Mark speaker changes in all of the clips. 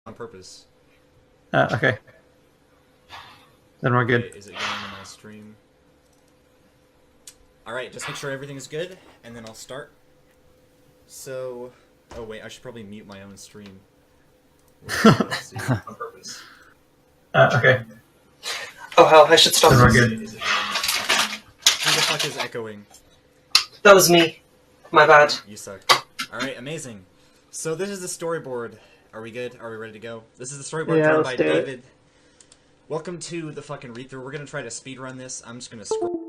Speaker 1: on purpose.
Speaker 2: Okay. Then we're good.
Speaker 1: Okay, is it going to my stream? Alright, just make sure everything's good, and then I'll start. So... Oh wait, I should probably mute my own stream. Let's see. On purpose.
Speaker 2: Okay.
Speaker 3: Oh hell, I should stop.
Speaker 2: Then we're good.
Speaker 1: Who the fuck is echoing?
Speaker 3: That was me. My bad.
Speaker 1: You suck. Alright, amazing. So this is the storyboard. Are we good? Are we ready to go? This is the storyboard drawn by David. Welcome to the fucking read-through. We're gonna try to speedrun this. I'm just gonna scroll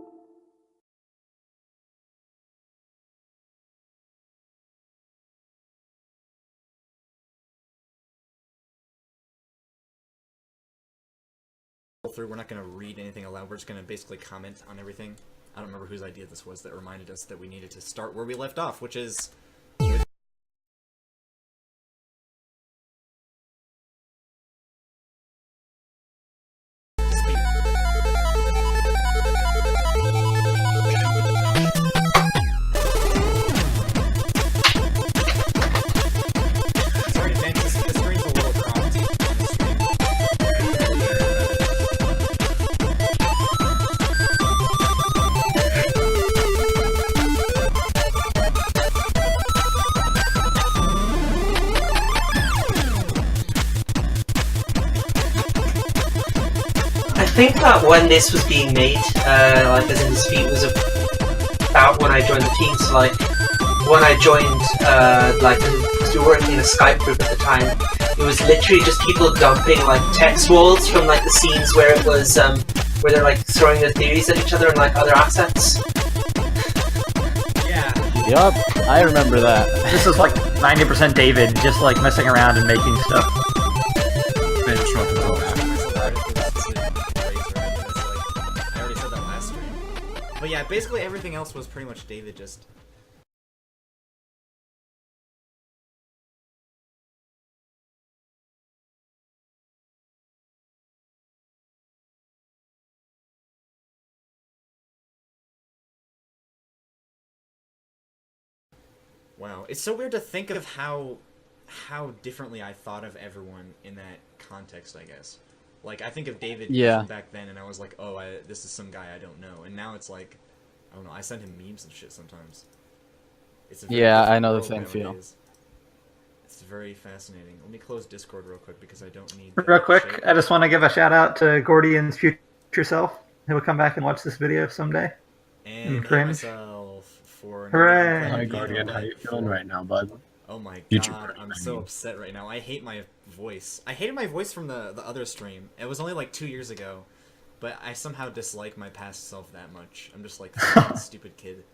Speaker 1: through. We're not gonna read anything aloud. We're just gonna basically comment on everything. I don't remember whose idea this was that reminded us that we needed to start where we left off, which is with sorry, man, the screen's a little cropped on the stream.
Speaker 3: I think that when this was being made, like as in the speed was about when I joined the team, so like when I joined, like because we were working in a Skype group at the time, it was literally just people dumping like text walls from like the scenes where it was where they're like throwing their theories at each other and like other assets.
Speaker 1: Yeah.
Speaker 4: Yup, I remember that.
Speaker 2: This is like 90% David, just like messing around and making stuff.
Speaker 1: I already said that last stream. But yeah, basically everything else was pretty much David just... Wow, it's so weird to think of how differently I thought of everyone in that context, I guess. Like, I think of David
Speaker 4: Yeah.
Speaker 1: from back then, and I was like, oh, this is some guy I don't know. And now it's like, I don't know, I send him memes and shit sometimes. It's a very
Speaker 4: Yeah,
Speaker 1: different
Speaker 4: I know the
Speaker 1: world
Speaker 4: same feel.
Speaker 1: nowadays. It's very fascinating. Let me close Discord real quick because I don't need...
Speaker 2: Real quick,
Speaker 1: shit.
Speaker 2: I just want to give a shout out to Gordian's future self. He will come back and watch this video someday.
Speaker 1: And
Speaker 2: cringe.
Speaker 1: myself for...
Speaker 2: Hooray!
Speaker 5: Hi Guardian, how you feeling right now, bud?
Speaker 1: Oh my
Speaker 5: YouTube
Speaker 1: god,
Speaker 5: brain,
Speaker 1: I'm
Speaker 5: I
Speaker 1: so
Speaker 5: mean.
Speaker 1: upset right now. I hate my voice. I hated my voice from the other stream. It was only like 2 years ago, but I somehow dislike my past self that much. I'm just like a stupid kid.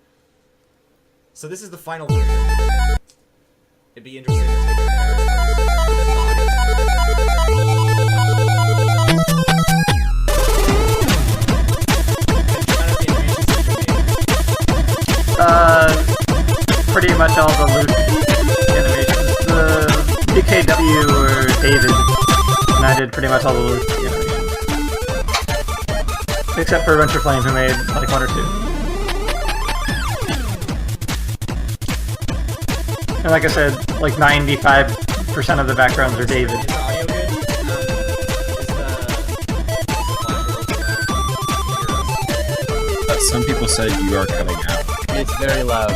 Speaker 1: So this is the final version. It'd be interesting to take a
Speaker 2: Pretty much all the loot animations. The BKW or David, and I did pretty much all the loot animations. Except for Venture Flame, who made like one or two. And like I said, like 95% of the backgrounds are David.
Speaker 1: Is the audio good?
Speaker 5: Some people said you are cutting out.
Speaker 4: It's very loud.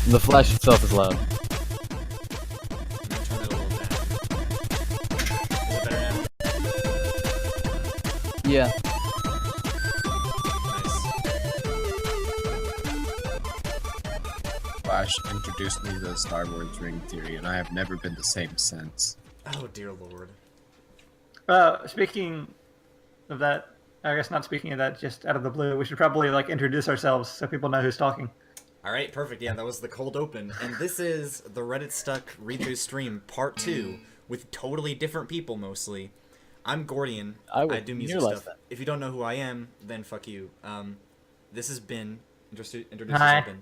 Speaker 4: The flash itself is loud.
Speaker 1: I'm gonna turn that a little down. Is it better now?
Speaker 4: Yeah.
Speaker 1: Nice.
Speaker 5: Flash introduced me to the Star Wars ring theory, and I have never been the same since.
Speaker 1: Oh dear lord.
Speaker 2: Speaking of that, I guess not speaking of that, just out of the blue, we should probably like introduce ourselves so people know who's talking.
Speaker 1: Alright, perfect. Yeah, that was the cold open. And this is the Redditstuck read-through stream, part 2, with totally different people, mostly. I'm Gordian. I do music
Speaker 4: realize
Speaker 1: stuff.
Speaker 4: that.
Speaker 1: If you don't know who I am, then fuck you. This has been... Introduce
Speaker 2: Hi.
Speaker 1: yourself,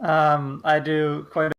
Speaker 1: Ben.
Speaker 2: I do quite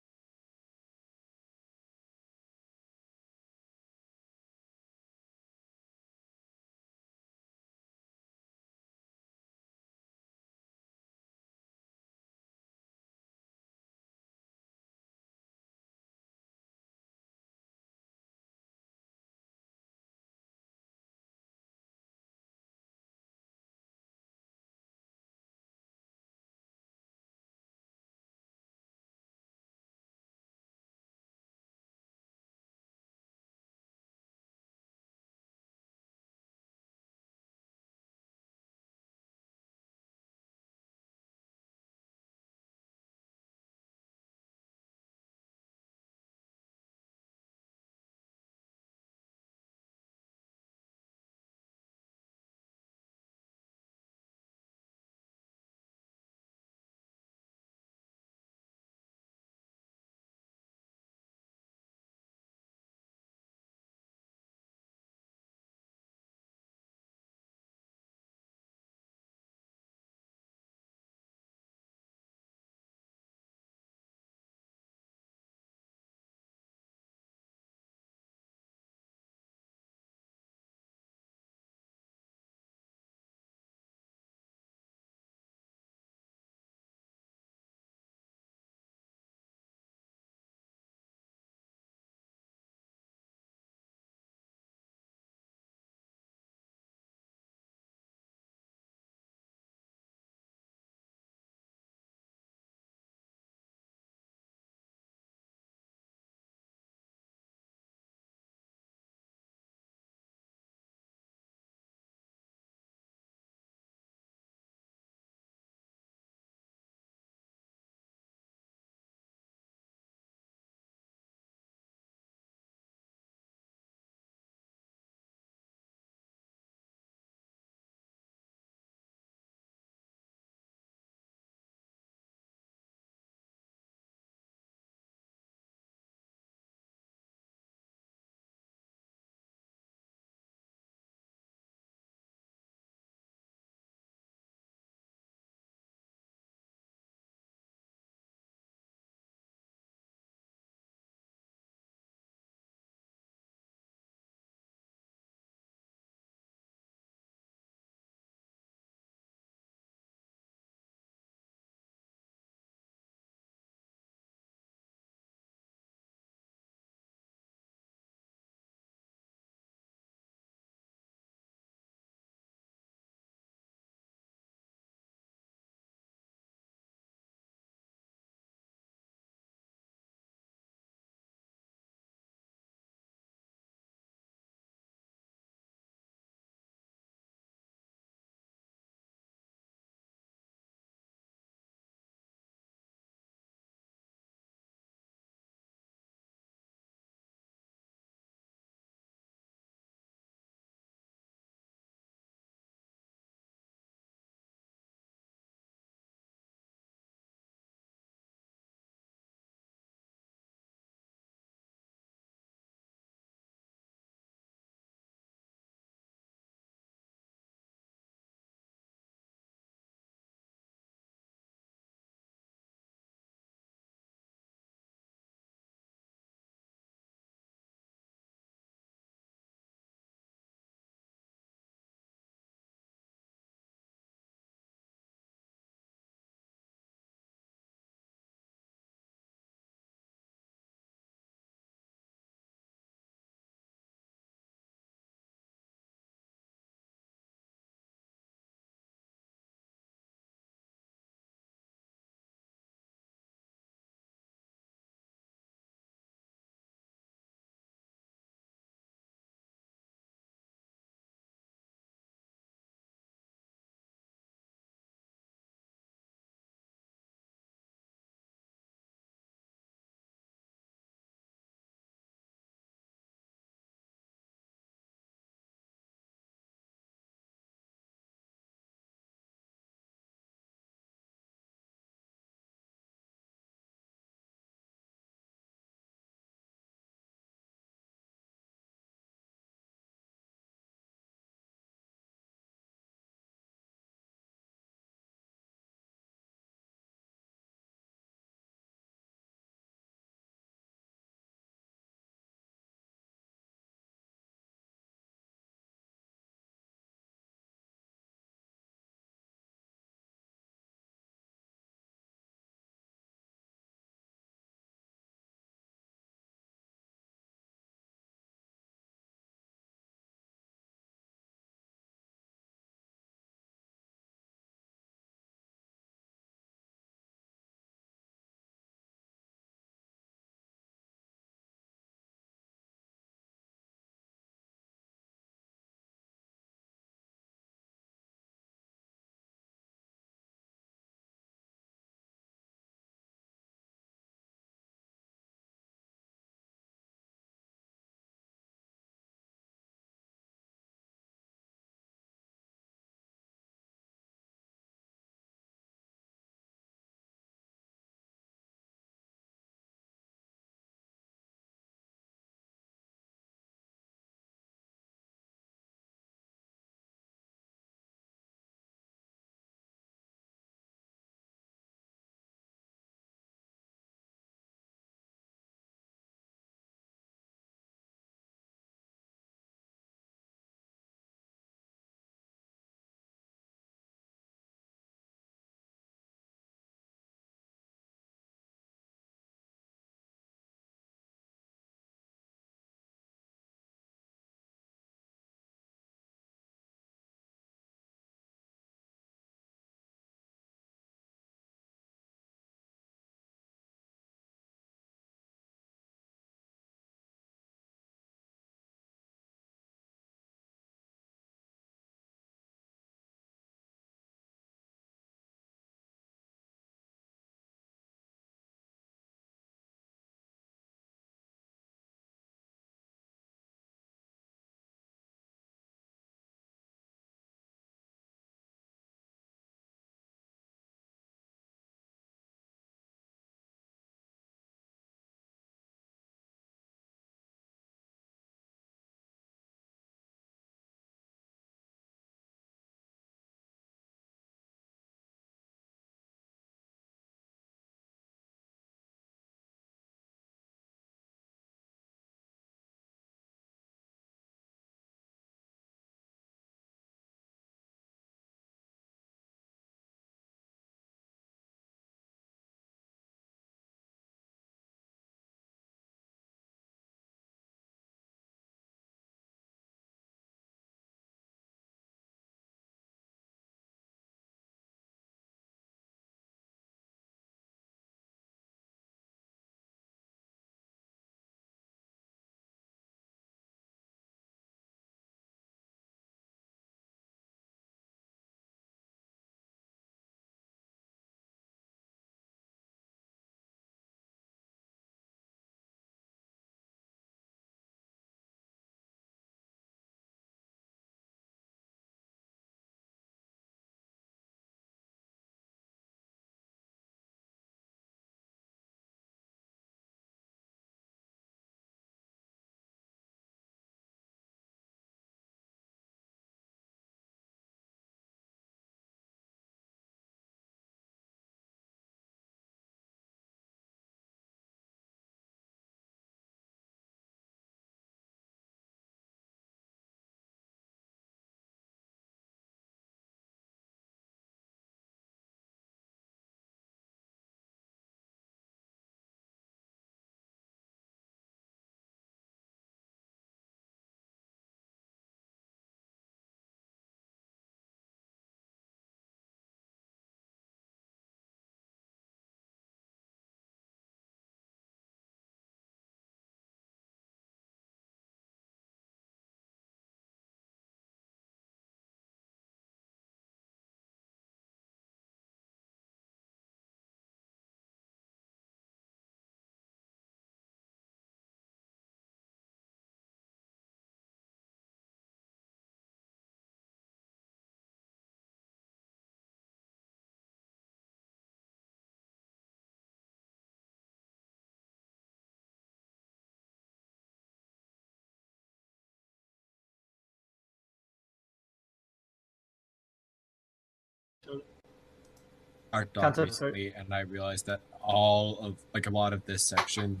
Speaker 5: art doc
Speaker 2: Concept art.
Speaker 5: recently, and I realized that all of a lot of this section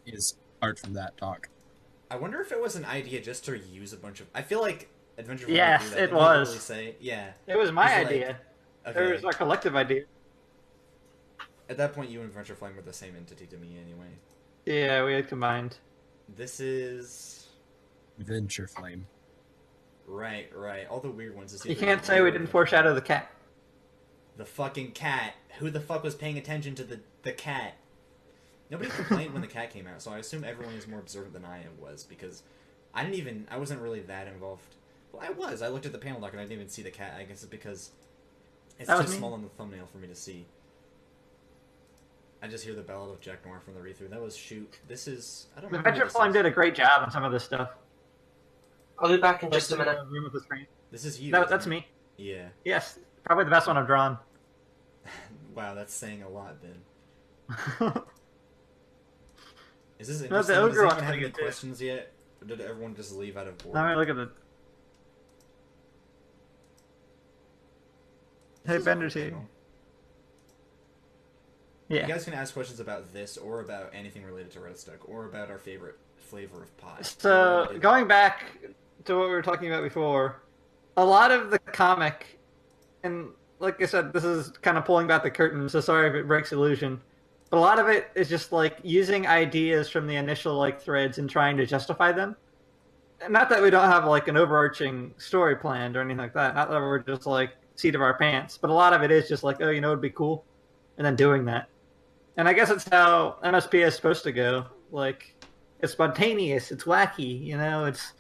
Speaker 5: is art from that doc.
Speaker 1: I wonder if it was an idea just to use a bunch of. I feel like Adventure Flight
Speaker 2: Yes,
Speaker 1: would do that.
Speaker 2: it
Speaker 1: Didn't
Speaker 2: was.
Speaker 1: Really say, yeah.
Speaker 2: It was my
Speaker 1: It's like,
Speaker 2: idea.
Speaker 1: Okay.
Speaker 2: It was our collective idea.
Speaker 1: At that point, you and Adventure Flame were the same entity to me, anyway.
Speaker 2: Yeah, we had combined.
Speaker 1: This is
Speaker 5: Adventure Flame.
Speaker 1: right. All the weird ones.
Speaker 2: You can't say we didn't foreshadow the cat.
Speaker 1: The fucking cat. Who the fuck was paying attention to the cat? Nobody complained when the cat came out, so I assume everyone is more observant than I was, because I wasn't really that involved. Well, I was. I looked at the panel doc and I didn't even see the cat. I guess it's because it's too small on the thumbnail for me to see. I just hear the ballad of Jack Noir from the read-through. That was shoot. This is... I don't know.
Speaker 2: Adventure Flame did a great job on some of this stuff.
Speaker 3: I'll be back in just a minute.
Speaker 2: Room with the screen.
Speaker 1: This is you.
Speaker 2: No, that's me.
Speaker 1: Yeah.
Speaker 2: Yes, probably the best one I've drawn.
Speaker 1: Wow, that's saying a lot, Ben. Is this
Speaker 2: No,
Speaker 1: interesting?
Speaker 2: the ogre
Speaker 1: Does anyone
Speaker 2: one's
Speaker 1: have
Speaker 2: pretty
Speaker 1: any
Speaker 2: good, too.
Speaker 1: questions yet? Or did everyone just leave out of boredom?
Speaker 2: Now look at the... Hey, Bender's here.
Speaker 1: You
Speaker 2: Yeah.
Speaker 1: guys can ask questions about this, or about anything related to Redditstuck, or about our favorite flavor of pie.
Speaker 2: So, going back to what we were talking about before, a lot of the comic, and like I said, this is kind of pulling back the curtain, so sorry if it breaks illusion, but a lot of it is just like using ideas from the initial like threads and trying to justify them. Not that we don't have like an overarching story planned or anything like that. Not that we're just like seat of our pants, but a lot of it is just like, oh, you know, it'd be cool, and then doing that. And I guess it's how MSP is supposed to go. Like, it's spontaneous, it's wacky, you know, it's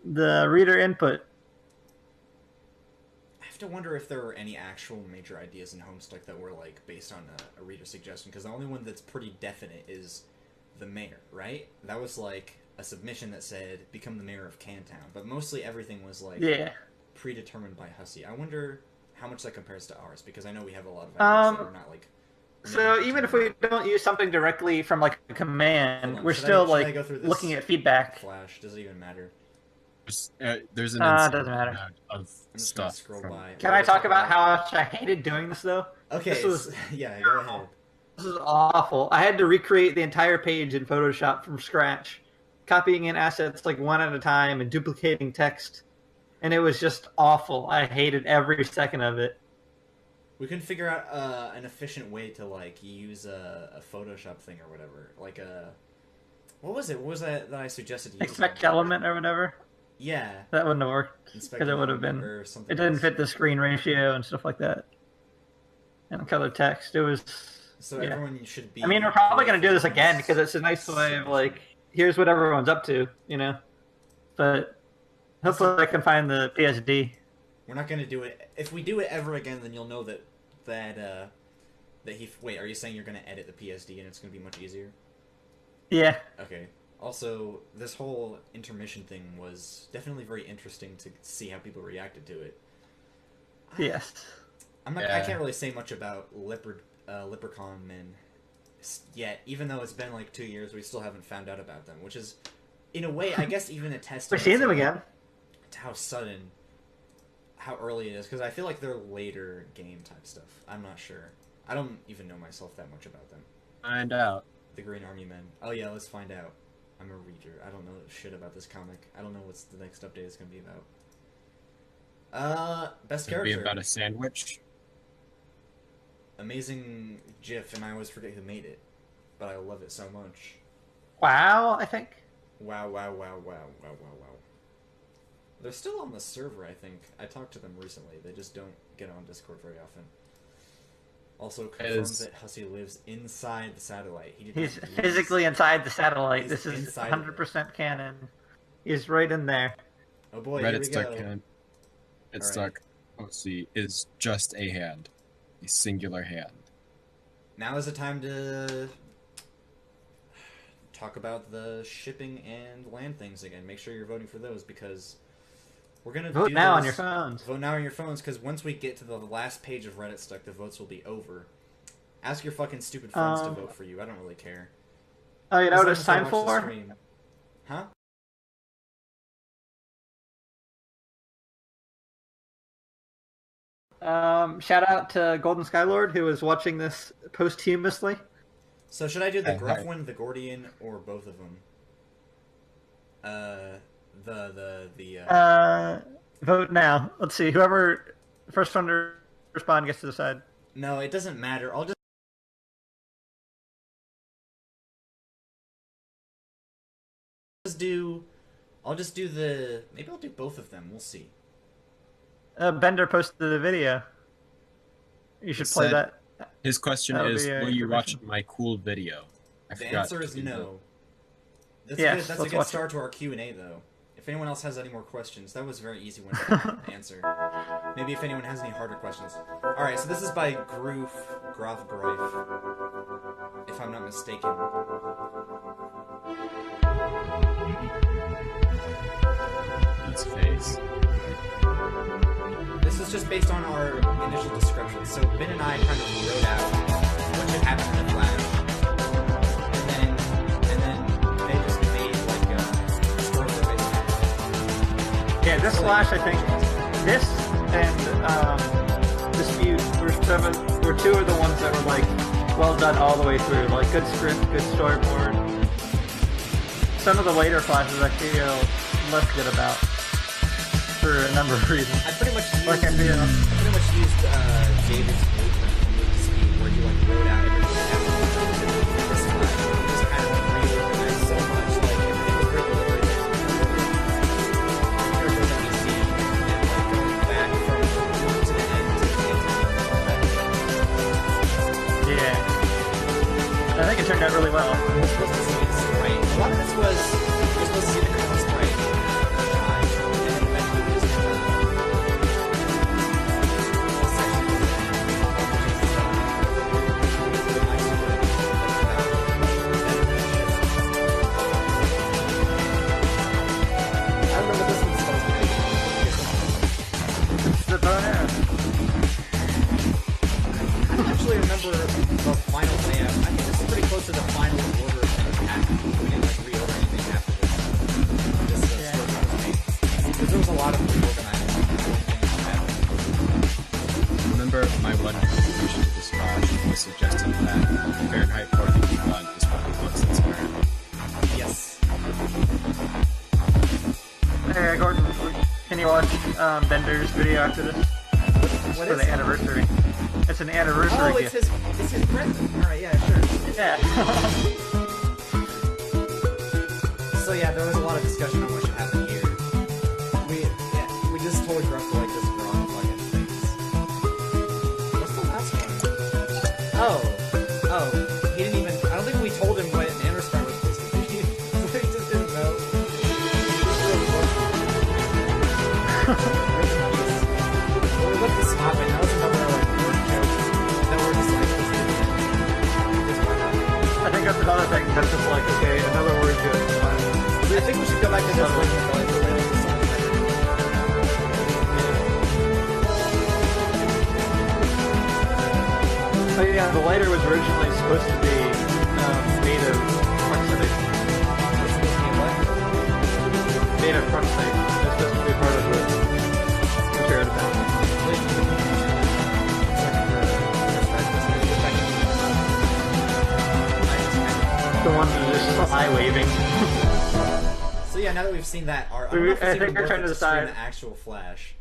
Speaker 2: the reader input.
Speaker 1: I have to wonder if there were any actual major ideas in Homestuck that were like based on a reader suggestion, because the only one that's pretty definite is the mayor, right? That was like a submission that said become the mayor of Cantown, but mostly everything was like predetermined by Hussey. I wonder how much that compares to ours, because I know we have a lot of ideas that are not like.
Speaker 2: So even if we don't use something directly from like a command, we're
Speaker 1: Should
Speaker 2: still
Speaker 1: I
Speaker 2: like
Speaker 1: go through this
Speaker 2: looking at feedback.
Speaker 1: Flash, does it even matter?
Speaker 5: There's an
Speaker 2: doesn't matter.
Speaker 5: amount of
Speaker 1: I'm just gonna
Speaker 5: stuff.
Speaker 1: scroll
Speaker 5: from-
Speaker 1: by.
Speaker 2: Can I talk about how much I hated doing this though?
Speaker 1: Okay,
Speaker 2: This was
Speaker 1: yeah, go ahead.
Speaker 2: This is awful. I had to recreate the entire page in Photoshop from scratch, copying in assets like one at a time and duplicating text, and it was just awful. I hated every second of it.
Speaker 1: We couldn't figure out an efficient way to like use a Photoshop thing or whatever. Like a what was it? What was that I suggested? Using?
Speaker 2: Expect element or whatever.
Speaker 1: Yeah,
Speaker 2: That wouldn't have worked
Speaker 1: Inspect
Speaker 2: because it would have
Speaker 1: element
Speaker 2: been.
Speaker 1: or something
Speaker 2: It didn't
Speaker 1: else.
Speaker 2: fit the screen ratio and stuff like that. And color text. It was.
Speaker 1: So
Speaker 2: yeah.
Speaker 1: everyone should be.
Speaker 2: I mean, we're probably gonna do this again because it's a nice way of like, here's what everyone's up to, you know. But hopefully, I can find the PSD.
Speaker 1: We're not gonna do it. If we do it ever again, then you'll know that he. Wait, are you saying you're gonna edit the PSD and it's gonna be much easier?
Speaker 2: Yeah.
Speaker 1: Okay. Also, this whole intermission thing was definitely very interesting to see how people reacted to it.
Speaker 2: Yes.
Speaker 1: I
Speaker 5: Yeah.
Speaker 1: can't really say much about Leprechaun Men yet, even though it's been like 2 years. We still haven't found out about them, which is, in a way, I guess even a test.
Speaker 2: We're seeing them again.
Speaker 1: To how sudden, how early it is, because I feel like they're later game type stuff. I'm not sure. I don't even know myself that much about them.
Speaker 5: Find out.
Speaker 1: The Green Army Men. Oh yeah, let's find out. I'm a reader. I don't know shit about this comic. I don't know what's the next update is going to be about. Best
Speaker 5: It'd be
Speaker 1: character.
Speaker 5: about a sandwich.
Speaker 1: Amazing GIF, and I always forget who made it, but I love it so much.
Speaker 2: Wow, I think.
Speaker 1: Wow, wow, wow, wow, wow, wow, wow. They're still on the server, I think. I talked to them recently. They just don't get on Discord very often. Also confirms that Hussey lives inside the satellite.
Speaker 2: He's physically inside the satellite.
Speaker 1: He's
Speaker 2: This is
Speaker 1: inside of it.
Speaker 2: 100% canon. He's right in there.
Speaker 1: Oh boy, here we
Speaker 5: Redditstuck
Speaker 1: go.
Speaker 5: can. It's
Speaker 1: Alright.
Speaker 5: stuck. OC is just a hand, a singular hand.
Speaker 1: Now is the time to talk about the shipping and land things again. Make sure you're voting for those, because we're gonna
Speaker 2: Vote
Speaker 1: do
Speaker 2: now on
Speaker 1: those-
Speaker 2: your phones.
Speaker 1: Vote now on your phones, because once we get to the last page of Redditstuck, the votes will be over. Ask your fucking stupid friends to vote for you. I don't really care.
Speaker 2: Oh, you know
Speaker 1: As
Speaker 2: what
Speaker 1: long
Speaker 2: it's
Speaker 1: as they
Speaker 2: time
Speaker 1: watch the
Speaker 2: for?
Speaker 1: stream. Huh?
Speaker 2: Shout out to Golden Skylord who is watching this posthumously.
Speaker 1: So should I do the
Speaker 5: Hey,
Speaker 1: gruff
Speaker 5: hi.
Speaker 1: one, the Gordian, or both of them?
Speaker 2: Vote now. Let's see. Whoever first one to respond gets to decide.
Speaker 1: No, it doesn't matter. I'll just do the. Maybe I'll do both of them. We'll see.
Speaker 2: Bender posted the video. You should
Speaker 5: It
Speaker 2: play
Speaker 5: said-
Speaker 2: that.
Speaker 5: His question
Speaker 2: That would
Speaker 5: is,
Speaker 2: be a
Speaker 5: will you
Speaker 2: good
Speaker 5: watch
Speaker 2: question.
Speaker 5: my cool video? I
Speaker 1: The
Speaker 5: forgot
Speaker 1: answer is
Speaker 5: to do
Speaker 1: no. That's
Speaker 2: Yes,
Speaker 1: a good, that's a
Speaker 2: let's
Speaker 1: good
Speaker 2: watch
Speaker 1: start to our Q&A, though. If anyone else has any more questions, that was a very easy one to answer. Maybe if anyone has any harder questions. Alright, so this is by Grofgreif, if I'm not mistaken.
Speaker 5: His face.
Speaker 1: This is just based on our initial description. So Ben and I kind of wrote out what should happen in the Flash. And then they just made like a story that based on it.
Speaker 2: Yeah, this Flash, I think, this and Dispute were two of the ones that were like well done all the way through. Like good script, good storyboard. Some of the later Flashes I feel less good about for a number of reasons.
Speaker 1: I pretty much used,
Speaker 2: Like I feel.
Speaker 1: David's blueprint from the Dispute where he like wrote out everything that happened in this Flash. It just kind of like reorganized so much. Like everything was very deliberate. Characters that we see and like going back from the beginning to the end to the end.
Speaker 2: Yeah. I think it turned out really well.
Speaker 1: We're supposed to see it sprite. A lot of this was we're supposed to see the current sprite die, and then eventually we just I don't know what this one's supposed to be.
Speaker 2: It's the bow and arrow.
Speaker 1: I don't actually remember the final layout. I think this is pretty close to the final order of things happened. We didn't like reorder anything after this.
Speaker 2: Yeah.
Speaker 1: Story was made. Because there was a lot of reorganizing things happened.
Speaker 5: Remember, my one contribution to this Flash was suggesting that Fahrenheit 451 is what the book's inspired.
Speaker 1: Yes.
Speaker 2: Hey, Gordon, can you watch Bender's video after this?
Speaker 1: What
Speaker 2: For
Speaker 1: is
Speaker 2: the
Speaker 1: it?
Speaker 2: anniversary. It's an anniversary
Speaker 1: Oh, it's
Speaker 2: gift.
Speaker 1: his present. Alright, yeah, sure.
Speaker 2: Yeah.
Speaker 1: So yeah, there was a lot of discussion on what should happen here. We just told Gruff to like just draw fucking things. What's the last one? Oh, he didn't even. I don't think we told him what an Interstar was supposed to be. He just didn't know. We left the swapping. That was another like word joke that we're just like. Just why not?
Speaker 2: I think that's another thing that's just like, okay, another word to it.
Speaker 1: I think we should go back to this one.
Speaker 2: Oh yeah, the lighter was originally supposed to be made of proximity. Made of proximity. It's supposed to be part of the material defense. The one that's just eye waving.
Speaker 1: So yeah, now that we've seen that art, I
Speaker 2: I
Speaker 1: don't know if it's
Speaker 2: think
Speaker 1: even
Speaker 2: they're
Speaker 1: worth
Speaker 2: trying
Speaker 1: it
Speaker 2: to
Speaker 1: to stream
Speaker 2: decide.
Speaker 1: the actual Flash.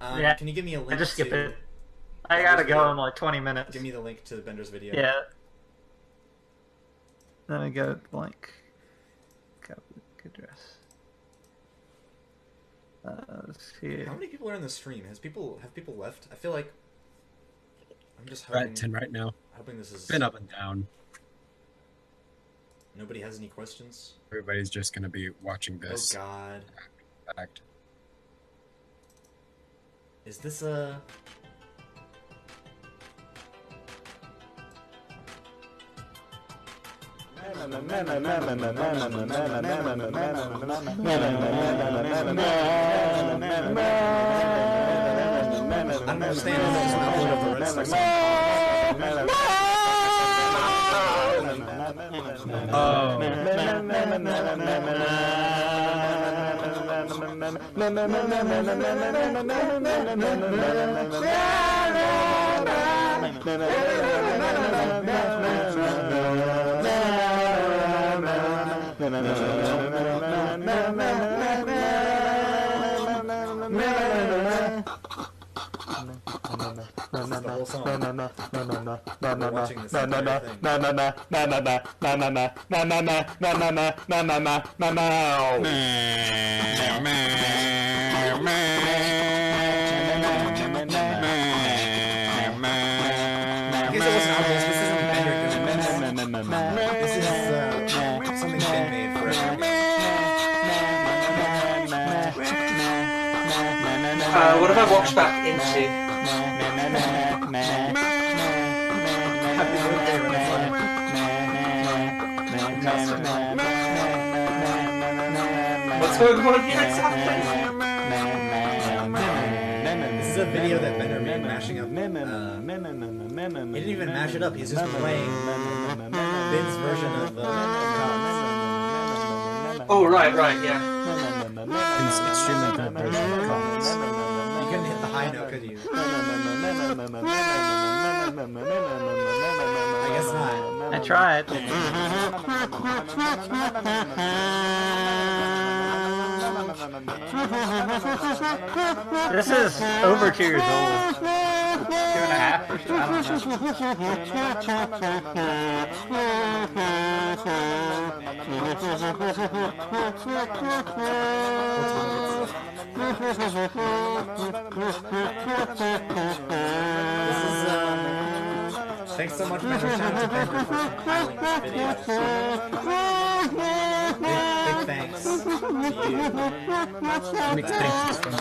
Speaker 2: Yeah.
Speaker 1: Can you give me a link?
Speaker 2: I just skip
Speaker 1: to,
Speaker 2: it. I gotta go in like 20 minutes.
Speaker 1: Give me the link to Bender's video.
Speaker 2: Yeah. Then I go blank. Copy address. Let's see.
Speaker 1: How many people are in the stream? Have people left? I feel like I'm just
Speaker 5: We're
Speaker 1: hoping.
Speaker 5: at 10 right now.
Speaker 1: Hoping this is.
Speaker 5: Been up and down.
Speaker 1: Nobody has any questions.
Speaker 5: Everybody's just gonna be watching this.
Speaker 1: Oh God,
Speaker 5: Fact.
Speaker 1: is this a? I don't understand. This is not one of the Redditstuck songs.
Speaker 5: Oh.
Speaker 1: This is the whole song. We're watching this entire thing. I guess it wasn't obvious. This isn't Bender doing this. This is something Ben made forever ago.
Speaker 3: What have I walked back into?
Speaker 2: Happy birthday, Redditstuck.
Speaker 3: What's going on here exactly?
Speaker 1: This is a video that Bender made mashing up. He didn't even mash it up. He's just playing Ben's version of Cops.
Speaker 3: Oh, right, yeah.
Speaker 5: It's extremely good version of Cops.
Speaker 1: You couldn't hit the high note, could you? I guess not.
Speaker 2: I tried. This is over 2 years old. 2.5 or so, I don't
Speaker 1: This is, thanks so much, Bender. Shout out to Bender for compiling this video. Big thanks to you.
Speaker 5: Big thanks from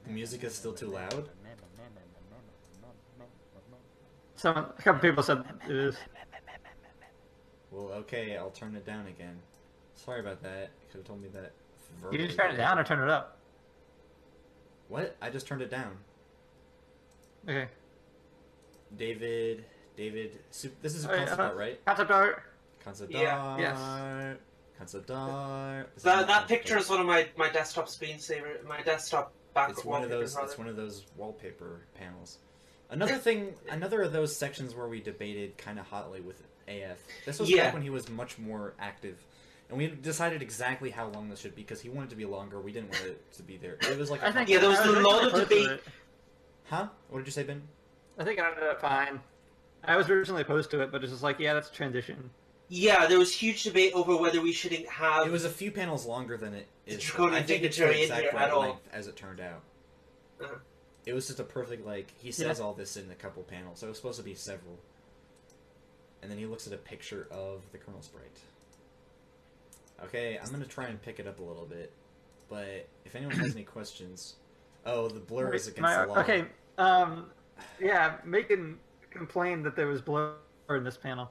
Speaker 1: The music is still too loud.
Speaker 2: A couple people said it is.
Speaker 1: Well, okay, I'll turn it down again. Sorry about that. You could have told me that verbally.
Speaker 2: You just turn it down or turn it up?
Speaker 1: What? I just turned it down.
Speaker 2: Okay.
Speaker 1: David, this is a
Speaker 2: Okay,
Speaker 1: concept art, right?
Speaker 2: Concept art.
Speaker 1: Concept
Speaker 3: Yeah.
Speaker 1: art.
Speaker 2: Yes.
Speaker 1: Concept art. This is
Speaker 3: That
Speaker 1: concept
Speaker 3: picture
Speaker 1: art.
Speaker 3: is one of my desktop screensaver, my desktop background.
Speaker 1: It's one of those. It's one of those wallpaper panels. Another of those sections where we debated kind of hotly with AF. This was back when he was much more active, and we decided exactly how long this should be because he wanted it to be longer. We didn't want it to be there. It was like
Speaker 2: I think
Speaker 3: Yeah, there was
Speaker 2: I
Speaker 3: a lot of
Speaker 2: originally posted
Speaker 3: debate.
Speaker 2: it.
Speaker 1: Huh? What did you say, Ben?
Speaker 2: I think I ended up fine. I was originally opposed to it, but it's just like, yeah, that's a transition.
Speaker 3: Yeah, there was huge debate over whether we should have.
Speaker 1: It was a few panels longer than it is.
Speaker 3: Draconian
Speaker 1: I think it's the
Speaker 3: dignitary in
Speaker 1: exact
Speaker 3: here
Speaker 1: right
Speaker 3: at all.
Speaker 1: length as it turned out.
Speaker 3: Uh-huh.
Speaker 1: It was just a perfect, like, he says all this in a couple panels, so it was supposed to be several. And then he looks at a picture of the kernel sprite. Okay, I'm gonna try and pick it up a little bit, but if anyone has any questions... Oh, the blur is against the law.
Speaker 2: Okay, yeah, Macon complained that there was blur in this panel.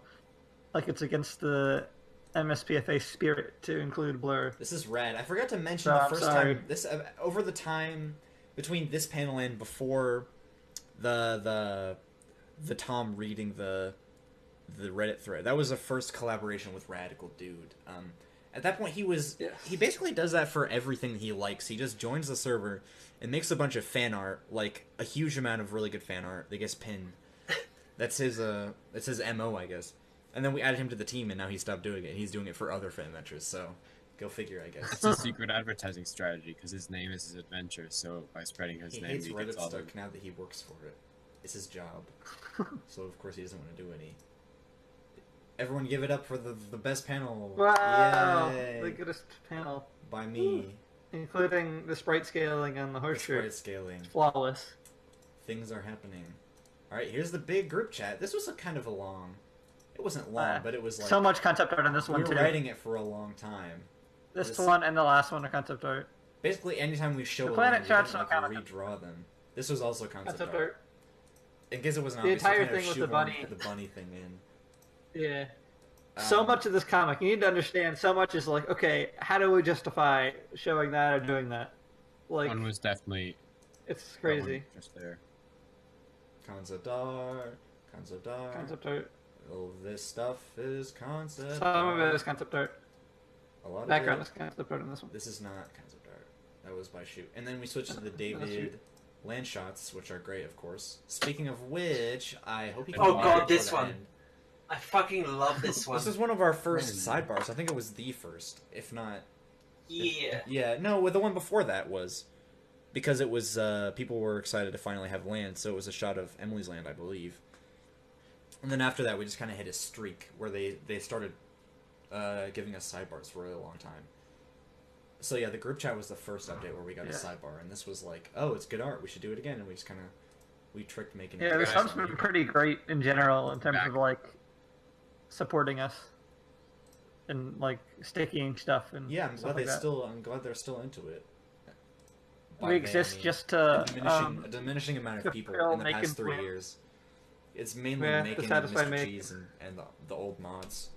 Speaker 2: Like it's against the MSPFA spirit to include blur.
Speaker 1: This is rad. I forgot to mention
Speaker 2: So,
Speaker 1: the
Speaker 2: I'm
Speaker 1: first
Speaker 2: sorry.
Speaker 1: time... This over the time between this panel and before the Tom reading the Reddit thread. That was the first collaboration with Radical Dude. At that point, he basically does that for everything he likes. He just joins the server and makes a bunch of fan art, like a huge amount of really good fan art that gets pinned. That's his MO, I guess. And then we added him to the team, and now he stopped doing it. And he's doing it for other fan ventures. So, go figure, I guess.
Speaker 5: It's a secret advertising strategy because his name is his adventure. So by spreading his
Speaker 1: He
Speaker 5: name,
Speaker 1: hates
Speaker 5: he gets all the.
Speaker 1: Redditstuck now that he works for it. It's his job. So of course he doesn't want to do any. Everyone give it up for the best panel.
Speaker 2: Wow,
Speaker 1: Yay.
Speaker 2: the goodest panel,
Speaker 1: By me.
Speaker 2: including the sprite scaling and the horse
Speaker 1: Sprite
Speaker 2: shirt.
Speaker 1: scaling.
Speaker 2: Flawless.
Speaker 1: Things are happening. Alright, here's the big group chat. This was a kind of a long... It wasn't long, but it was like...
Speaker 2: So much concept art in this
Speaker 1: we
Speaker 2: one
Speaker 1: were
Speaker 2: too.
Speaker 1: writing it for a long time.
Speaker 2: This one and the last one are concept art.
Speaker 1: Basically, anytime we show
Speaker 2: The
Speaker 1: a
Speaker 2: planet
Speaker 1: line, we
Speaker 2: shots
Speaker 1: didn't,
Speaker 2: don't
Speaker 1: like,
Speaker 2: count.
Speaker 1: redraw them. This was also concept
Speaker 2: Concept
Speaker 1: art.
Speaker 2: art.
Speaker 1: In case it wasn't
Speaker 2: The
Speaker 1: obvious, we
Speaker 2: entire
Speaker 1: kind of
Speaker 2: thing with the
Speaker 1: shoehorned
Speaker 2: bunny.
Speaker 1: the bunny thing in.
Speaker 2: Yeah. So much of this comic, you need to understand. So much is like, okay, how do we justify showing that or doing that? Like,
Speaker 5: One was definitely
Speaker 2: it's
Speaker 5: that
Speaker 2: crazy.
Speaker 5: one just there.
Speaker 1: Concept art. Concept art.
Speaker 2: Concept art.
Speaker 1: Oh, this stuff is concept
Speaker 2: Some of
Speaker 1: art.
Speaker 2: it is concept art.
Speaker 1: A lot
Speaker 2: Background
Speaker 1: of
Speaker 2: is concept art in this one.
Speaker 1: This is not concept art. That was by Shoot. And then we switched to the
Speaker 2: Shoot.
Speaker 1: David land shots, which are great, of course. Speaking of which, I hope you can
Speaker 3: Oh
Speaker 1: watch
Speaker 3: god,
Speaker 1: it
Speaker 3: this
Speaker 1: till the
Speaker 3: one.
Speaker 1: end.
Speaker 3: I fucking love this one.
Speaker 1: This is one of our first sidebars. I think it was the first, if not.
Speaker 3: Yeah.
Speaker 1: Yeah, no, well, the one before that was because it was people were excited to finally have land, so it was a shot of Emily's land, I believe. And then after that, we just kind of hit a streak where they started giving us sidebars for a really long time. So yeah, the group chat was the first update where we got a sidebar, and this was like, oh, it's good art, we should do it again, and we just kind of tricked making.
Speaker 2: Yeah, this one's been pretty great in general in terms of like supporting us and like sticking stuff and
Speaker 1: Yeah, I'm
Speaker 2: stuff
Speaker 1: glad
Speaker 2: like that.
Speaker 1: I'm glad they're still into it. By
Speaker 2: We
Speaker 1: they,
Speaker 2: exist
Speaker 1: I mean
Speaker 2: just to
Speaker 1: a diminishing amount of people
Speaker 2: fulfill
Speaker 1: in the past
Speaker 2: making
Speaker 1: 3
Speaker 2: plans.
Speaker 1: years. It's mainly
Speaker 2: Yeah, to
Speaker 1: making
Speaker 2: satisfy
Speaker 1: Mr.
Speaker 2: Make.
Speaker 1: Cheese and the old mods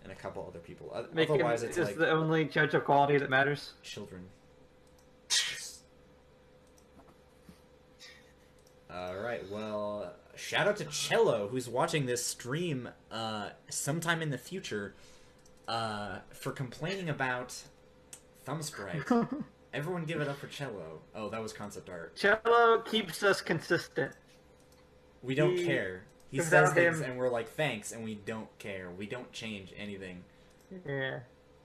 Speaker 1: and a couple other people.
Speaker 2: Making
Speaker 1: Otherwise, it's
Speaker 2: is
Speaker 1: like
Speaker 2: the only judge of quality that matters.
Speaker 1: children. Alright, well, shout out to Cello, who's watching this stream sometime in the future, for complaining about Thumbsprite. Everyone give it up for Cello. Oh, that was concept art.
Speaker 2: Cello keeps us consistent.
Speaker 1: We don't
Speaker 2: He-
Speaker 1: care. He
Speaker 2: without
Speaker 1: says things
Speaker 2: him-
Speaker 1: and we're like, thanks, and we don't care. We don't change anything.
Speaker 2: Yeah.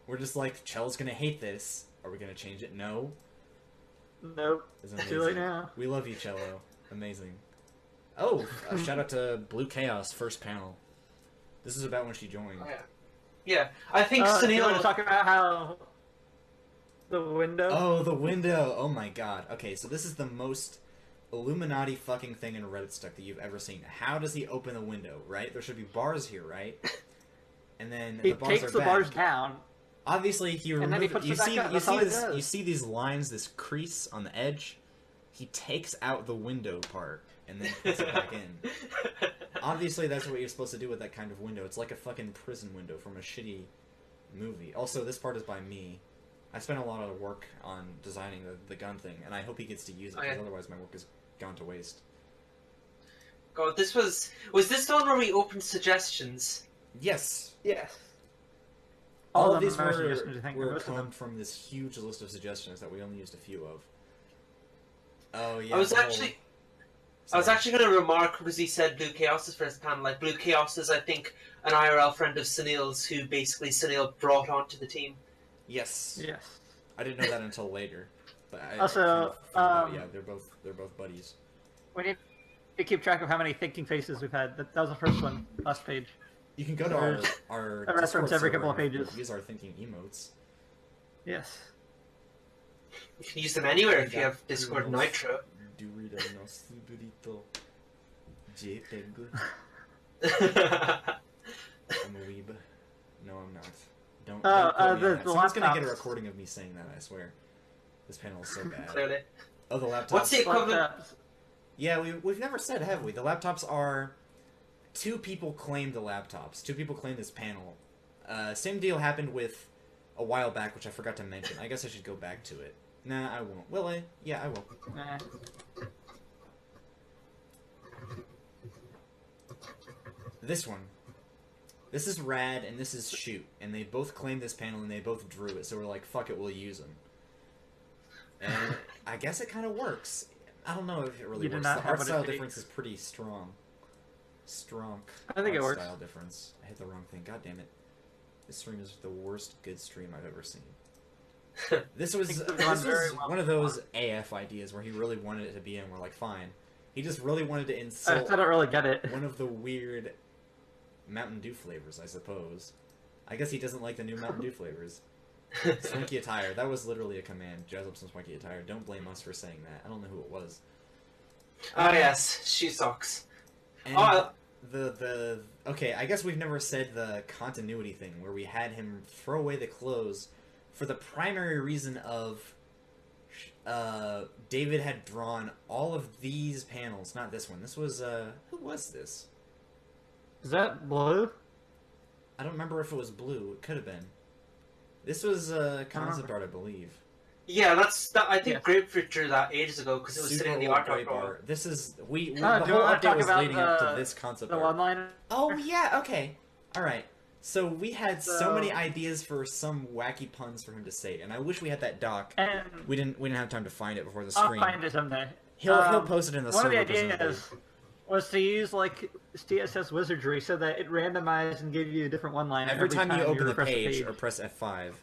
Speaker 1: We're just like, Cello's gonna hate this. Are we gonna change it? No.
Speaker 2: Nope.
Speaker 1: It's
Speaker 2: Too late now.
Speaker 1: We love you, Cello. Amazing. Oh, shout out to Blue Chaos, first panel. This is about when she joined.
Speaker 3: Oh, yeah. Yeah, I think
Speaker 2: You want to
Speaker 3: Sunil.
Speaker 2: talk about how the window?
Speaker 1: Oh, the window! Oh my god. Okay, so this is the most Illuminati fucking thing in Redditstuck that you've ever seen. How does he open the window, right? There should be bars here, right? And then
Speaker 2: he
Speaker 1: the bars
Speaker 2: takes
Speaker 1: are
Speaker 2: the
Speaker 1: back.
Speaker 2: bars down.
Speaker 1: Obviously, he
Speaker 2: And then he
Speaker 1: removed.
Speaker 2: puts
Speaker 1: You
Speaker 2: it back
Speaker 1: see,
Speaker 2: up.
Speaker 1: you
Speaker 2: That's
Speaker 1: see
Speaker 2: all he
Speaker 1: this.
Speaker 2: does.
Speaker 1: You see these lines, this crease on the edge. He takes out the window part and then puts it back in. Obviously, that's what you're supposed to do with that kind of window. It's like a fucking prison window from a shitty movie. Also, this part is by me. I spent a lot of work on designing the gun thing, and I hope he gets to use it, because
Speaker 3: Okay.
Speaker 1: otherwise my work is gone to waste.
Speaker 3: God, this was this the one where we opened suggestions?
Speaker 1: Yes!
Speaker 2: Yes.
Speaker 1: All of
Speaker 2: them
Speaker 1: these
Speaker 2: are suggestions, I think,
Speaker 1: were
Speaker 2: most of them.
Speaker 1: come from this huge list of suggestions that we only used a few of. Oh, yeah.
Speaker 3: I was
Speaker 1: the whole-
Speaker 3: actually going to remark because he said Blue Chaos's first panel. Like Blue Chaos is, I think, an IRL friend of Sunil's who basically Sunil brought onto the team.
Speaker 1: Yes.
Speaker 2: Yes.
Speaker 1: I didn't know that until later. But I
Speaker 2: Also,
Speaker 1: kind of figured out,
Speaker 2: um,
Speaker 1: yeah, they're both buddies.
Speaker 2: We need to keep track of how many thinking faces we've had. That was the first one, last page.
Speaker 1: You can go to
Speaker 2: There's
Speaker 1: our
Speaker 2: a reference
Speaker 1: Discord
Speaker 2: every
Speaker 1: server
Speaker 2: couple of
Speaker 1: and
Speaker 2: pages.
Speaker 1: use our thinking emotes.
Speaker 2: Yes.
Speaker 3: You can use them anywhere if you
Speaker 1: Yeah.
Speaker 3: have Discord
Speaker 1: Unos
Speaker 3: Nitro.
Speaker 1: Doritos burrito JPEG. I'm a weeb. No, I'm not. Don't quote me on
Speaker 2: the
Speaker 1: that. Someone's gonna get a
Speaker 2: laptops.
Speaker 1: recording of me saying that, I swear. This panel is so bad.
Speaker 3: Clearly.
Speaker 1: Oh, the laptops.
Speaker 3: What's the equivalent?
Speaker 2: Laptops.
Speaker 1: Yeah, we've never said, have we? The laptops are... Two people claimed the laptops. Two people claimed this panel. Same deal happened with a while back, which I forgot to mention. I guess I should go back to it. Nah, I won't. Will I? Yeah, I will.
Speaker 2: Nah.
Speaker 1: This one. This is Rad, and this is Shoot. And they both claimed this panel, and they both drew it, so we're like, fuck it, we'll use them. And I guess it kind of works. I don't know if it really
Speaker 2: You do
Speaker 1: works.
Speaker 2: not
Speaker 1: The
Speaker 2: have
Speaker 1: art
Speaker 2: what it
Speaker 1: style
Speaker 2: takes.
Speaker 1: difference is pretty strong. Strong.
Speaker 2: I think it
Speaker 1: art
Speaker 2: works.
Speaker 1: style difference. I hit the wrong thing. God damn it. This stream is the worst good stream I've ever seen. This was
Speaker 2: Things have gone very well
Speaker 1: one of those AF ideas where he really wanted it to be in. We're like, fine. He just really wanted to
Speaker 2: I
Speaker 1: insult
Speaker 2: don't really get it.
Speaker 1: one of the weird Mountain Dew flavors, I suppose. I guess he doesn't like the new Mountain Dew flavors. Swanky attire. That was literally a command. Jazz up some swanky attire. Don't blame us for saying that. I don't know who it was.
Speaker 3: Oh yes, shoe socks.
Speaker 1: And
Speaker 3: Oh,
Speaker 1: the okay, I guess we've never said the continuity thing where we had him throw away the clothes for the primary reason of David had drawn all of these panels, not this one. This was who was this?
Speaker 2: Is that blue?
Speaker 1: I don't remember if it was blue. It could have been. This was concept art, I believe.
Speaker 3: Yeah, I think
Speaker 2: Yes.
Speaker 3: Grapefruit drew that ages ago because it was sitting in the
Speaker 1: old
Speaker 3: art
Speaker 1: gray
Speaker 3: drawer.
Speaker 1: bar. This is the
Speaker 2: do you
Speaker 1: whole
Speaker 2: want to
Speaker 1: update
Speaker 2: talk
Speaker 1: was
Speaker 2: about
Speaker 1: leading up to this concept
Speaker 2: the
Speaker 1: art.
Speaker 2: one-liner?
Speaker 1: Oh yeah, okay, all right. So we had so
Speaker 2: So-
Speaker 1: many ideas for some wacky puns for him to say, and I wish we had that doc.
Speaker 2: And
Speaker 1: We didn't have time to find it before the
Speaker 2: I'll
Speaker 1: stream.
Speaker 2: find it someday.
Speaker 1: He'll post it in the
Speaker 2: One of the
Speaker 1: server, presumably.
Speaker 2: ideas was to use like CSS wizardry so that it randomized and gave you a different one-liner
Speaker 1: Every time you open the
Speaker 2: refresh
Speaker 1: page or press F5,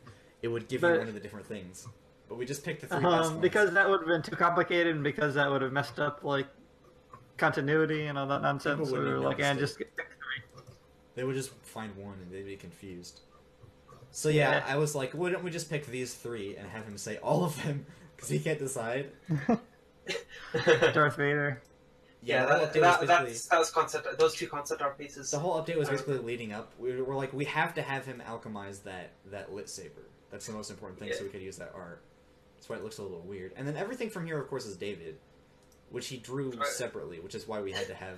Speaker 1: it would give you
Speaker 2: But-
Speaker 1: one of the different things. But we just picked the three best ones.
Speaker 2: because that would have been too complicated, and because that would have messed up like continuity and all that nonsense.
Speaker 1: People
Speaker 2: We
Speaker 1: wouldn't
Speaker 2: were
Speaker 1: have
Speaker 2: like, and
Speaker 1: noticed
Speaker 2: just pick
Speaker 1: They would just find one and they'd be confused. So yeah,
Speaker 2: Yeah.
Speaker 1: I was like, why don't we just pick these three and have him say all of them? Because he can't decide.
Speaker 2: Darth Vader.
Speaker 3: Yeah,
Speaker 1: the whole update was basically...
Speaker 3: that was concept. Those two concept art pieces.
Speaker 1: The whole update was basically leading up. We were like, we have to have him alchemize that lit saber. That's the most important thing, so we could use that art. That's why it looks a little weird. And then everything from here, of course, is David, which he drew separately, which is why we had to have...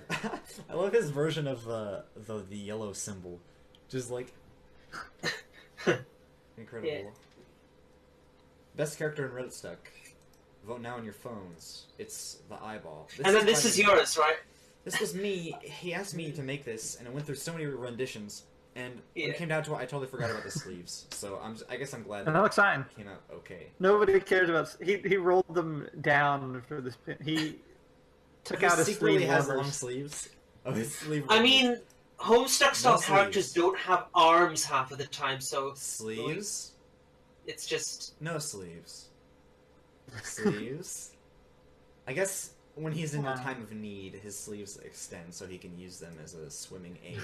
Speaker 1: I love his version of the yellow symbol. Just like... Incredible.
Speaker 3: Yeah.
Speaker 1: Best character in Redditstuck. Vote now on your phones. It's the eyeball.
Speaker 3: And then this is yours, right?
Speaker 1: This was me. He asked me to make this, and it went through so many renditions. And when
Speaker 3: Yeah.
Speaker 1: it came down to it, I totally forgot about the sleeves. So I guess I'm glad
Speaker 2: And that
Speaker 1: that
Speaker 2: looks fine.
Speaker 1: it came out okay.
Speaker 2: Nobody cares about. He rolled them down for this. He took out his
Speaker 1: secretly
Speaker 2: sleeve
Speaker 1: has
Speaker 2: warmers.
Speaker 1: long sleeves. Oh, his sleeve.
Speaker 3: I
Speaker 1: warmers.
Speaker 3: mean, Homestuck style
Speaker 1: No
Speaker 3: characters
Speaker 1: sleeves.
Speaker 3: don't have arms half of the time, so
Speaker 1: sleeves.
Speaker 3: it's just
Speaker 1: No sleeves. Sleeves. I guess when he's in a time of need, his sleeves extend so he can use them as a swimming aid.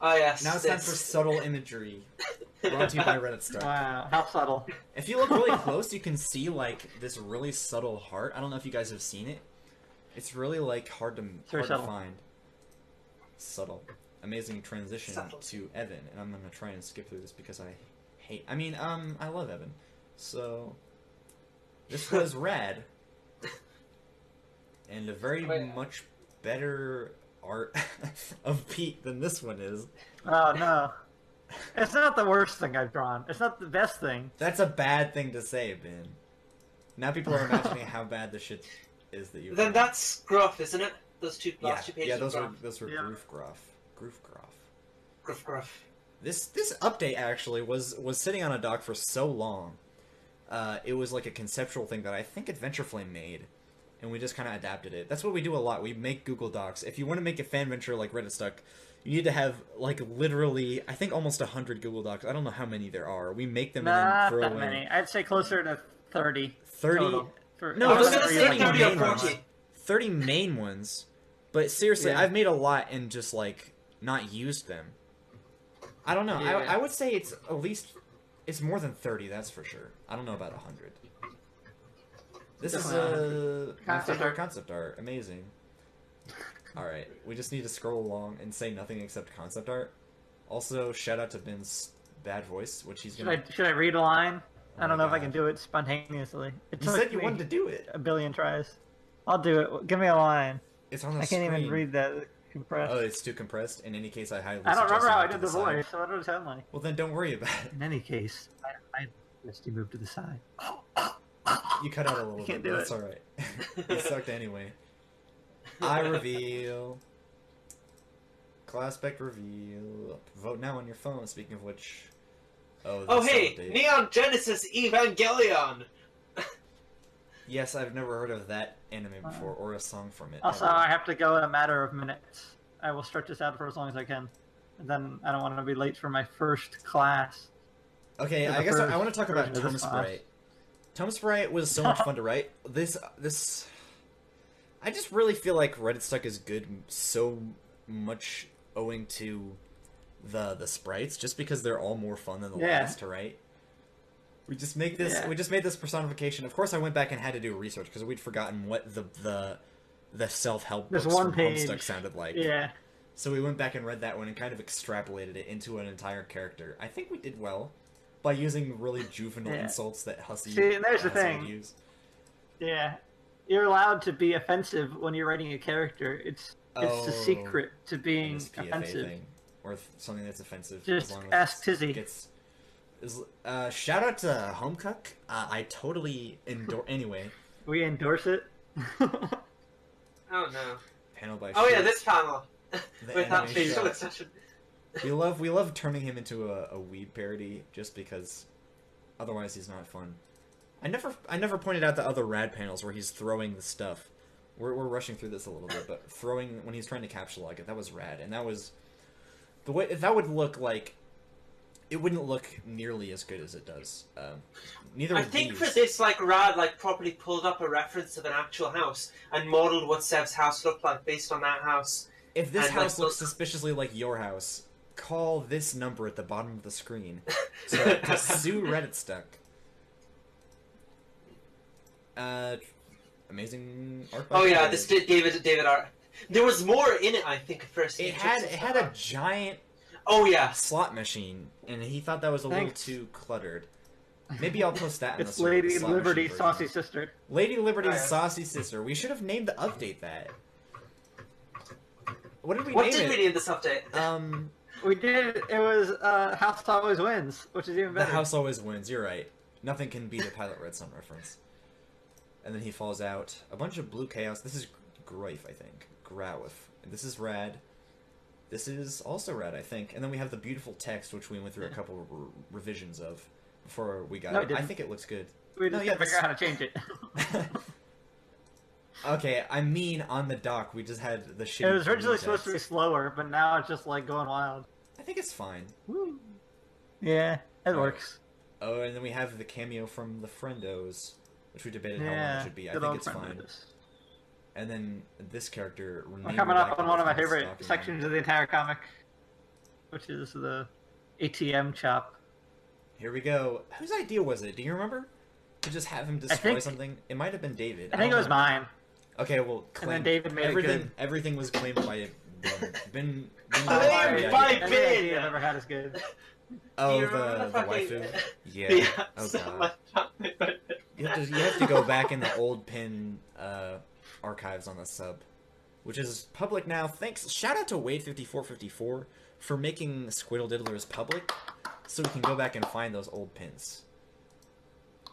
Speaker 3: oh yes.
Speaker 1: Now it's time
Speaker 3: this.
Speaker 1: for subtle imagery. Brought to you by Redditstuck.
Speaker 2: Wow, how subtle.
Speaker 1: If you look really close, you can see like this really subtle heart. I don't know if you guys have seen it. It's really like hard to
Speaker 2: subtle.
Speaker 1: find. Subtle, amazing transition
Speaker 3: Subtle.
Speaker 1: to Evan, and I'm gonna try and skip through this because I love Evan. So this was rad, and a very much better art of Pete than this one is.
Speaker 2: Oh no, it's not the worst thing I've drawn. It's not the best thing.
Speaker 1: That's a bad thing to say, Ben. Now people are imagining how bad the shit is that you.
Speaker 3: Then that's Gruff, isn't it? Those two last two pages.
Speaker 1: Yeah,
Speaker 3: of
Speaker 1: those were
Speaker 2: Yeah.
Speaker 1: Groof Gruff.
Speaker 3: Gruff.
Speaker 1: This update actually was sitting on a dock for so long. It was like a conceptual thing that I think Adventure Flame made, and we just kind of adapted it. That's what we do a lot. We make Google Docs. If you want to make a fan venture like Redditstuck, you need to have like literally, I think almost 100 Google Docs. I don't know how many there are. We make them and then
Speaker 2: Not
Speaker 1: throw
Speaker 2: that
Speaker 1: in
Speaker 2: many. I'd say closer to 30.
Speaker 1: 30.
Speaker 2: total.
Speaker 1: No,
Speaker 3: I was
Speaker 1: those
Speaker 3: gonna
Speaker 1: are
Speaker 3: say
Speaker 1: 30
Speaker 3: 30 or
Speaker 1: main ones.
Speaker 3: 40.
Speaker 1: 30 main ones. But seriously,
Speaker 2: Yeah.
Speaker 1: I've made a lot and just like not used them. I don't know.
Speaker 2: Yeah.
Speaker 1: I would say it's at least it's more than 30. That's for sure. I don't know about 100. This
Speaker 2: Definitely
Speaker 1: is my
Speaker 2: Concept
Speaker 1: favorite
Speaker 2: art.
Speaker 1: concept art. Amazing. All right, we just need to scroll along and say nothing except concept art. Also, shout out to Ben's bad voice, which he's gonna.
Speaker 2: Should I read a line?
Speaker 1: Oh
Speaker 2: I don't
Speaker 1: my
Speaker 2: know if I
Speaker 1: God.
Speaker 2: can do it spontaneously. It
Speaker 1: You
Speaker 2: took
Speaker 1: said you
Speaker 2: me
Speaker 1: wanted to do it.
Speaker 2: a billion tries. I'll do it. Give me a line.
Speaker 1: It's on the
Speaker 2: I can't
Speaker 1: screen.
Speaker 2: even read that compressed.
Speaker 1: Oh, it's too compressed. In any case, I highly.
Speaker 2: I don't
Speaker 1: suggest
Speaker 2: remember
Speaker 1: you
Speaker 2: how I
Speaker 1: move to
Speaker 2: did the
Speaker 1: side.
Speaker 2: voice, so what does it sound like?
Speaker 1: Well, then don't worry about it.
Speaker 2: In any case, I suggest you move to the side.
Speaker 1: You cut out a little
Speaker 2: can't
Speaker 1: bit.
Speaker 2: do
Speaker 1: That's
Speaker 2: it.
Speaker 1: all right. It sucked anyway. I reveal. Class spec reveal. Vote now on your phone. Speaking of which. Oh,
Speaker 3: Oh
Speaker 1: this
Speaker 3: hey,
Speaker 1: update.
Speaker 3: Neon Genesis Evangelion!
Speaker 1: Yes, I've never heard of that anime before or a song from it.
Speaker 2: Also,
Speaker 1: ever.
Speaker 2: I have to go in a matter of minutes. I will stretch this out for as long as I can. And then I don't want to be late for my first class.
Speaker 1: Okay,
Speaker 2: the
Speaker 1: I guess I
Speaker 2: first
Speaker 1: want to talk about
Speaker 2: version of
Speaker 1: Tome
Speaker 2: this class.
Speaker 1: Sprite. Tome Sprite was so much fun to write. This. I just really feel like Redditstuck is good so much owing to the sprites, just because they're all more fun than the
Speaker 2: Yeah.
Speaker 1: last to write. We just make this.
Speaker 2: Yeah.
Speaker 1: We just made this personification. Of course, I went back and had to do research because we'd forgotten what the self-help
Speaker 2: This
Speaker 1: books
Speaker 2: one
Speaker 1: from
Speaker 2: page.
Speaker 1: Homestuck sounded like.
Speaker 2: Yeah.
Speaker 1: So we went back and read that one and kind of extrapolated it into an entire character. I think we did well by using really juvenile
Speaker 2: Yeah.
Speaker 1: insults that Hussy
Speaker 2: See, and there's the
Speaker 1: Hussy would
Speaker 2: thing.
Speaker 1: use.
Speaker 2: Yeah. You're allowed to be offensive when you're writing a character. It's the
Speaker 1: Oh,
Speaker 2: secret to being
Speaker 1: This PFA
Speaker 2: offensive.
Speaker 1: thing, or something that's offensive.
Speaker 2: Just
Speaker 1: as long as
Speaker 2: ask
Speaker 1: it
Speaker 2: Tizzy.
Speaker 1: Gets Shout out to Homecook. I totally endorse. Anyway,
Speaker 2: We endorse it.
Speaker 3: Oh no.
Speaker 1: panel by.
Speaker 3: Oh yeah,
Speaker 1: Schultz.
Speaker 3: this panel.
Speaker 1: The
Speaker 3: With that
Speaker 1: animation.
Speaker 3: facial expression.
Speaker 1: We love turning him into a weeb parody just because otherwise he's not fun. I never pointed out the other rad panels where he's throwing the stuff. We're rushing through this a little bit, but throwing when he's trying to capture log it, that was rad, and that was the way that would look like. It wouldn't look nearly as good as it does. Neither.
Speaker 3: I
Speaker 1: would
Speaker 3: think
Speaker 1: these.
Speaker 3: for this, like, Rad, like, properly pulled up a reference of an actual house and modeled what Sev's house looked like based on that house.
Speaker 1: If this
Speaker 3: and, like,
Speaker 1: house looks
Speaker 3: those-
Speaker 1: suspiciously like your house, call this number at the bottom of the screen to sue Redditstuck. Amazing art. By
Speaker 3: Oh yeah,
Speaker 1: David.
Speaker 3: this David art. There was more in it, I think, at first.
Speaker 1: It had a giant
Speaker 3: Oh yeah.
Speaker 1: slot machine, and he thought that was a
Speaker 2: Thanks.
Speaker 1: little too cluttered. Maybe I'll post that in the
Speaker 2: It's
Speaker 1: server, the
Speaker 2: Lady
Speaker 1: slot machine
Speaker 2: Liberty's
Speaker 1: version.
Speaker 2: saucy sister.
Speaker 1: Lady Liberty's
Speaker 3: Oh, yeah.
Speaker 1: saucy sister. We should have named the update that. What did we
Speaker 3: What
Speaker 1: name
Speaker 3: did
Speaker 1: it?
Speaker 3: we name this update?
Speaker 2: We did. It was House Always Wins, which is even
Speaker 1: The
Speaker 2: better.
Speaker 1: house always wins. You're right. Nothing can beat a Pilot Red Sun reference. And then he falls out. A bunch of blue chaos. This is Groif, I think. Growif. And this is rad. This is also rad, I think. And then we have the beautiful text, which we went through a couple of revisions of before we got
Speaker 2: No,
Speaker 1: it.
Speaker 2: it didn't.
Speaker 1: I think it looks good.
Speaker 2: We
Speaker 1: No,
Speaker 2: just
Speaker 1: yeah,
Speaker 2: gotta figure out how to change it.
Speaker 1: Okay, I mean on the dock, we just had the shitty
Speaker 2: It was originally
Speaker 1: blue
Speaker 2: supposed to be
Speaker 1: text.
Speaker 2: slower, but now it's just like going wild.
Speaker 1: I think it's fine.
Speaker 2: Woo. Yeah, it
Speaker 1: Alright.
Speaker 2: works.
Speaker 1: Oh, and then we have the cameo from the Friendos, which we debated how long
Speaker 2: Yeah,
Speaker 1: it should be. I
Speaker 2: good
Speaker 1: think
Speaker 2: old
Speaker 1: it's
Speaker 2: friend
Speaker 1: fine.
Speaker 2: Lucas.
Speaker 1: And then this character.
Speaker 2: We're
Speaker 1: named
Speaker 2: coming
Speaker 1: back
Speaker 2: up
Speaker 1: to
Speaker 2: on one of my
Speaker 1: the
Speaker 2: favorite
Speaker 1: stalking
Speaker 2: sections
Speaker 1: line.
Speaker 2: of the entire comic, which is the ATM chop.
Speaker 1: Here we go. Whose idea was it? Do you remember? To just have him destroy
Speaker 2: think-
Speaker 1: something? It might have been David.
Speaker 2: I think it
Speaker 1: don't
Speaker 2: was
Speaker 1: know.
Speaker 2: mine.
Speaker 1: Okay, well,
Speaker 2: And then
Speaker 1: claim
Speaker 2: David made it
Speaker 1: everything.
Speaker 2: good.
Speaker 1: Everything was claimed by Ben. Ben
Speaker 3: Claimed
Speaker 1: yeah,
Speaker 3: by
Speaker 1: yeah.
Speaker 2: Any
Speaker 3: Ben!
Speaker 2: idea I've ever had is good.
Speaker 1: Oh,
Speaker 3: Do you remember
Speaker 1: the
Speaker 3: the fucking-
Speaker 1: waifu. Yeah.
Speaker 3: Yeah.
Speaker 1: Oh
Speaker 3: so
Speaker 1: god.
Speaker 3: much.
Speaker 1: You have to go back in the old pin archives on the sub, which is public now. Thanks. Shout out to Wade5454 for making Squiddle Diddlers public, so we can go back and find those old pins.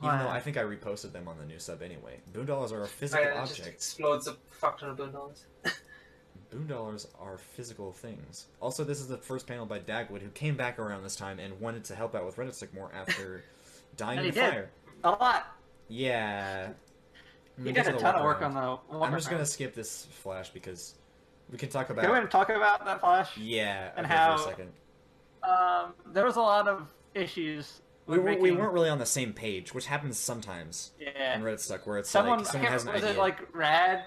Speaker 1: Even though
Speaker 2: Wow.
Speaker 1: I think I reposted them on the new sub anyway. Boondollars are a physical
Speaker 3: It just
Speaker 1: object.
Speaker 3: explodes a fuck ton of $1
Speaker 1: Boondollars are physical things. Also, this is the first panel by Dagwood, who came back around this time and wanted to help out with Redditstuck more after dying
Speaker 2: And
Speaker 1: in
Speaker 2: he
Speaker 1: the
Speaker 2: did.
Speaker 1: fire.
Speaker 2: A lot.
Speaker 1: Yeah.
Speaker 2: He
Speaker 1: We'll
Speaker 2: did
Speaker 1: get
Speaker 2: a
Speaker 1: to the
Speaker 2: ton of
Speaker 1: walk
Speaker 2: work
Speaker 1: around.
Speaker 2: on the.
Speaker 1: I'm just gonna skip this flash because we can talk
Speaker 2: Can we
Speaker 1: about.
Speaker 2: talk about that flash?
Speaker 1: Yeah,
Speaker 2: and
Speaker 1: okay,
Speaker 2: how-
Speaker 1: for a second.
Speaker 2: There was a lot of issues.
Speaker 1: We
Speaker 2: with
Speaker 1: we
Speaker 2: making-
Speaker 1: weren't really on the same page, which happens sometimes
Speaker 2: Yeah.
Speaker 1: in Redditstuck, where it's
Speaker 2: Someone,
Speaker 1: like
Speaker 2: I
Speaker 1: someone
Speaker 2: can't
Speaker 1: has an
Speaker 2: remember, was
Speaker 1: idea.
Speaker 2: it like Rad,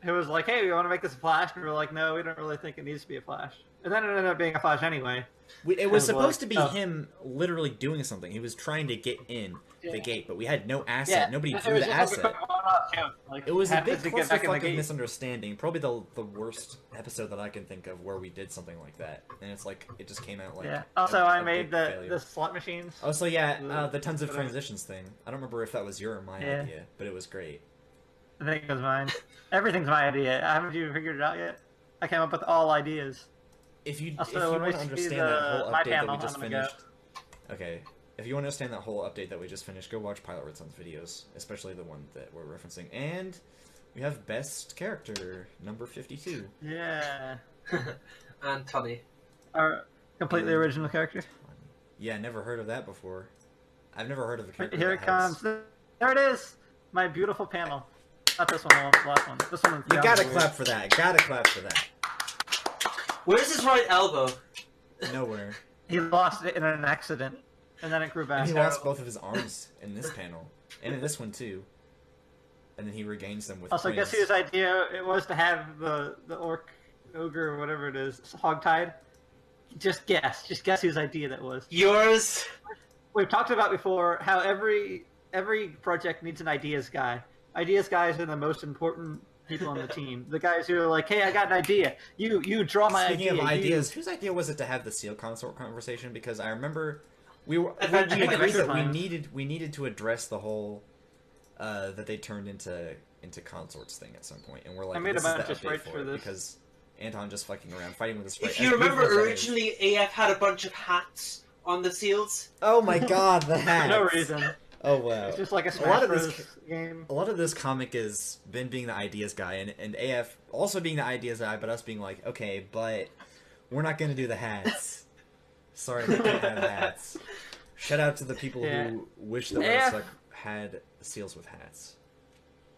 Speaker 2: who was like, "Hey, we want to make this a flash," and we were like, "No, we don't really think it needs to be a flash." And then it ended up being a flash anyway.
Speaker 1: It was
Speaker 2: It was
Speaker 1: supposed to
Speaker 2: like,
Speaker 1: be
Speaker 2: oh.
Speaker 1: him literally doing something. He was trying to get in the
Speaker 2: Yeah.
Speaker 1: gate, but we had no asset.
Speaker 2: Yeah,
Speaker 1: Nobody
Speaker 2: it
Speaker 1: drew
Speaker 2: was
Speaker 1: the
Speaker 2: just
Speaker 1: asset.
Speaker 2: like a one-off joke, like,
Speaker 1: It was a
Speaker 2: happens
Speaker 1: big
Speaker 2: to get back in the
Speaker 1: clusterfuck of
Speaker 2: gate.
Speaker 1: misunderstanding. Probably the worst episode that I can think of where we did something like that, and it's like it just came out like.
Speaker 2: Yeah. Also, I
Speaker 1: a
Speaker 2: made
Speaker 1: big failure.
Speaker 2: the slot machines.
Speaker 1: Oh, so yeah, the tons of
Speaker 2: whatever.
Speaker 1: transitions thing. I don't remember if that was your or my
Speaker 2: Yeah.
Speaker 1: idea, but it was great.
Speaker 2: I think it was mine. Everything's my idea. Haven't you figured it out yet? I came up with all ideas.
Speaker 1: If you
Speaker 2: Also, when
Speaker 1: want
Speaker 2: we
Speaker 1: to
Speaker 2: see
Speaker 1: understand that whole
Speaker 2: my
Speaker 1: update that
Speaker 2: panel,
Speaker 1: we just
Speaker 2: I'm gonna go.
Speaker 1: finished, okay. If you want to understand that whole update that we just finished, go watch Pilot Red Sun's videos, especially the one that we're referencing. And we have best character number 52.
Speaker 2: Yeah.
Speaker 3: And Toddy.
Speaker 2: Our completely original character.
Speaker 1: Yeah, never heard of that before. I've never heard of a character.
Speaker 2: Here
Speaker 1: that
Speaker 2: it comes. There it is. My beautiful panel. Not this one, the last one. This one is
Speaker 1: You
Speaker 2: beyond
Speaker 1: gotta
Speaker 2: weird.
Speaker 1: clap for that. Gotta clap for that.
Speaker 3: Where's his right elbow?
Speaker 1: Nowhere.
Speaker 2: He lost it in an accident, and then it grew back.
Speaker 1: And he lost both of his arms in this panel, and in this one too. And then he regains them with.
Speaker 2: Also, guess
Speaker 1: coins.
Speaker 2: whose idea it was to have the orc, ogre, or whatever it is, hogtied? Just guess whose idea that was.
Speaker 3: Yours.
Speaker 2: We've talked about before how every project needs an ideas guy. Ideas guys are the most important people on the team. The guys who are like, "Hey, I got an idea. You draw my
Speaker 1: Speaking
Speaker 2: idea."
Speaker 1: of
Speaker 2: you-"
Speaker 1: ideas, whose idea was it to have the seal consort conversation? Because I remember we
Speaker 3: Eventually,
Speaker 1: agreed that
Speaker 2: times.
Speaker 1: we needed to address the whole that they turned into consorts thing at some point, and we're like,
Speaker 2: I made a
Speaker 1: this is
Speaker 2: bunch
Speaker 1: the
Speaker 2: of
Speaker 1: update
Speaker 2: sprites
Speaker 1: for
Speaker 2: for
Speaker 1: it
Speaker 2: this.
Speaker 1: because Anton just fucking around fighting with the sprite.
Speaker 3: If
Speaker 1: As
Speaker 3: you remember,
Speaker 1: beautiful as that is.
Speaker 3: originally AF had a bunch of hats on the seals.
Speaker 1: Oh my god, the
Speaker 2: For
Speaker 1: hats.
Speaker 2: no reason.
Speaker 1: Oh wow.
Speaker 2: It's just like a
Speaker 1: A
Speaker 2: Smash
Speaker 1: lot of
Speaker 2: Bros.
Speaker 1: this
Speaker 2: game.
Speaker 1: A lot of this comic is Ben being the ideas guy and AF also being the ideas guy, but us being like, okay, but we're not gonna do the hats. Sorry, they can't have hats. Shout out to the people who wish that
Speaker 2: AF
Speaker 1: Redditstuck had seals with hats.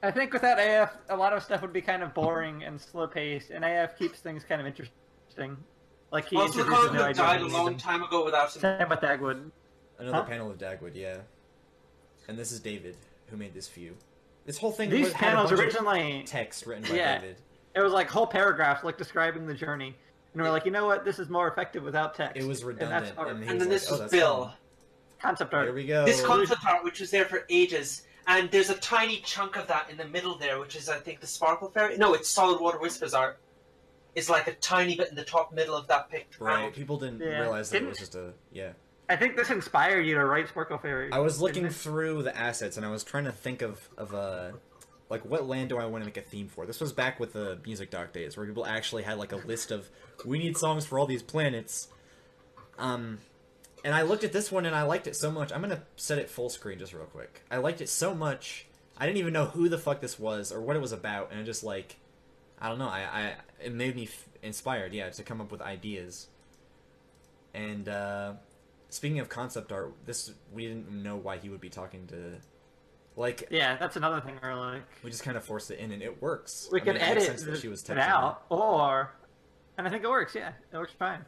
Speaker 2: I think without AF, a lot of stuff would be kind of boring and slow paced, and AF keeps things kind of interesting. Like he
Speaker 3: Also, the
Speaker 2: introduces
Speaker 3: comic
Speaker 2: new
Speaker 3: book
Speaker 2: ideas.
Speaker 3: died a long time ago without him.
Speaker 2: Same with Dagwood.
Speaker 1: Another
Speaker 2: Huh?
Speaker 1: panel of Dagwood, yeah. And this is David, who made this view. This whole thing
Speaker 2: These
Speaker 1: had a
Speaker 2: panels
Speaker 1: bunch of
Speaker 2: originally,
Speaker 1: text written by
Speaker 2: yeah,
Speaker 1: David.
Speaker 2: it was like whole paragraphs like describing the journey, and we're like, you know what, this is more effective without text.
Speaker 1: It was redundant,
Speaker 2: art.
Speaker 1: and he
Speaker 3: And
Speaker 1: was
Speaker 3: then this
Speaker 1: like, oh,
Speaker 3: was
Speaker 1: that's
Speaker 3: Bill.
Speaker 1: fun.
Speaker 2: Concept art.
Speaker 1: Here we go.
Speaker 3: This concept art, which was there for ages, and there's a tiny chunk of that in the middle there, which is, I think, the Sparkle Fairy. No, it's Solid Water Whispers art. It's like a tiny bit in the top middle of that picture.
Speaker 1: Right, people didn't realize that it was just a... Yeah.
Speaker 2: I think this inspired you to write Sparkle Fairy.
Speaker 1: I was looking
Speaker 2: didn't it?
Speaker 1: through the assets, and I was trying to think of like, what land do I want to make a theme for? This was back with the Music Doc days, where people actually had, like, a list of, we need songs for all these planets. And I looked at this one, and I liked it so much. I'm gonna set it full screen just real quick. I liked it so much, I didn't even know who the fuck this was, or what it was about, and it just, like, I don't know, it made me inspired, yeah, to come up with ideas. And, speaking of concept art, we didn't know why he would be talking to, like...
Speaker 2: Yeah, that's another thing we're like...
Speaker 1: We just kind of forced it in, and it works.
Speaker 2: We could
Speaker 1: it makes
Speaker 2: edit
Speaker 1: sense that she was
Speaker 2: it
Speaker 1: texting
Speaker 2: out, or... And I think it works, yeah. It works fine.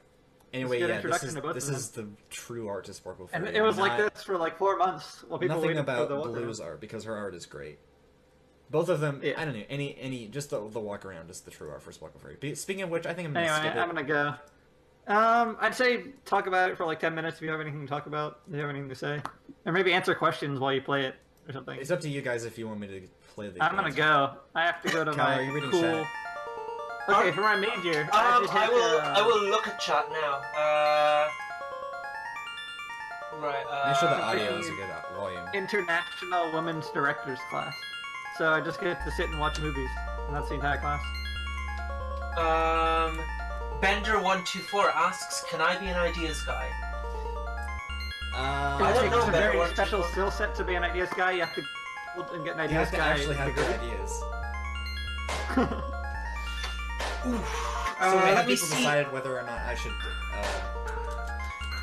Speaker 1: Anyway,
Speaker 2: good
Speaker 1: yeah,
Speaker 2: introduction to both
Speaker 1: this
Speaker 2: of
Speaker 1: is the true art to Sparkle
Speaker 2: And
Speaker 1: Fairy.
Speaker 2: it was like
Speaker 1: Not-
Speaker 2: this for like 4 months while people
Speaker 1: Nothing
Speaker 2: waited
Speaker 1: about
Speaker 2: for the walk
Speaker 1: Blue's
Speaker 2: around.
Speaker 1: art, because her art is great. Both of them,
Speaker 2: Yeah.
Speaker 1: I don't know, any just the walk around is the true art for Sparkle Fairy. Speaking of which, I think I'm gonna
Speaker 2: Anyway,
Speaker 1: skip it.
Speaker 2: I'm gonna go. I'd say talk about it for like 10 minutes if you have anything to talk about. If you have anything to say, or maybe answer questions while you play it or something.
Speaker 1: It's up to you guys if you want me to play the.
Speaker 2: I'm gonna go. I have to go to
Speaker 1: Kyle,
Speaker 2: my
Speaker 1: are you reading
Speaker 2: cool.
Speaker 1: chat?
Speaker 2: Okay, for my major, I should hit,
Speaker 3: I will look at chat now. Right.
Speaker 1: Make sure the audio is a good volume.
Speaker 2: International Women's Directors class. So I just get to sit and watch movies, and that's the entire class.
Speaker 3: Bender124 asks, "Can I be an ideas guy?" I
Speaker 2: It
Speaker 3: don't
Speaker 2: takes
Speaker 3: know
Speaker 2: a
Speaker 3: better
Speaker 2: very
Speaker 3: what to
Speaker 2: special
Speaker 3: do.
Speaker 2: skill set to be an ideas guy. You have to and get an
Speaker 1: You
Speaker 2: ideas
Speaker 1: have to
Speaker 2: guy.
Speaker 1: actually have good
Speaker 2: degree.
Speaker 1: ideas.
Speaker 3: Oof.
Speaker 1: So
Speaker 3: let
Speaker 1: have
Speaker 3: me
Speaker 1: people
Speaker 3: see.
Speaker 1: decided whether or not I should.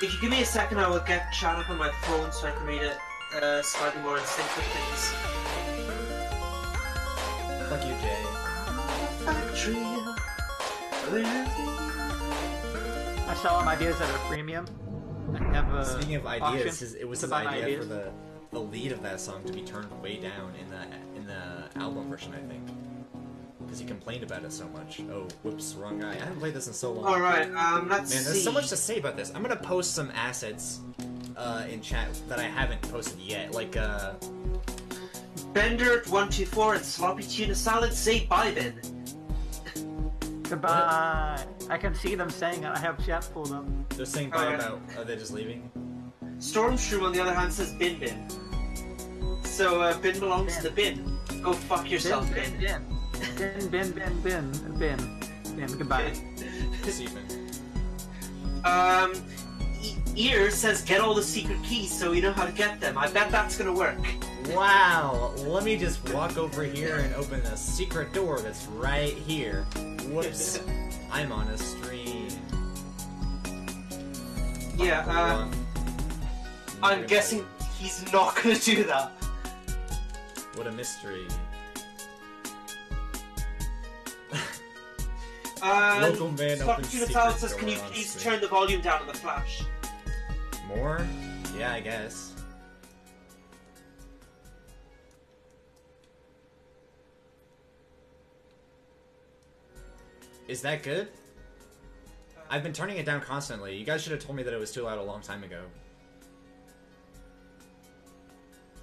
Speaker 3: If you give me a second, I will get chat up on my phone so I can read it slightly more in sync with things.
Speaker 1: Fuck you, Jay.
Speaker 2: I sell them ideas at a premium. I have a
Speaker 1: Speaking of ideas,
Speaker 2: auction
Speaker 1: it was
Speaker 2: to
Speaker 1: his
Speaker 2: buy
Speaker 1: idea
Speaker 2: ideas.
Speaker 1: for the lead of that song to be turned way down in the album version, I think, because he complained about it so much. Oh, whoops, wrong guy. I haven't played this in so long.
Speaker 3: All right, let's
Speaker 1: Man,
Speaker 3: see.
Speaker 1: there's so much to say about this. I'm gonna post some assets in chat that I haven't posted yet, like
Speaker 3: Bender124 and Sloppy Tuna Salad say bye, Ben.
Speaker 2: Goodbye. I can see them saying it. I have chat pulled up.
Speaker 1: they're saying
Speaker 3: Oh,
Speaker 1: bye
Speaker 3: yeah.
Speaker 1: about are they just leaving?
Speaker 3: Stormshroom, on the other hand, says bin bin. So, bin belongs to the bin. Go fuck yourself, bin.
Speaker 2: Bin. Goodbye.
Speaker 1: Stephen.
Speaker 3: Ear says get all the secret keys so you know how to get them. I bet that's gonna work.
Speaker 1: Wow, let me just walk over here and open a secret door that's right here. Whoops. I'm on a stream.
Speaker 3: Yeah, I'm guessing he's not gonna do that.
Speaker 1: What a mystery. Local man
Speaker 3: Sloppy
Speaker 1: opens
Speaker 3: Tuna
Speaker 1: secret
Speaker 3: Salad says, can
Speaker 1: door
Speaker 3: you
Speaker 1: on
Speaker 3: please
Speaker 1: stream."
Speaker 3: turn the volume down on the flash?
Speaker 1: More? Yeah, I guess. Is that good? I've been turning it down constantly. You guys should have told me that it was too loud a long time ago.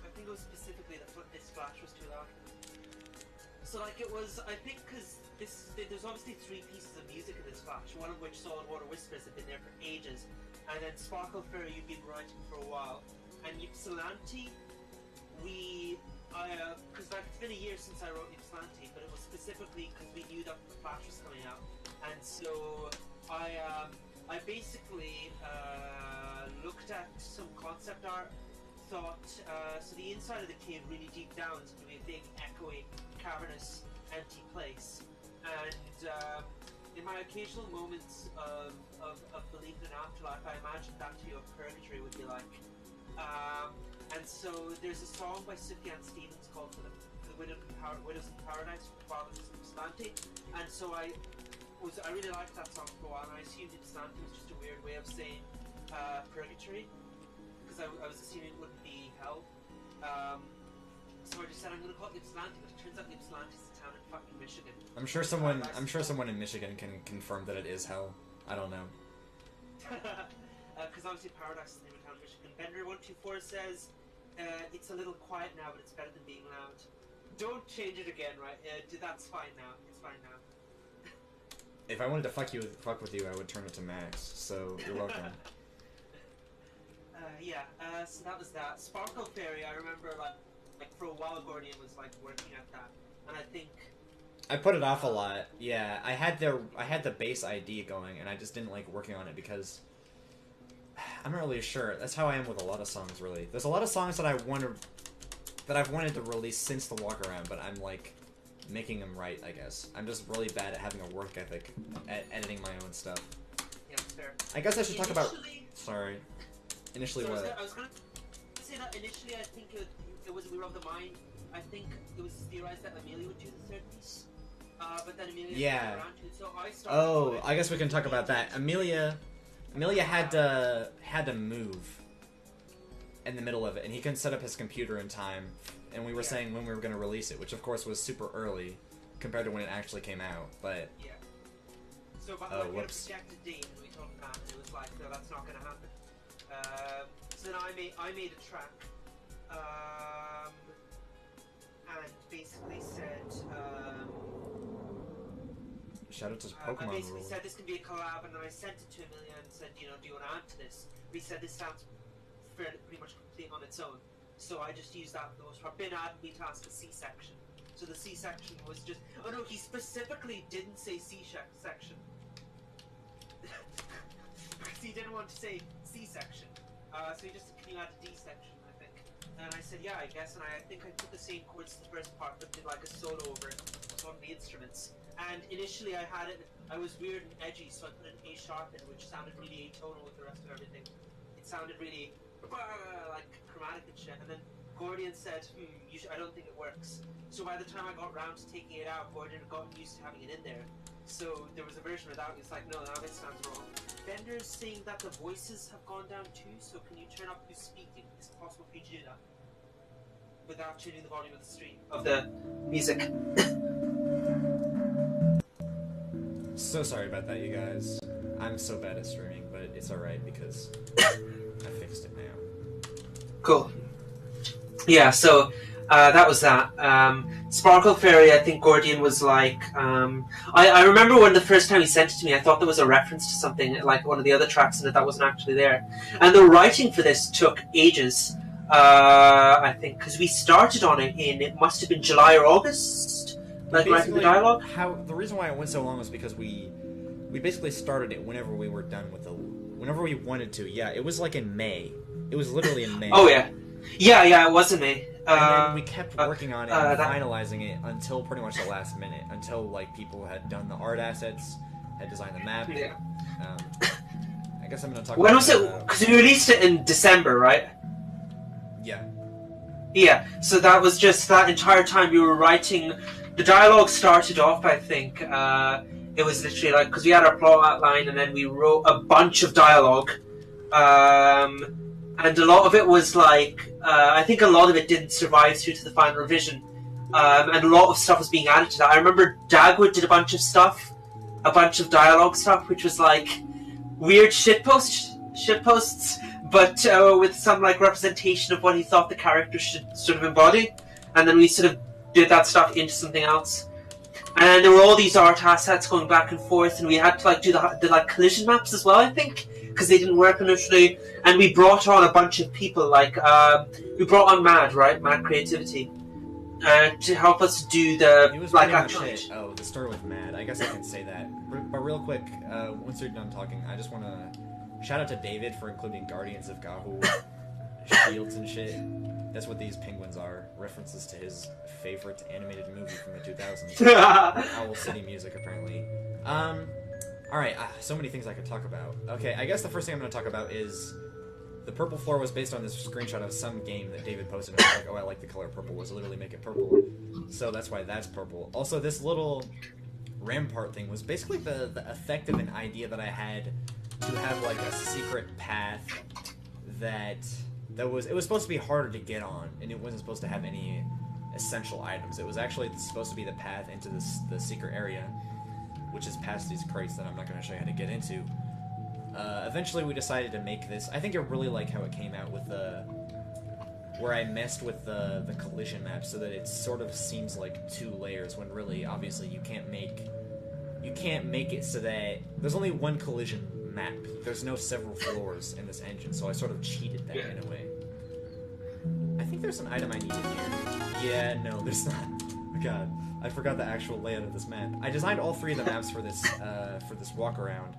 Speaker 3: I think it was specifically that this flash was too loud. So like it was, I think because there's obviously 3 pieces of music in this flash, one of which Solid Water Whispers had been there for ages, and then Sparkle Fairy you've been writing for a while, and Ypsilanti, because like it's been a year since I wrote Ypsilanti, but it was specifically because we knew that the flash was coming out, and so I basically looked at some concept art, thought, so the inside of the cave really deep down is going to be a big, echoey, cavernous, empty place. And in my occasional moments of belief in an afterlife, I imagine that to be what purgatory would be like. And so there's a song by Sufjan Stevens called For the Widows in Paradise, from Fathers of Ypsilanti. And so I really liked that song for a while, and I assumed Ypsilanti was just a weird way of saying purgatory, because I was assuming it wouldn't be hell. So I just said I'm going to call it Ypsilanti, but it turns out Ypsilanti is a town in fucking Michigan.
Speaker 1: I'm sure someone in Michigan can confirm that it is hell. I don't know.
Speaker 3: Because obviously Paradise is the name of town in Michigan. Bender124 says it's a little quiet now, but it's better than being loud. Don't change it again, right? That's fine now. It's fine now.
Speaker 1: If I wanted to fuck with you, I would turn it to max. So you're welcome.
Speaker 3: So that was that. Sparkle Fairy, I remember like for a while Gordian was like working at that, and I think
Speaker 1: I put it off a lot. Yeah, I had the base ID going, and I just didn't like working on it because I'm not really sure. That's how I am with a lot of songs, really. There's a lot of songs that I've wanted to release since the walk around, but I'm like making them right, I guess. I'm just really bad at having a work ethic at editing my own stuff.
Speaker 3: yeah, fair.
Speaker 1: I guess I should talk about. Sorry. Initially,
Speaker 3: So
Speaker 1: what?
Speaker 3: I was gonna say that initially I think it was We Love the Mind. I think it was theorized that Amelia would do the third piece. But then Amelia
Speaker 1: Yeah.
Speaker 3: came around to it, so I started.
Speaker 1: Oh, I guess we can talk about that. Amelia had to move in the middle of it, and he couldn't set up his computer in time. And we were saying when we were going to release it, which of course was super early compared to when it actually came out. But
Speaker 3: Yeah. So, but
Speaker 1: Oh,
Speaker 3: like, we had a
Speaker 1: whoops.
Speaker 3: projected date, and we told him that, and it was like, no, that's not going to happen. So then I made a track, and basically said,
Speaker 1: shout out to
Speaker 3: I
Speaker 1: Pokemon
Speaker 3: basically
Speaker 1: Rule.
Speaker 3: said this can be a collab, and then I sent it to Amelia and said, do you want to add to this? He said this sounds pretty much complete on its own. So I just used that for the most part. Bin added me to ask a C-section. So the C-section was just... Oh no, he specifically didn't say C-section. Because he didn't want to say C-section. So he just, can you add a D-section, I think. And I said, yeah, I guess. And I think I took the same chords as the first part, but did like a solo over it on the instruments. And initially I had it, I was weird and edgy, so I put an A sharp in, which sounded really atonal with the rest of everything. It sounded really like chromatic and shit. And then Gordian said, I don't think it works. So by the time I got round to taking it out, Gordian had gotten used to having it in there. So there was a version without it. It's like, no, now this sounds wrong. Bender's saying that the voices have gone down too, so can you turn up who's speaking? Is it possible for you to do that? Without tuning the volume of the stream. Of the music.
Speaker 1: So sorry about that, you guys. I'm so bad at streaming, but it's alright because I fixed it now.
Speaker 3: Cool. Yeah, so that was that. Sparkle Fairy, I think Gordian was like... I remember when the first time he sent it to me, I thought there was a reference to something, like one of the other tracks, and that wasn't actually there. And the writing for this took ages, I think, because we started on it it must have been July or August, like writing the dialogue.
Speaker 1: The reason why it went so long was because we basically started it whenever we were done with whenever we wanted to. Yeah, it was like in May. It was literally in May.
Speaker 3: Oh yeah. Yeah, it was in May.
Speaker 1: And then we kept working on it and finalizing it until pretty much the last minute. Until like people had done the art assets, had designed the map.
Speaker 3: Yeah.
Speaker 1: I guess I'm gonna talk.
Speaker 3: When
Speaker 1: about
Speaker 3: was it? Because we released it in December, right?
Speaker 1: Yeah.
Speaker 3: Yeah. So that was just that entire time we were writing. The dialogue started off, I think. It was literally like, because we had our plot outline and then we wrote a bunch of dialogue. And a lot of it was like, I think a lot of it didn't survive through to the final revision. And a lot of stuff was being added to that. I remember Dagwood did a bunch of stuff, a bunch of dialogue stuff, which was like weird shitposts, but with some like representation of what he thought the character should sort of embody. And then we sort of did that stuff into something else. And there were all these art assets going back and forth, and we had to like do the like collision maps as well, I think, because they didn't work initially. And we brought on a bunch of people, like we brought on Mad Creativity, to help us do the like actually.
Speaker 1: Oh, the story with Mad. I guess I can say that. But real quick, once you're done talking, I just want to Shout out to David for including Guardians of Gahul shields and shit. That's what these penguins are. References to his favorite animated movie from the 2000s. Owl City Music, apparently. Alright, so many things I could talk about. Okay, I guess the first thing I'm going to talk about is... The purple floor was based on this screenshot of some game that David posted. And I was like, oh, I like the color purple. Was literally make it purple. So that's why that's purple. Also, this little rampart thing was basically the effect of an idea that I had to have, like, a secret path that was... It was supposed to be harder to get on, and it wasn't supposed to have any essential items. It was actually supposed to be the path into the secret area, which is past these crates that I'm not going to show you how to get into. Eventually we decided to make this. I think I really like how it came out with where I messed with the collision map so that it sort of seems like 2 layers when really, obviously, you can't make it so that there's only one collision map. There's no several floors in this engine, so I sort of cheated that in a way. I think there's an item I need in here. Yeah, no, there's not. Oh god, I forgot the actual layout of this map. I designed all 3 of the maps for this walk around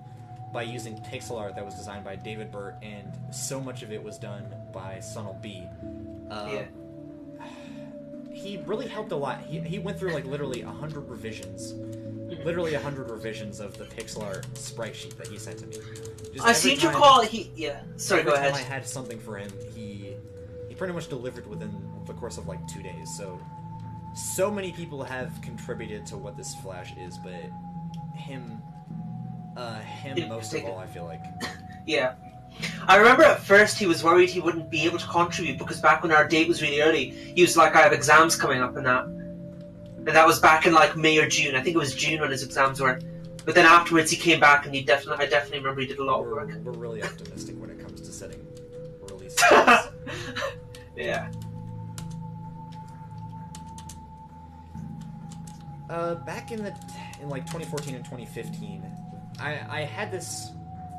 Speaker 1: by using pixel art that was designed by David Burt, and so much of it was done by Sunil B. He really helped a lot. He went through, like, literally 100 revisions. Literally 100 revisions of the pixel art sprite sheet that he sent to me.
Speaker 3: I seem to recall Sorry, go ahead.
Speaker 1: Every time I had something for him, he pretty much delivered within the course of, like, 2 days. So many people have contributed to what this Flash is, but him most of all, I feel like.
Speaker 3: Yeah. I remember at first he was worried he wouldn't be able to contribute because back when our date was really early, he was like, I have exams coming up and that. And that was back in like May or June. I think it was June when his exams were. But then afterwards he came back and I definitely remember he did a lot of work.
Speaker 1: We're really optimistic when it comes to setting release dates.
Speaker 3: Yeah.
Speaker 1: Back in like 2014 and 2015, I had this.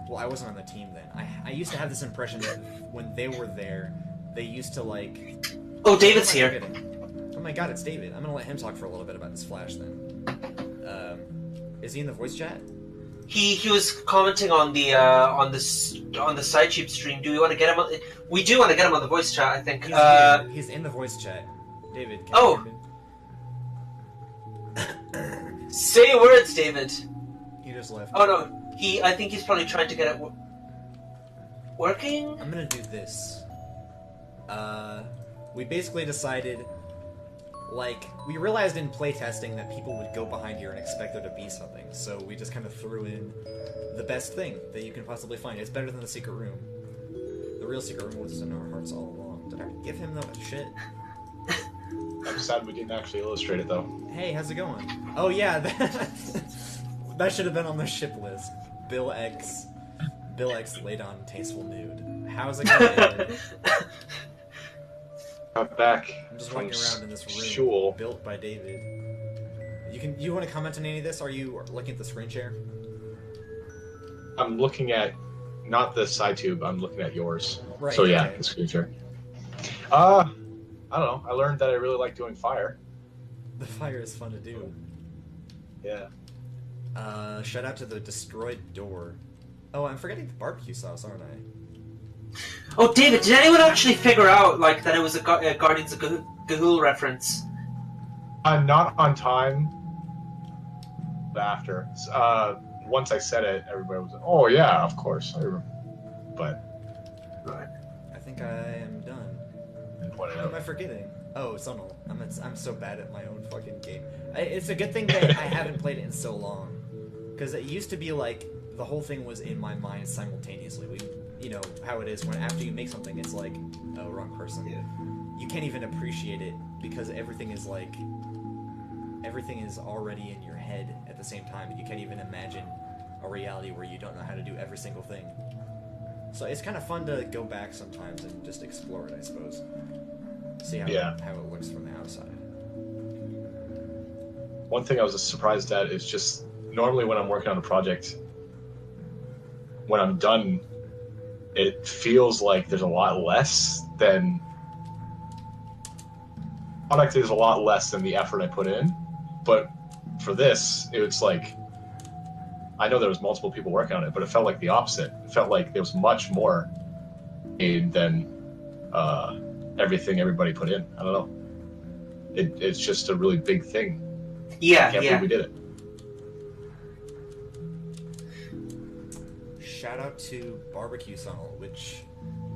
Speaker 1: Well, I wasn't on the team then. I used to have this impression that when they were there, they used to like.
Speaker 3: Oh, David's here.
Speaker 1: Oh my god, it's David. I'm gonna let him talk for a little bit about this Flash then. Is he in the voice chat?
Speaker 3: He was commenting on the SideTube stream. Do we want to get him on? We do want to get him on the voice chat, I think.
Speaker 1: He's in the voice chat. David. Can
Speaker 3: you hear me? Say words, David.
Speaker 1: He just left.
Speaker 3: Oh no, I think he's probably trying to get it working.
Speaker 1: I'm gonna do this. We basically decided, like, we realized in playtesting that people would go behind here and expect there to be something, so we just kind of threw in the best thing that you can possibly find. It's better than the secret room. The real secret room was in our hearts all along. Did I give him the shit?
Speaker 6: I'm sad we didn't actually illustrate it, though.
Speaker 1: Hey, how's it going? Oh yeah, that should have been on the ship list. Bill X laid on tasteful nude. How's it going?
Speaker 6: I'm back.
Speaker 1: I'm just walking around in this room
Speaker 6: Shul.
Speaker 1: built by David. You want to comment on any of this? Are you looking at the screen share?
Speaker 6: I'm looking at not the side tube. I'm looking at yours.
Speaker 1: Right.
Speaker 6: So yeah,
Speaker 1: okay.
Speaker 6: the screen share. I don't know. I learned that I really like doing fire.
Speaker 1: The fire is fun to do.
Speaker 6: Yeah.
Speaker 1: Shout out to the destroyed door. Oh, I'm forgetting the barbecue sauce, aren't I?
Speaker 3: Oh, David, did anyone actually figure out like that it was a Guardians of Gahul reference?
Speaker 6: I'm not on time. But after, once I said it, everybody was like, "Oh yeah, of course." But
Speaker 1: I think I am done. What am I forgetting? Oh, Sunil. I'm so bad at my own fucking game. It's a good thing that I haven't played it in so long, because it used to be like the whole thing was in my mind simultaneously. You know how it is when after you make something, it's like, oh, wrong person.
Speaker 3: Yeah.
Speaker 1: You can't even appreciate it because everything is already in your head at the same time. You can't even imagine a reality where you don't know how to do every single thing. So it's kind of fun to go back sometimes and just explore it, I suppose. See how it looks from the outside.
Speaker 6: One thing I was surprised at is just normally when I'm working on a project, when I'm done, it feels like there's a lot less than product is a lot less than the effort I put in. But for this, it's like I know there was multiple people working on it, but it felt like the opposite. It felt like there was much more made than everything everybody put in. I don't know. It's just a really big thing.
Speaker 3: Yeah,
Speaker 6: I can't believe we did it.
Speaker 1: Shout out to Barbecue Tunnel, which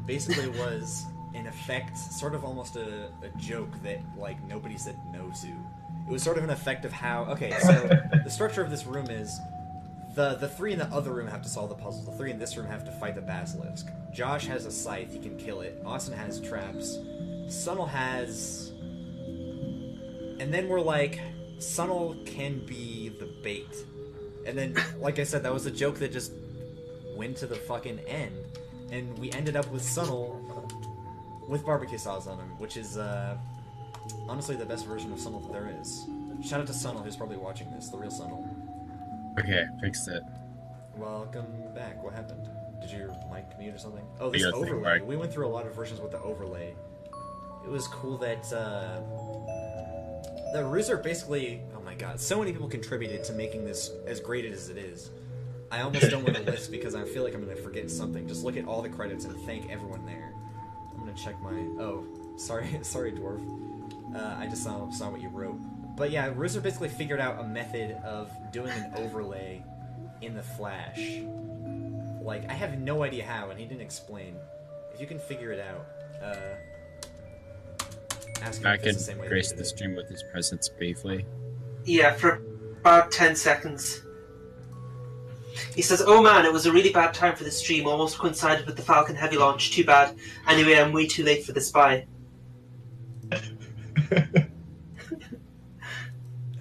Speaker 1: basically was, in effect, sort of almost a joke that, like, nobody said no to. It was sort of an effect of how... Okay, so the structure of this room is the three in the other room have to solve the puzzles. The three in this room have to fight the basilisk. Josh has a scythe, he can kill it. Austin has traps. Sunnel has... And then we're like, Sunnel can be the bait. And then, like I said, that was a joke that just went to the fucking end. And we ended up with Sunnel with barbecue sauce on him, which is, honestly the best version of Sunnel that there is. Shout out to Sunnel, who's probably watching this, the real Sunnel.
Speaker 5: Okay, fixed it.
Speaker 1: Welcome back. What happened? Did your mic mute or something? Oh, this
Speaker 5: Yeah, it's like
Speaker 1: overlay.
Speaker 5: right.
Speaker 1: We went through a lot of versions with the overlay. It was cool that, the RZR basically... Oh my god, so many people contributed to making this as great as it is. I almost don't want to list because I feel like I'm going to forget something. Just look at all the credits and thank everyone there. I'm going to check my... Oh, sorry, sorry, Dwarf. I just saw what you wrote. But yeah, RZR basically figured out a method of doing an overlay in the Flash. Like, I have no idea how, and he didn't explain. If you can figure it out, ask him
Speaker 5: I
Speaker 1: if
Speaker 5: can
Speaker 1: it's the same way
Speaker 5: grace
Speaker 1: that he
Speaker 5: the
Speaker 1: did it.
Speaker 5: stream with his presence briefly.
Speaker 3: Yeah, for about 10 seconds. He says, "Oh man, it was a really bad time for the stream. Almost coincided with the Falcon Heavy launch. Too bad. Anyway, I'm way too late for the spy."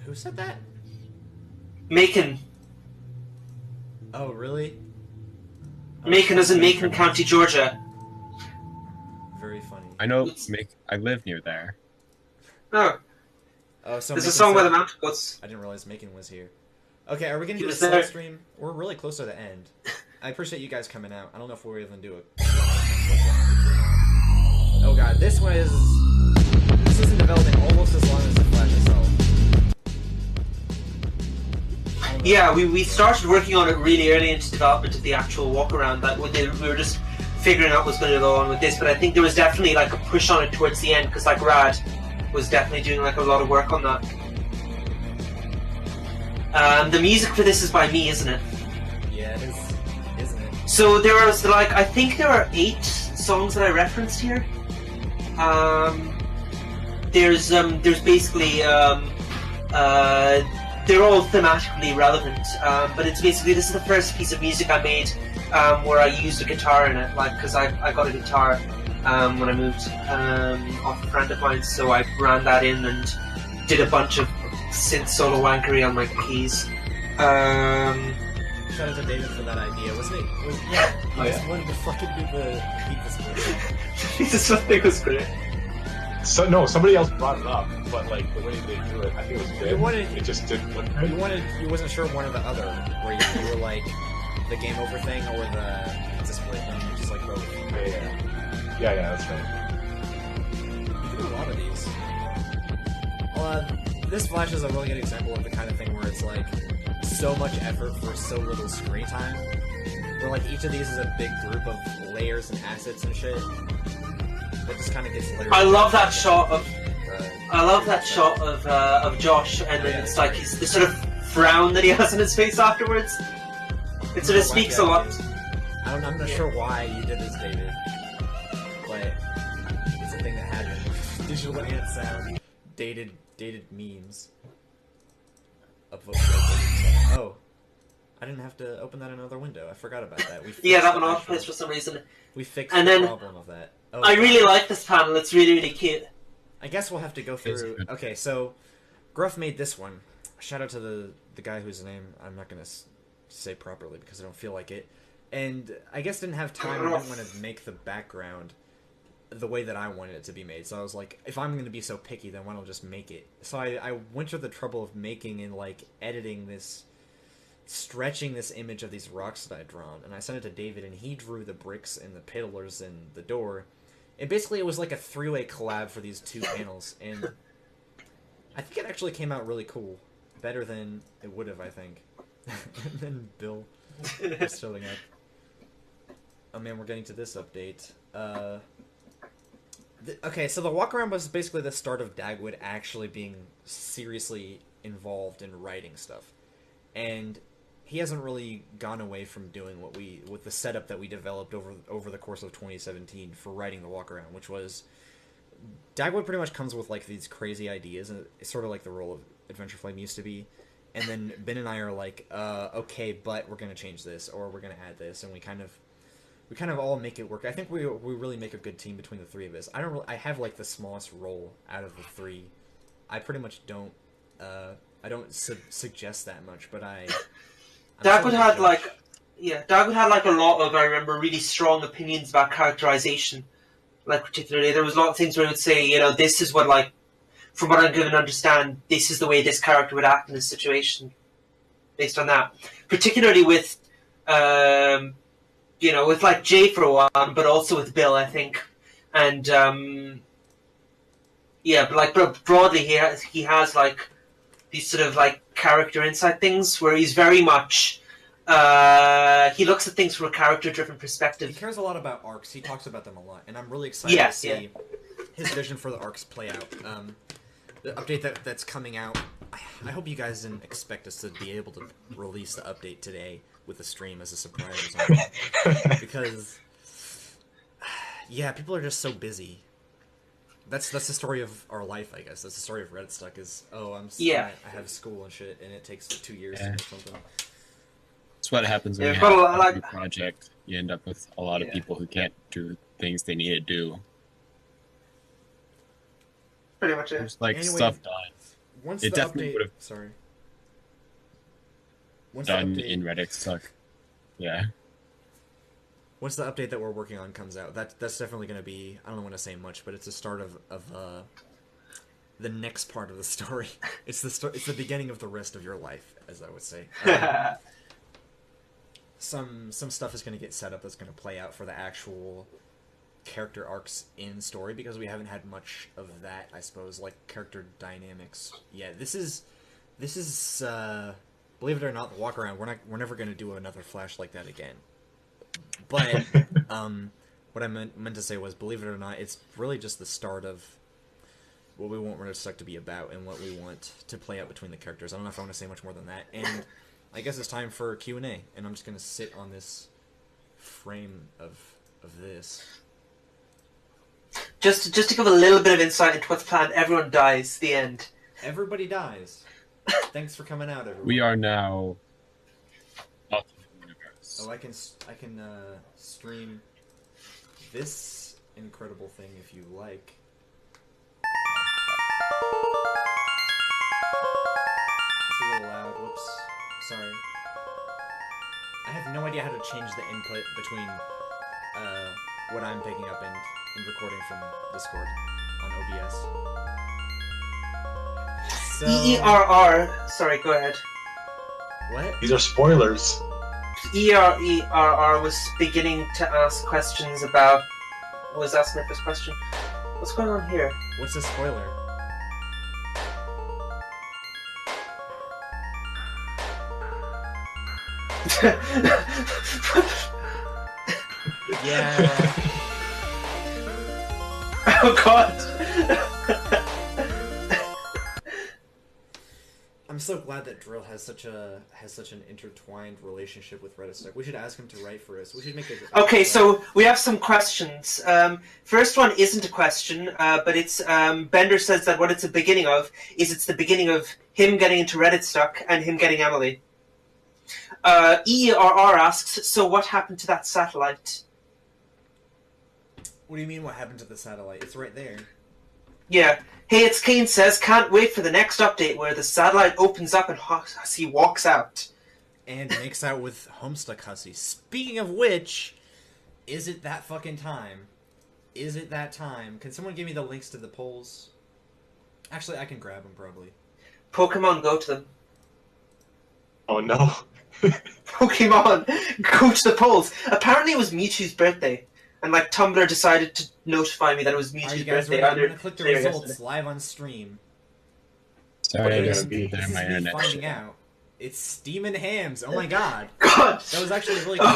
Speaker 1: Who said that?
Speaker 3: Macon.
Speaker 1: Oh, really? Oh,
Speaker 3: Macon is in
Speaker 1: that's
Speaker 3: Macon County, Georgia.
Speaker 1: very funny.
Speaker 5: I know. I live near there.
Speaker 3: Oh,
Speaker 1: Oh, so
Speaker 3: there's a
Speaker 1: Macon
Speaker 3: song by
Speaker 1: said-
Speaker 3: the Mountain Goats.
Speaker 1: I didn't realize Macon was here. Okay, are we gonna
Speaker 3: He
Speaker 1: do a
Speaker 3: was
Speaker 1: slow
Speaker 3: there.
Speaker 1: stream? We're really close to the end. I appreciate you guys coming out. I don't know if we'll even do it. Oh god, this is in development almost as long as the Flash itself. I don't know.
Speaker 3: Yeah, we started working on it really early into development of the actual walk around. That we were just figuring out what's going to go on with this, but I think there was definitely like a push on it towards the end because like Rad was definitely doing like a lot of work on that. The music for this is by me, isn't it?
Speaker 1: Yeah, it is, isn't it?
Speaker 3: So there was like I think there are 8 songs that I referenced here. There's basically they're all thematically relevant, but it's basically this is the first piece of music I made where I used a guitar in it, like because I got a guitar when I moved off a friend of mine, so I ran that in and did a bunch of synth solo wankery on my keys.
Speaker 1: Shout out to David for that idea. Wasn't it? Yeah, he
Speaker 6: Oh,
Speaker 1: just
Speaker 6: yeah.
Speaker 1: wanted to fucking do the pizza split.
Speaker 3: Jesus, I think was great.
Speaker 6: So no, somebody else brought it up, but like the way they do it, I think it was good.
Speaker 1: You wanted-
Speaker 6: it just didn't look good.
Speaker 1: You wasn't sure one or the other, where you were like the game over thing or the pizza split, and you just like both.
Speaker 6: Yeah, that's right.
Speaker 1: You can do a lot of these. This Flash is a really good example of the kind of thing where it's like so much effort for so little screen time. Where like each of these is a big group of layers and assets and shit. That just kind of gets layered.
Speaker 3: I love that shot of
Speaker 1: uh,
Speaker 3: of Josh, and then it's like the sort of frown that he has on his face afterwards. It sort of speaks a lot.
Speaker 1: I'm not sure why you did this, David, but it's a thing that happened. Digital and sound, dated memes. Upvote dated. Oh, I didn't have to open that in another window. I forgot about that.
Speaker 3: Yeah, that went off place for some reason.
Speaker 1: We fixed
Speaker 3: And
Speaker 1: the
Speaker 3: then-
Speaker 1: problem of that. Oh,
Speaker 3: I really like this panel. It's really, really cute.
Speaker 1: I guess we'll have to go through. Okay, so Gruff made this one. Shout out to the guy whose name I'm not gonna say properly because I don't feel like it. And I guess didn't have time. I didn't want to make the background the way that I wanted it to be made. So I was like, if I'm gonna be so picky, then why don't I just make it? So I went through the trouble of making and like editing this, stretching this image of these rocks that I'd drawn, and I sent it to David, and he drew the bricks and the pillars and the door. And basically, it was like a 3-way collab for these 2 panels, and I think it actually came out really cool. Better than it would have, I think. And then Bill is showing up. Oh man, we're getting to this update. Okay, so the walk-around was basically the start of Dagwood actually being seriously involved in writing stuff. And he hasn't really gone away from doing with the setup that we developed over the course of 2017 for writing the walk-around, which was... Dagwood pretty much comes with, like, these crazy ideas, and it's sort of like the role of Adventure Flame used to be. And then Ben and I are like, okay, but we're going to change this, or we're going to add this, and we kind of all make it work. I think we really make a good team between the three of us. I have like the smallest role out of the three. I pretty much don't suggest that much, but
Speaker 3: Dagwood had Dagwood had like a lot of, I remember, really strong opinions about characterization. Like particularly, there was a lot of things where he would say, you know, this is what, like, from what I'm given to understand, this is the way this character would act in this situation, based on that. Particularly with you know, with like Jay for a while, but also with Bill, I think. And yeah, but broadly, he has like these sort of like character insight things where he's very much he looks at things from a character-driven perspective.
Speaker 1: He cares a lot about arcs. He talks about them a lot, and I'm really excited to see his vision for the arcs play out. The update that's coming out, I hope you guys didn't expect us to be able to release the update today with the stream as a surprise or something. Because, yeah, people are just so busy. That's the story of our life, I guess. That's the story of Redditstuck is, I have school and shit, and it takes 2 years to make something.
Speaker 5: That's what happens when you have a new project. You end up with a lot of people who can't do things they need to do.
Speaker 3: Pretty much it.
Speaker 5: There's like
Speaker 1: Anyway,
Speaker 5: stuff done.
Speaker 1: Once
Speaker 5: It
Speaker 1: the
Speaker 5: definitely
Speaker 1: update,
Speaker 5: would've
Speaker 1: sorry.
Speaker 5: Done in Redditstuck. Yeah.
Speaker 1: Once the update that we're working on comes out, that's definitely going to be, I don't want to say much, but it's the start of the next part of the story. It's the beginning of the rest of your life, as I would say. Some stuff is going to get set up that's going to play out for the actual character arcs in story, because we haven't had much of that, I suppose, like character dynamics yet. This is believe it or not, the walk around, we're never going to do another Flash like that again. But what I meant to say was, believe it or not, it's really just the start of what we want Redditstuck to be about and what we want to play out between the characters. I don't know if I want to say much more than that. And I guess it's time for Q&A, and I'm just going to sit on this frame of this.
Speaker 3: Just to give a little bit of insight into what's planned, everyone dies. The end.
Speaker 1: Everybody dies. Thanks for coming out, everyone.
Speaker 5: We are now out of the universe.
Speaker 1: Oh, I can stream this incredible thing if you like. It's a little loud. Whoops. Sorry. I have no idea how to change the input between what I'm picking up and recording from Discord on OBS. So...
Speaker 3: EERR. Sorry, go ahead.
Speaker 1: What?
Speaker 6: These are spoilers.
Speaker 3: ERERR was beginning to ask questions about... was asking my first question. What's going on here?
Speaker 1: What's a spoiler? Yeah.
Speaker 3: Oh god.
Speaker 1: I'm so glad that Drill has such an intertwined relationship with Redditstuck. We should ask him to write for us. We should make a...
Speaker 3: Okay, so we have some questions. First one isn't a question, but it's Bender says that what it's the beginning of is it's the beginning of him getting into Redditstuck and him getting Emily. EERR asks, so what happened to that satellite?
Speaker 1: What do you mean, what happened to the satellite? It's right there.
Speaker 3: Yeah. Hey, it's Kane says, can't wait for the next update where the satellite opens up and Hussey walks out.
Speaker 1: And makes out with Homestuck Hussey. Speaking of which, is it that fucking time? Is it that time? Can someone give me the links to the polls? Actually, I can grab them, probably.
Speaker 3: Pokemon, go to them.
Speaker 6: Oh no.
Speaker 3: Pokemon, go to the polls. Apparently it was Mewtwo's birthday. And like Tumblr decided to notify me that it was Mewtwo's
Speaker 1: Alright, you guys
Speaker 3: birthday.
Speaker 1: ready? I'm gonna click the results live on stream.
Speaker 5: Sorry, I
Speaker 6: What
Speaker 5: just
Speaker 6: is
Speaker 5: did that on my
Speaker 1: This is me
Speaker 5: internet.
Speaker 1: finding out It's Steamin' Hams. Oh my god.
Speaker 3: God!
Speaker 1: That was actually really
Speaker 3: Oh,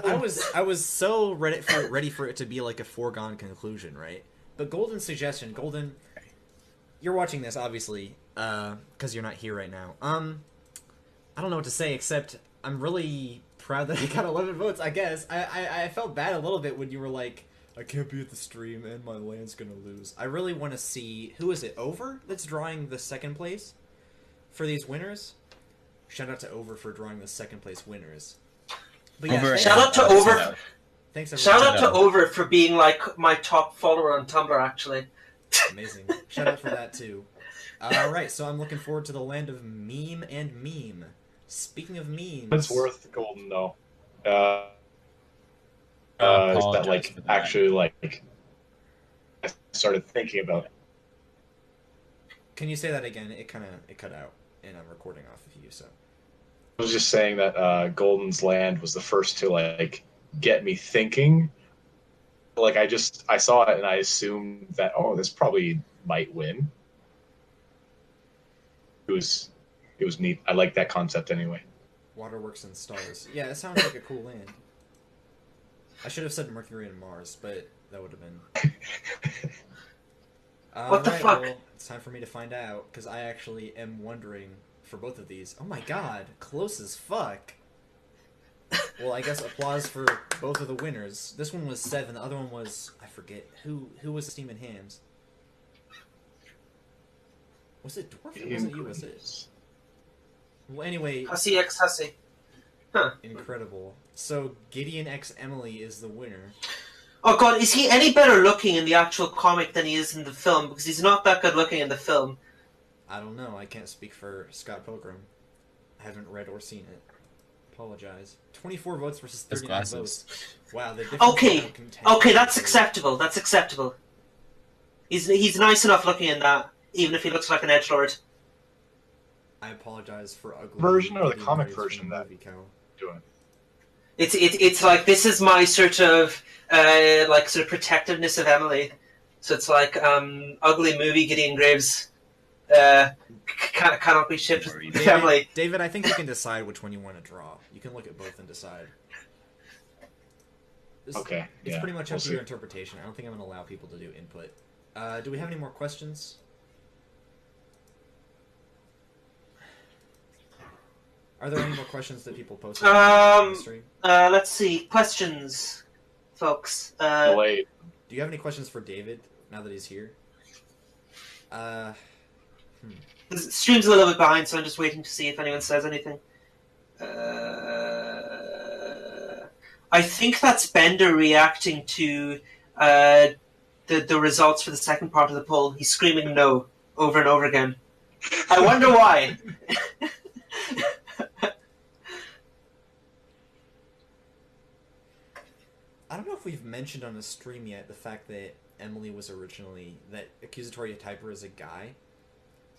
Speaker 1: close.
Speaker 3: God.
Speaker 1: I was so ready for it to be like a foregone conclusion, right? But Golden's suggestion, Golden, you're watching this obviously, because you're not here right now. I don't know what to say except I'm really proud that he got 11 votes. I guess I felt bad a little bit when you were like, I can't be at the stream and my land's gonna lose. I really want to see, who is it? Over that's drawing the second place for these winners. Shout out to Over for drawing the second place winners. But yeah,
Speaker 5: Over-
Speaker 3: Shout out to Over.
Speaker 1: Thanks
Speaker 3: Shout
Speaker 1: everyone.
Speaker 3: out to Over for being like my top follower on Tumblr, actually.
Speaker 1: Amazing. Shout out for that too. Alright, so I'm looking forward to the land of meme and meme. Speaking of memes...
Speaker 6: It's worth Golden, though. Is
Speaker 5: apologize
Speaker 6: that, like,
Speaker 5: for that.
Speaker 6: actually, like, I started thinking about it.
Speaker 1: Can you say that again? It cut out, and I'm recording off of you, so...
Speaker 6: I was just saying that Golden's Land was the first to, like, get me thinking. Like, I saw it and I assumed that, oh, this probably might win. It was neat. I like that concept anyway.
Speaker 1: Waterworks and stars. Yeah, it sounds like a cool land. I should have said Mercury and Mars, but that would have been...
Speaker 3: What the
Speaker 1: Alright,
Speaker 3: fuck?
Speaker 1: well, it's time for me to find out, because I actually am wondering for both of these. Oh my god, close as fuck. Well, I guess applause for both of the winners. This one was 7, the other one was... I forget. Who was the Steamin' Hams? Was it Dwarf? It wasn't you, was it? Well, anyway,
Speaker 3: Hussy X Hussy. Huh.
Speaker 1: incredible. So, Gideon X Emily is the winner.
Speaker 3: Oh god, is he any better looking in the actual comic than he is in the film? Because he's not that good looking in the film.
Speaker 1: I don't know. I can't speak for Scott Pilgrim. I haven't read or seen it. Apologize. 24 votes versus
Speaker 5: His
Speaker 1: 39
Speaker 5: glasses.
Speaker 1: votes. Wow, the difference
Speaker 3: Okay,
Speaker 1: in how content
Speaker 3: okay, that's
Speaker 1: is.
Speaker 3: acceptable. That's acceptable. He's nice enough looking in that, even if he looks like an edgelord.
Speaker 1: I apologize for ugly.
Speaker 6: Version or the
Speaker 1: ugly
Speaker 6: comic
Speaker 1: nerds
Speaker 6: version
Speaker 1: from the
Speaker 6: that-
Speaker 1: movie, Cal.
Speaker 6: Doing.
Speaker 3: It's like, this is my sort of like sort of protectiveness of Emily. So it's like ugly movie Gideon Graves cannot be shipped with Emily.
Speaker 1: David, I think you can decide which one you want to draw. You can look at both and decide.
Speaker 6: Okay,
Speaker 1: It's
Speaker 6: yeah,
Speaker 1: pretty much
Speaker 6: we'll
Speaker 1: up to
Speaker 6: see.
Speaker 1: your interpretation. I don't think I'm going to allow people to do input. Do we have any more questions? Are there any more questions that people posted on the stream?
Speaker 3: Let's see. Questions, folks.
Speaker 6: Delayed.
Speaker 1: Do you have any questions for David now that he's here?
Speaker 3: The stream's a little bit behind, so I'm just waiting to see if anyone says anything. I think that's Bender reacting to the results for the second part of the poll. He's screaming no over and over again. I wonder why.
Speaker 1: I don't know if we've mentioned on the stream yet the fact that Emily was originally... that Accusatory Typer is a guy,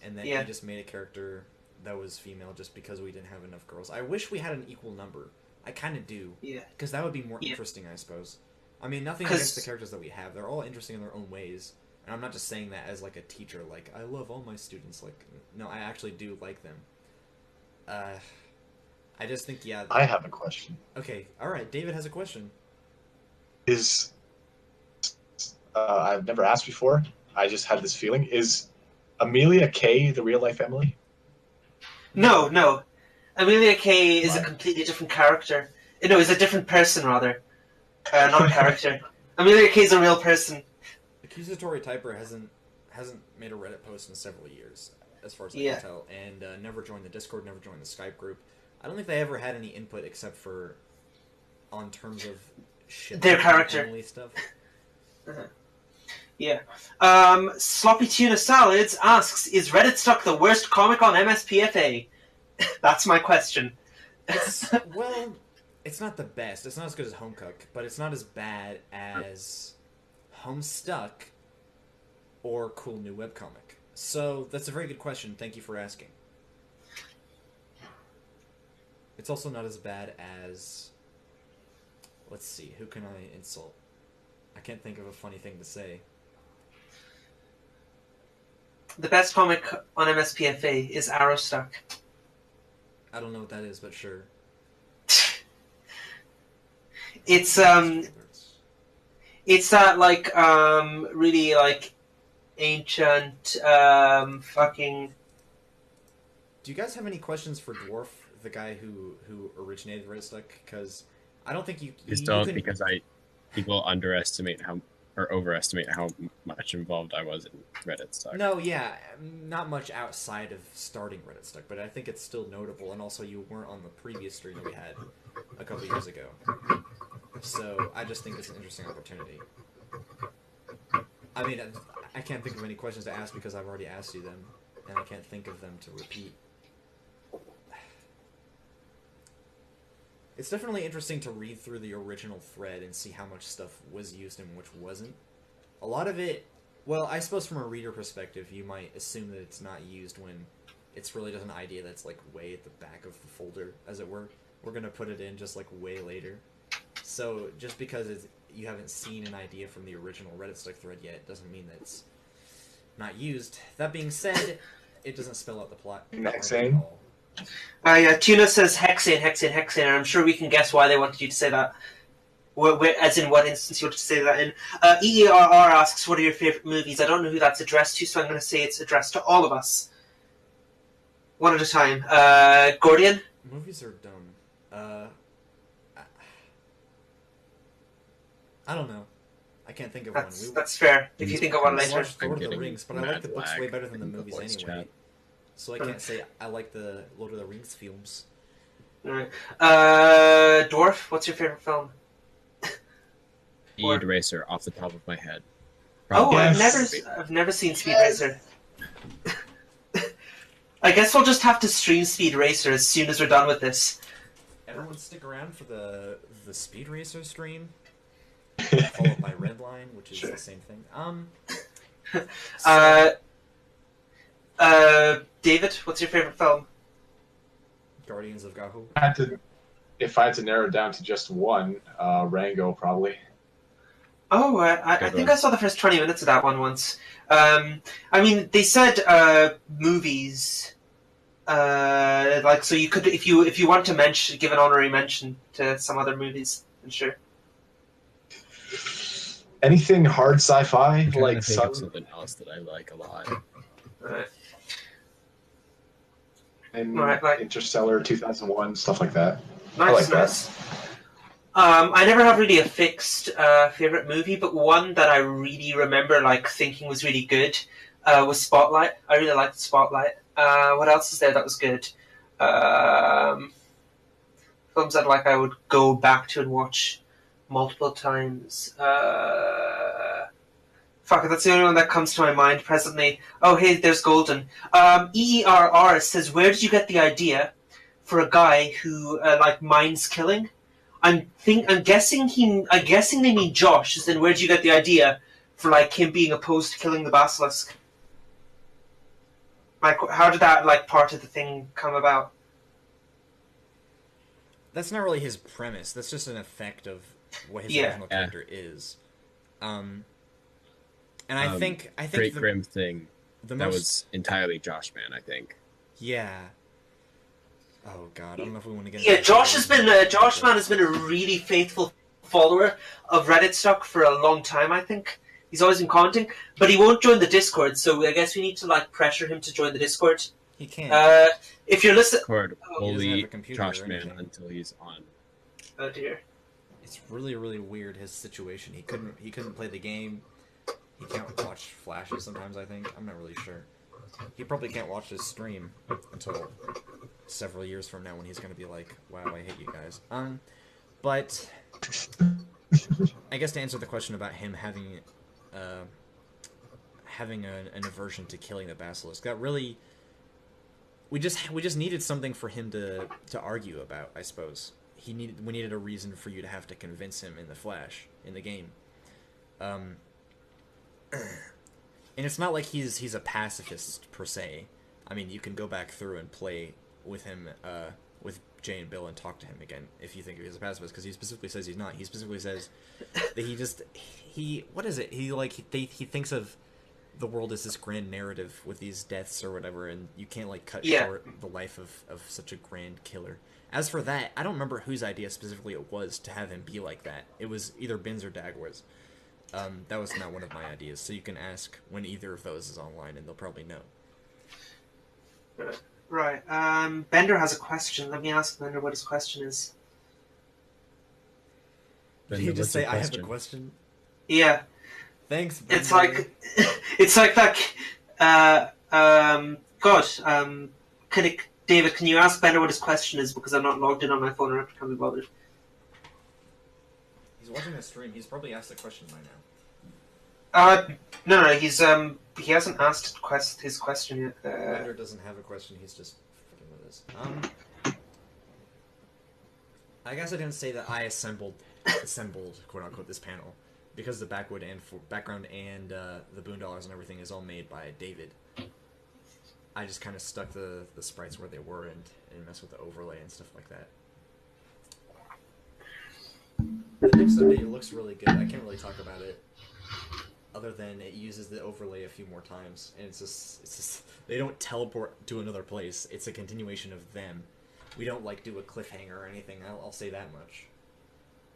Speaker 1: and that
Speaker 3: Yeah.
Speaker 1: he just made a character that was female just because we didn't have enough girls. I wish we had an equal number. I kind of do.
Speaker 3: Yeah.
Speaker 1: Because that would be more
Speaker 3: Yeah.
Speaker 1: interesting, I suppose. I mean, nothing
Speaker 3: 'Cause-
Speaker 1: against the characters that we have. They're all interesting in their own ways. And I'm not just saying that as, like, a teacher. Like, I love all my students. Like, no, I actually do like them. I just think, yeah...
Speaker 6: I have a question.
Speaker 1: Okay, alright. David has a question.
Speaker 6: Is I've never asked before. I just had this feeling. Is Amelia Kay the real life Emily?
Speaker 3: No, no. Amelia Kay is a
Speaker 6: Why?
Speaker 3: completely different character. No, is a different person, rather. Not a character. Amelia Kay is a real person.
Speaker 1: Accusatory Typer hasn't made a Reddit post in several years, as far as I
Speaker 3: Yeah.
Speaker 1: can tell, and never joined the Discord, never joined the Skype group. I don't think they ever had any input except for on terms of shit.
Speaker 3: Their character.
Speaker 1: Emily stuff.
Speaker 3: Yeah. Sloppy Tuna Salads asks, is Redditstuck the worst comic on MSPFA? That's my question.
Speaker 1: Well, it's not the best. It's not as good as Homecook, but it's not as bad as Homestuck or Cool New Webcomic. So that's a very good question. Thank you for asking. It's also not as bad as... Let's see, who can I insult? I can't think of a funny thing to say.
Speaker 3: The best comic on MSPFA is Arrowstuck.
Speaker 1: I don't know what that is, but sure.
Speaker 3: It's that like really like ancient fucking.
Speaker 1: Do you guys have any questions for Dwarf, the guy who originated Redditstuck? Because I don't think you
Speaker 5: Just
Speaker 1: you
Speaker 5: don't
Speaker 1: can...
Speaker 5: because people underestimate how or overestimate how much involved I was in Redditstuck.
Speaker 1: No, yeah, not much outside of starting Redditstuck, but I think it's still notable. And also, you weren't on the previous stream that we had a couple years ago, so I just think it's an interesting opportunity. I mean, I can't think of any questions to ask because I've already asked you them, and I can't think of them to repeat. It's definitely interesting to read through the original thread and see how much stuff was used and which wasn't. A lot of it, well, I suppose from a reader perspective, you might assume that it's not used when it's really just an idea that's like way at the back of the folder, as it were. We're gonna put it in just like way later. So just because you haven't seen an idea from the original Redditstuck thread yet doesn't mean that it's not used. That being said, it doesn't spell out the plot at all.
Speaker 3: Yeah, Tuna says hexane, and I'm sure we can guess why they wanted you to say that. As in what instance you wanted to say that in. EERR asks, what are your favourite movies? I don't know who that's addressed to, so I'm going to say it's addressed to all of us. One at a time. Gordian?
Speaker 1: Movies are dumb. I don't know. I can't think of one.
Speaker 3: That's fair. If you think of one
Speaker 1: I
Speaker 3: later.
Speaker 1: watched Lord of the Rings, but I like the books way better than the movies anyway.
Speaker 5: Chat.
Speaker 1: So I can't say I like the Lord of the Rings films.
Speaker 3: Alright. Dwarf, what's your favourite film?
Speaker 5: Speed Racer off the top of my head.
Speaker 3: Oh,
Speaker 6: Yes.
Speaker 3: I've never seen Speed Racer. I guess we'll just have to stream Speed Racer as soon as we're done with this.
Speaker 1: Everyone stick around for the Speed Racer stream, followed by Redline, which is the same thing.
Speaker 3: David, what's your favorite film?
Speaker 1: Guardians of Gahu.
Speaker 6: If I had to narrow it down to just one, Rango probably.
Speaker 3: Oh, I think I saw the first 20 minutes of that one once. I mean, they said movies. Like, so you could, if you want to mention, give an honorary mention to some other movies, I'm sure.
Speaker 6: Anything hard sci-fi
Speaker 5: I'm trying
Speaker 6: like
Speaker 5: to think of
Speaker 6: Sun
Speaker 5: something else that I like a lot.
Speaker 3: Alright.
Speaker 6: and
Speaker 3: Alright, like-
Speaker 6: Interstellar 2001, stuff like that.
Speaker 3: Nice,
Speaker 6: I like that.
Speaker 3: nice. I never have really a fixed favorite movie, but one that I really remember like thinking was really good was Spotlight. I really liked Spotlight. What else is there that was good? Films that like I would go back to and watch multiple times. Fuck, that's the only one that comes to my mind presently. Oh, hey, there's Golden. EERR says, where did you get the idea for a guy who like minds killing? I'm guessing they mean Josh. As in, where did you get the idea for like him being opposed to killing the basilisk? Like, how did that like part of the thing come about?
Speaker 1: That's not really his premise. That's just an effect of what his original character is. And I think
Speaker 5: Great Grim thing.
Speaker 1: the
Speaker 5: That
Speaker 1: most
Speaker 5: was entirely Josh Man, I think.
Speaker 1: yeah. Oh god, I don't know if we want to get.
Speaker 3: Yeah,
Speaker 1: into
Speaker 3: Josh
Speaker 1: that.
Speaker 3: Man has been a really faithful follower of Redditstuck for a long time. I think he's always been commenting, but he won't join the Discord. So I guess we need to like pressure him to join the Discord.
Speaker 1: He can't.
Speaker 3: If you're listening,
Speaker 5: Discord
Speaker 1: he doesn't
Speaker 5: only
Speaker 1: have a computer
Speaker 5: Josh
Speaker 1: or
Speaker 5: Man
Speaker 1: anything.
Speaker 5: until he's on.
Speaker 3: oh dear.
Speaker 1: It's really, really weird, his situation. He couldn't play the game. He can't watch flashes sometimes, I think. I'm not really sure. He probably can't watch this stream until several years from now when he's going to be like, wow, I hate you guys. But I guess to answer the question about him having an aversion to killing the basilisk, that really... We just needed something for him to argue about, I suppose. We needed a reason for you to have to convince him in the Flash, in the game. And it's not like he's a pacifist per se. I mean, you can go back through and play with him, with Jay and Bill, and talk to him again if you think he's a pacifist, because he specifically says he's not. He specifically says that he what is it? He thinks of the world is this grand narrative with these deaths or whatever, and you can't like cut
Speaker 3: Yeah.
Speaker 1: short the life of such a grand killer. As for that, I don't remember whose idea specifically it was to have him be like that. It was either Bin's or Dagwar's. That was not one of my ideas, so you can ask when either of those is online, and they'll probably know.
Speaker 3: Right. Bender has a question. Let me ask Bender what his question is.
Speaker 1: Did
Speaker 5: Bender,
Speaker 1: he just
Speaker 5: what's
Speaker 1: say,
Speaker 5: your
Speaker 1: "I have a
Speaker 5: question?"
Speaker 1: question"?
Speaker 3: Yeah.
Speaker 1: Thanks, Bender.
Speaker 3: It's like, it's like that. David, can you ask Bender what his question is? Because I'm not logged in on my phone, or I can't be bothered.
Speaker 1: He's watching a stream. He's probably asked a question by now.
Speaker 3: No, he's he hasn't asked his question yet.
Speaker 1: Bender doesn't have a question. He's just fucking with us. I guess I didn't say that I assembled, quote unquote, this panel, because the background and the boondollars and everything is all made by David. I just kind of stuck the sprites where they were and messed with the overlay and stuff like that. The next update looks really good. I can't really talk about it, other than it uses the overlay a few more times, and it's just they don't teleport to another place. It's a continuation of them. We don't like do a cliffhanger or anything. I'll say that much.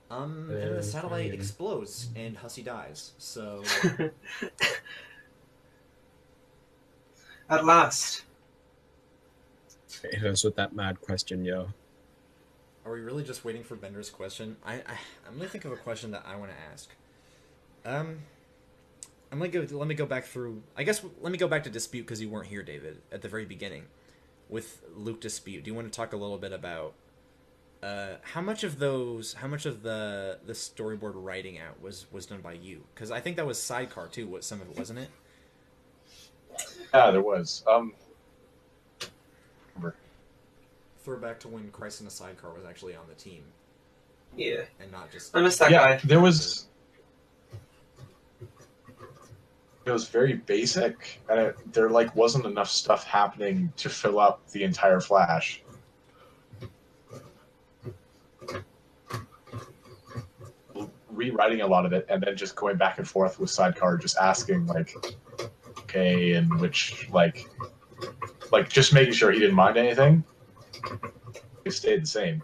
Speaker 1: And then the satellite explodes and Hussey dies. So
Speaker 3: At last.
Speaker 5: Hit us with that mad question, yo.
Speaker 1: are we really just waiting for Bender's question? I'm gonna think of a question that I want to ask. Let me go back through. I guess let me go back to dispute because you weren't here, David, at the very beginning, with Luke dispute. Do you want to talk a little bit about how much of the storyboard writing out was done by you? Because I think that was Sidecar too. What some of it wasn't it?
Speaker 6: Yeah, there was.
Speaker 1: Throwback to when Christ in a Sidecar was actually on the team
Speaker 3: Yeah.
Speaker 1: and not just.
Speaker 3: I missed that
Speaker 6: Yeah,
Speaker 3: guy.
Speaker 6: there was. It was very basic, and there like wasn't enough stuff happening to fill up the entire Flash. Rewriting a lot of it, and then just going back and forth with Sidecar, just asking like, okay, and which like just making sure he didn't mind anything. It stayed the same.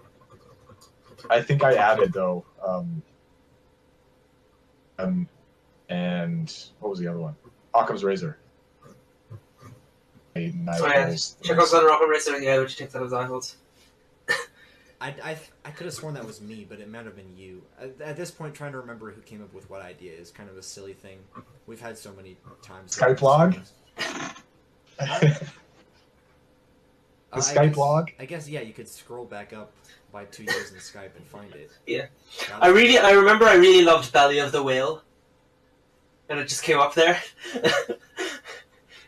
Speaker 6: I think I added though, and what was the other one? Occam's Razor.
Speaker 3: Check out Thunder Rock Racing, yeah, which takes out his eye holes.
Speaker 1: I could have sworn that was me, but it might have been you. At this point, trying to remember who came up with what idea is kind of a silly thing. We've had so many times.
Speaker 6: Skype log? The Skype log?
Speaker 1: I guess, yeah, you could scroll back up by 2 years in Skype and find it.
Speaker 3: Yeah. I remember I really loved Belly of the Whale. And it just came up there.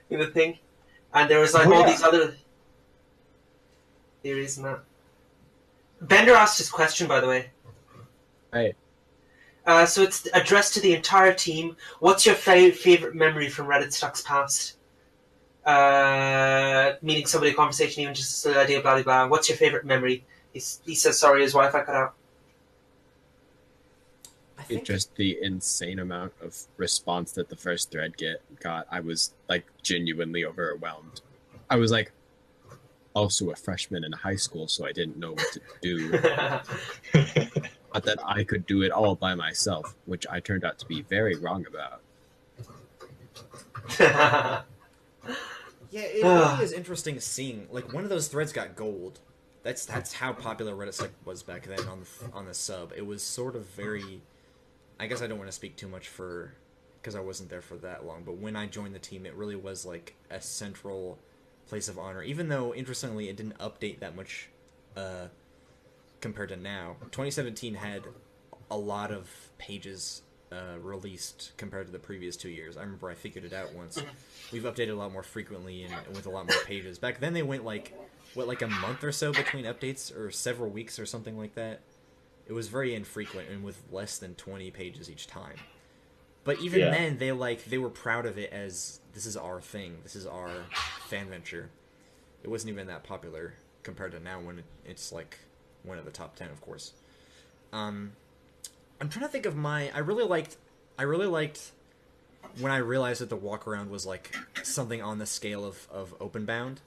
Speaker 3: In the thing. And there was like all these other theories and that. Bender asked his question, by the way.
Speaker 5: Right.
Speaker 3: So it's addressed to the entire team. What's your favorite memory from Redditstuck's past? Meeting somebody, a conversation, even just the idea, blah, blah, blah. What's your favorite memory? He says, sorry, his Wi-Fi cut out.
Speaker 5: It just the insane amount of response that the first thread got. I was like genuinely overwhelmed. I was like also a freshman in high school, so I didn't know what to do. But that I could do it all by myself, which I turned out to be very wrong about.
Speaker 1: Yeah, it really is interesting seeing, like, one of those threads got gold. That's how popular Redditstuck was back then on the sub. It was sort of very, I guess I don't want to speak too much because I wasn't there for that long, but when I joined the team, it really was like a central place of honor, even though, interestingly, it didn't update that much compared to now. 2017 had a lot of pages released compared to the previous 2 years. I remember I figured it out once. We've updated a lot more frequently and with a lot more pages. Back then they went like a month or so between updates, or several weeks or something like that. It was very infrequent and with less than 20 pages each time. But even then they were proud of it as, this is our thing, this is our fan venture. It wasn't even that popular compared to now when it's like one of the top 10, of course. I'm trying to think of I really liked when I realized that the walk around was like something on the scale of Openbound,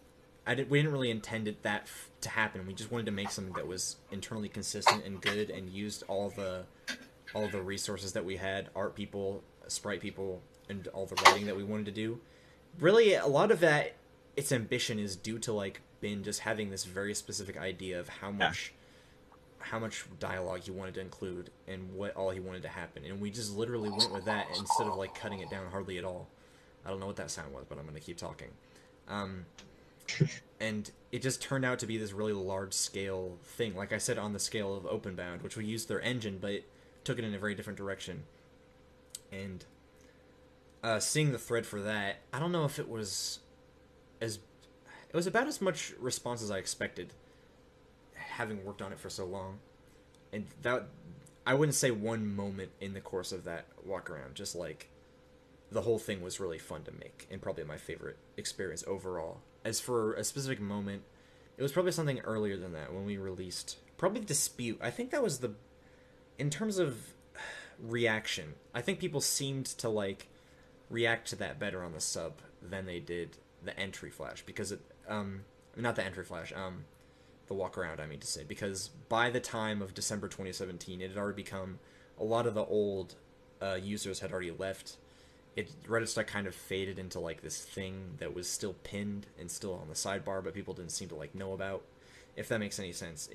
Speaker 1: we didn't really intend it to happen. We just wanted to make something that was internally consistent and good and used all the resources that we had, art people, sprite people, and all the writing that we wanted to do. Really, a lot of that, its ambition is due to like Bin just having this very specific idea of how much dialogue he wanted to include and what all he wanted to happen, and we just literally went with that instead of like cutting it down hardly at all. I don't know what that sound was, but I'm gonna keep talking. And it just turned out to be this really large scale thing, like I said, on the scale of Openbound, which we used their engine but took it in a very different direction. And seeing the thread for that, I don't know if it was about as much response as I expected, having worked on it for so long. And that, I wouldn't say one moment in the course of that walk around, just like the whole thing was really fun to make and probably my favorite experience overall. As for a specific moment, it was probably something earlier than that, when we released probably Dispute. I think that was in terms of reaction, I think people seemed to like react to that better on the sub than they did the entry flash, because it not the entry flash, the walk around, I mean to say, because by the time of December 2017, it had already become, a lot of the old users had already left. Redditstuck kind of faded into like this thing that was still pinned and still on the sidebar, but people didn't seem to like know about, if that makes any sense.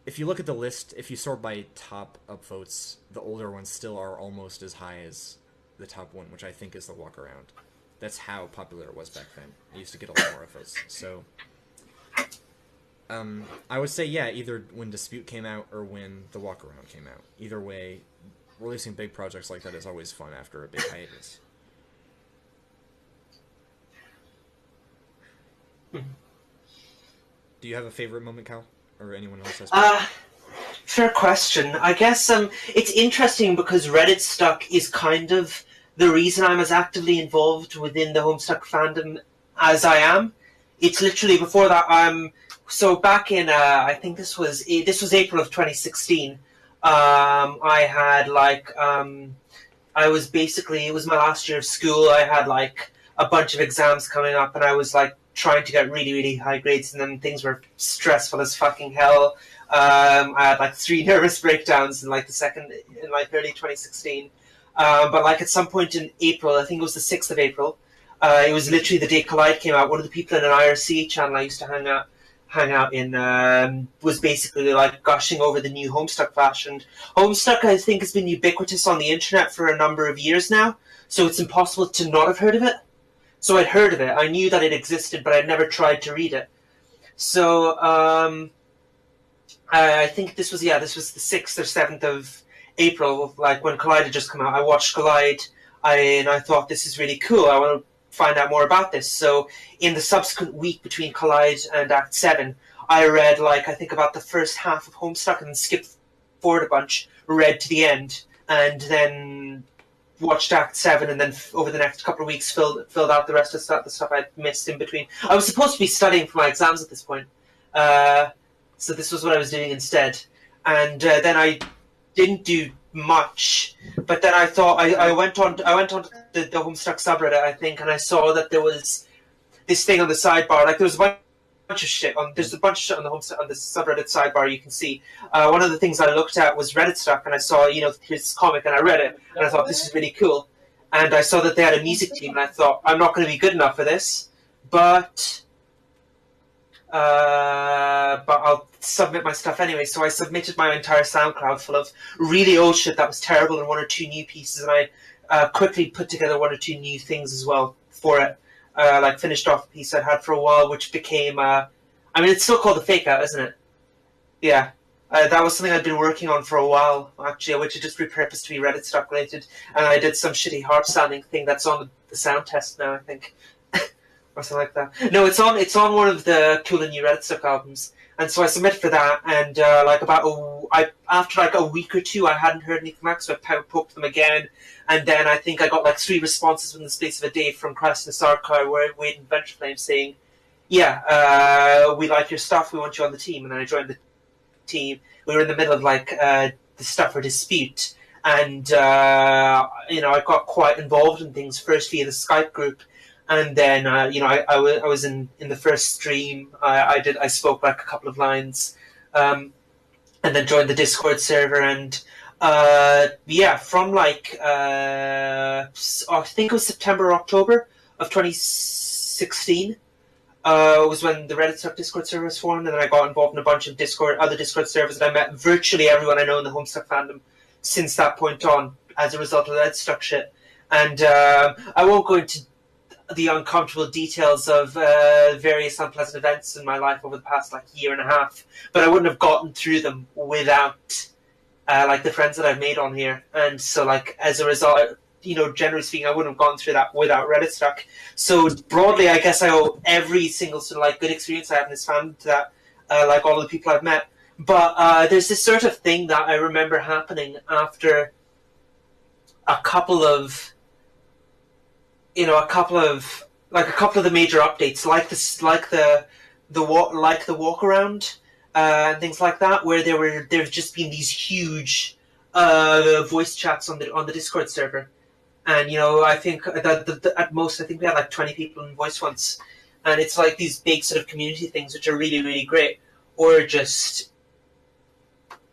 Speaker 1: If you look at the list, if you sort by top upvotes, the older ones still are almost as high as the top one, which I think is the walk around. That's how popular it was back then. It used to get a lot more upvotes. So I would say, yeah, either when Dispute came out or when the walk around came out. Either way, releasing big projects like that is always fun after a big hiatus. Do you have a favorite moment, Cal? Or anyone else has?
Speaker 3: Fair question. I guess it's interesting because Redditstuck is kind of the reason I'm as actively involved within the Homestuck fandom as I am. It's literally before that. So back in I think this was April of 2016. I had I was basically, it was my last year of school. I had like a bunch of exams coming up, and I was like trying to get really, really high grades, and then things were stressful as fucking hell. I had like 3 nervous breakdowns in like early 2016. But like at some point in April, I think it was the 6th of April, it was literally the day Collide came out. One of the people in an IRC channel I used to hang out in was basically like gushing over the new Homestuck Flash. And Homestuck, I think, has been ubiquitous on the internet for a number of years now, so it's impossible to not have heard of it. So I'd heard of it. I knew that it existed, but I'd never tried to read it. So I think this was the 6th or 7th of April, like when Collide had just come out. I watched Collide, and I thought, this is really cool. I want to find out more about this. So in the subsequent week between Collide and Act 7, I read I think about the first half of Homestuck and then skipped forward a bunch, read to the end, and then watched Act 7, and then over the next couple of weeks filled out the rest of the stuff I'd missed in between. I was supposed to be studying for my exams at this point, so this was what I was doing instead. And then I didn't do much, but then I thought I went on the Homestuck subreddit, I think, and I saw that there was this thing on the sidebar. Like, there was a bunch of shit on. There's a bunch of shit on the subreddit sidebar. You can see one of the things I looked at was Redditstuck, and I saw his comic, and I read it, and I thought, this is really cool. And I saw that they had a music team, and I thought, I'm not going to be good enough for this, but I'll submit my stuff anyway. So I submitted my entire SoundCloud full of really old shit that was terrible, and 1 or 2 new pieces, and I quickly put together 1 or 2 new things as well for it. Finished off a piece I had for a while, which became it's still called the Fake Out, isn't it? Yeah. That was something I'd been working on for a while, actually, which I just repurposed to be Redditstuck related, and I did some shitty harp sounding thing that's on the sound test now, I think. Or something like that. No, it's on one of the cooler new Redditstuck albums, and so I submitted for that. And after a week or 2, I hadn't heard anything back, so I poked them again, and then I think I got 3 responses in the space of a day from Christ and Sarkar, Wade and Venture Flame, saying, "Yeah, we like your stuff. We want you on the team." And then I joined the team. We were in the middle of the stuff for Dispute, and I got quite involved in things first via the Skype group, and then I was in the first stream. I spoke like a couple of lines, and then joined the Discord server, and from like I think it was September or October of 2016. Was when the Redditstuck Discord server was formed, and then I got involved in a bunch of other Discord servers, and I met virtually everyone I know in the Homestuck fandom since that point on, as a result of the Redditstuck shit. And I won't go into the uncomfortable details of various unpleasant events in my life over the past like year and a half, but I wouldn't have gotten through them without like the friends that I've made on here. And so, like, as a result, generally speaking, I wouldn't have gone through that without Redditstuck. So broadly, I guess I owe every single sort of like good experience I have in this fandom to that, like all of the people I've met. But there's this sort of thing that I remember happening after a couple of the major updates, like the walk around and things like that, where there's just been these huge voice chats on the Discord server. And I think that at most, I think we had like 20 people in voice once, and it's like these big sort of community things which are really, really great. Or just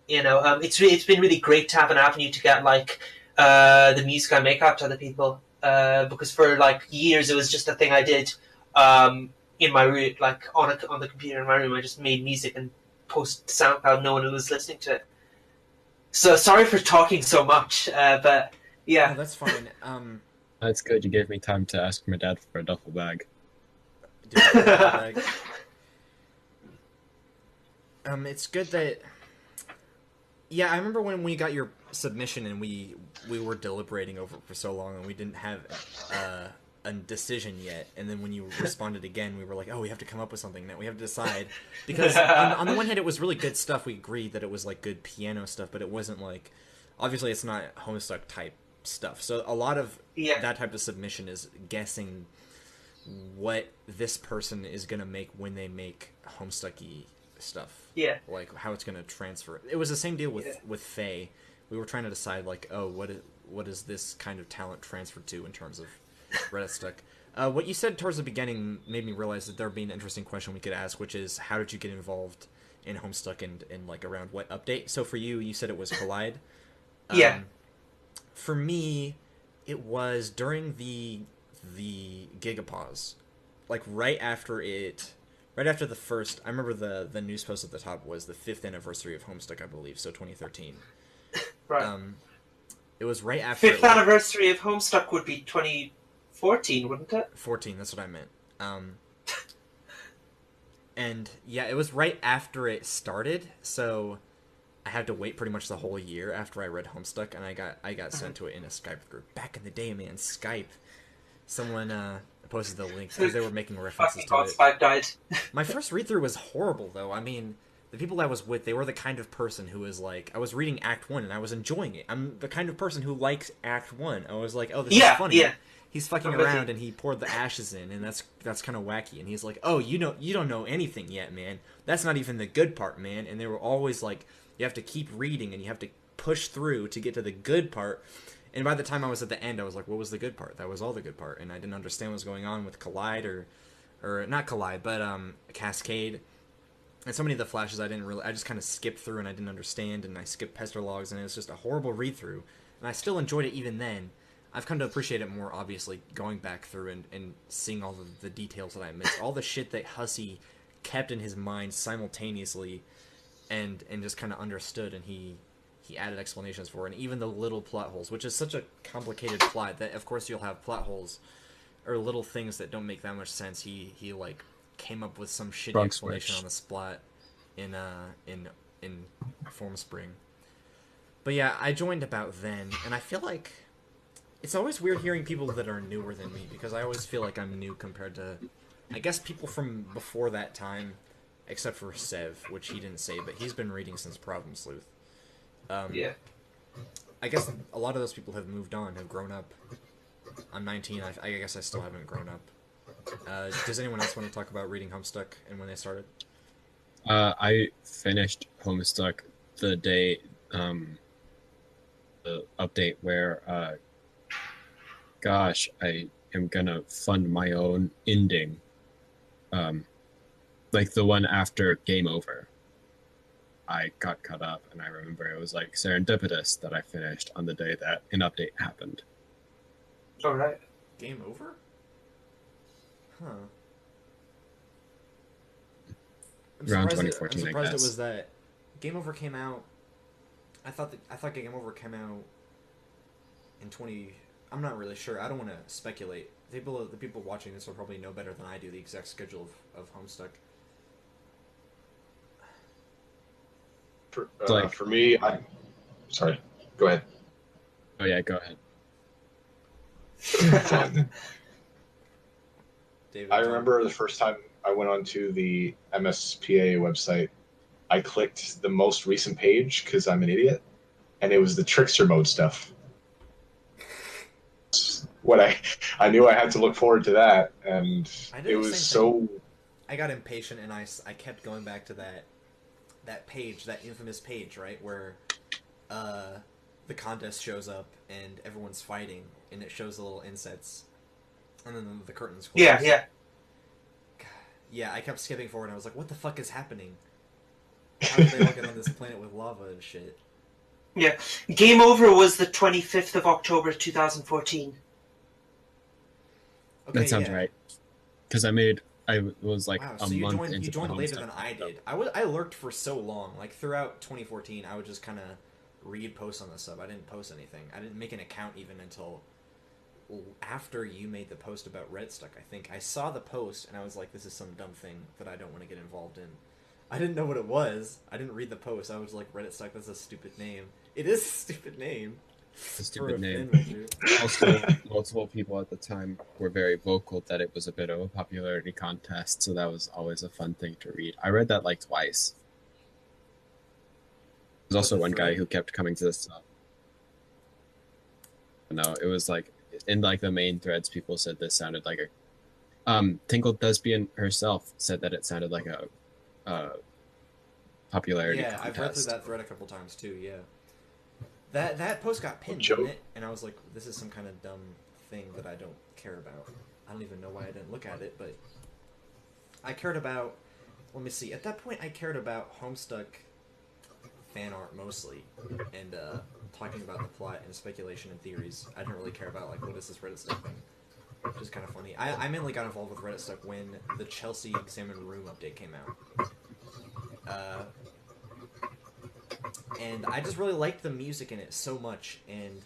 Speaker 3: it's been really great to have an avenue to get like the music I make out to other people, because for like years it was just a thing I did in my room, like on the computer in my room. I just made music and post SoundCloud. No one was listening to it. So sorry for talking so much, but. Yeah,
Speaker 1: no, that's fine.
Speaker 5: That's good. You gave me time to ask my dad for a duffel bag.
Speaker 1: It's good that. Yeah, I remember when we got your submission and we were deliberating over it for so long, and we didn't have a decision yet. And then when you responded again, we were like, "Oh, we have to come up with something that we have to decide." Because on the one hand, it was really good stuff. We agreed that it was like good piano stuff, but it wasn't like. Obviously, it's not Homestuck type stuff. So a lot of that type of submission is guessing what this person is going to make when they make Homestucky stuff.
Speaker 3: Yeah.
Speaker 1: Like how it's going to transfer. It was the same deal with Faye. We were trying to decide like, oh, what is this kind of talent transferred to in terms of Redditstuck. What you said towards the beginning made me realize that there would be an interesting question we could ask, which is how did you get involved in Homestuck and like around what update? So for you said it was Collide.
Speaker 3: Yeah.
Speaker 1: For me, it was during the Gigapause, like right after the first. I remember the news post at the top was the 5th anniversary of Homestuck, I believe, so 2013.
Speaker 3: Right.
Speaker 1: It was right after
Speaker 3: 5th anniversary of Homestuck would be 2014, wouldn't it?
Speaker 1: 14. That's what I meant. And yeah, it was right after it started, so. I had to wait pretty much the whole year after I read Homestuck, and I got sent to it in a Skype group. Back in the day, man, Skype. Someone posted the link because they were making references to it.
Speaker 3: Skype died.
Speaker 1: My first read-through was horrible, though. I mean, the people I was with, they were the kind of person who was like... I was reading Act 1, and I was enjoying it. I'm the kind of person who likes Act 1. I was like, oh, this is funny. Yeah. He's fucking around, and he poured the ashes in, and that's kind of wacky. And he's like, oh, you don't know anything yet, man. That's not even the good part, man. And they were always like... You have to keep reading, and you have to push through to get to the good part. And by the time I was at the end, I was like, what was the good part? That was all the good part. And I didn't understand what was going on with Collide, or not Collide, but Cascade. And so many of the flashes I just kind of skipped through, and I didn't understand, and I skipped Pester Logs, and it was just a horrible read-through. And I still enjoyed it even then. I've come to appreciate it more, obviously, going back through and seeing all the details that I missed. All the shit that Hussey kept in his mind simultaneously, and just kind of understood, and he added explanations for it. And even the little plot holes, which is such a complicated plot that of course you'll have plot holes or little things that don't make that much sense. He like came up with some shitty explanation on the spot in Formspring. But yeah, I joined about then, and I feel like it's always weird hearing people that are newer than me, because I always feel like I'm new compared to, I guess, people from before that time. Except for Sev, which he didn't say, but he's been reading since Problem Sleuth.
Speaker 3: Yeah.
Speaker 1: I guess a lot of those people have moved on, have grown up. I'm 19, I guess I still haven't grown up. Does anyone else want to talk about reading Homestuck and when they started?
Speaker 5: I finished Homestuck the day the update where, gosh, I am gonna fund my own ending. Like the one after Game Over. I got caught up, and I remember it was like serendipitous that I finished on the day that an update happened.
Speaker 3: All right.
Speaker 1: Game over? Huh.
Speaker 5: Around
Speaker 1: I'm
Speaker 5: 2014, I
Speaker 1: surprised it
Speaker 5: guess.
Speaker 1: was that Game Over came out. I thought Game Over came out in 20. I'm not really sure. I don't want to speculate. The people watching this will probably know better than I do the exact schedule of Homestuck.
Speaker 6: For me, sorry. Go ahead.
Speaker 5: Oh yeah, go ahead.
Speaker 1: David,
Speaker 6: I remember the first time I went onto the MSPA website, I clicked the most recent page because I'm an idiot, and it was the trickster mode stuff. What I knew I had to look forward to that, and
Speaker 1: I did
Speaker 6: it
Speaker 1: the
Speaker 6: was
Speaker 1: same
Speaker 6: so.
Speaker 1: I got impatient and I kept going back to that page, that infamous page, right, where the contest shows up and everyone's fighting and it shows the little insets and then the curtains close.
Speaker 3: Yeah.
Speaker 1: Yeah, I kept skipping forward and I was like, what the fuck is happening? How did they all get on this planet with lava and shit?
Speaker 3: Yeah. Game Over was the 25th of October 2014.
Speaker 1: Okay,
Speaker 5: That sounds
Speaker 1: yeah.
Speaker 5: right. Because I was like
Speaker 1: Wow,
Speaker 5: a
Speaker 1: so you
Speaker 5: month
Speaker 1: joined
Speaker 5: into the
Speaker 1: later
Speaker 5: Homestuck
Speaker 1: than I
Speaker 5: setup.
Speaker 1: did. I lurked for so long. Like, throughout 2014, I would just kind of read posts on the sub. I didn't post anything. I didn't make an account even until after you made the post about Redditstuck, I think. I saw the post, and I was like, this is some dumb thing that I don't want to get involved in. I didn't know what it was. I didn't read the post. I was like, Redditstuck, that's a stupid name. It is a stupid name.
Speaker 5: A stupid name.
Speaker 1: Venture.
Speaker 5: Also, multiple people at the time were very vocal that it was a bit of a popularity contest, so that was always a fun thing to read. I read that like twice. There's also
Speaker 1: the
Speaker 5: one guy
Speaker 1: thread?
Speaker 5: who kept coming to this. No, it was like in like the main threads, people said this sounded like a. Tinkled Thespian herself said that it sounded like a popularity
Speaker 1: Yeah, I've read through
Speaker 5: contest.
Speaker 1: that thread a couple times too, yeah. That post got pinned,
Speaker 6: Joe-
Speaker 1: didn't it? And I was like, this is some kind of dumb thing that I don't care about. I don't even know why I didn't look at it, but I cared about, let me see, at that point I cared about Homestuck fan art mostly, and talking about the plot and speculation and theories. I didn't really care about, like, what is this Redditstuck thing? Which is kind of funny. I mainly got involved with Redditstuck when the Chelsea Examine Room update came out. And I just really liked the music in it so much, and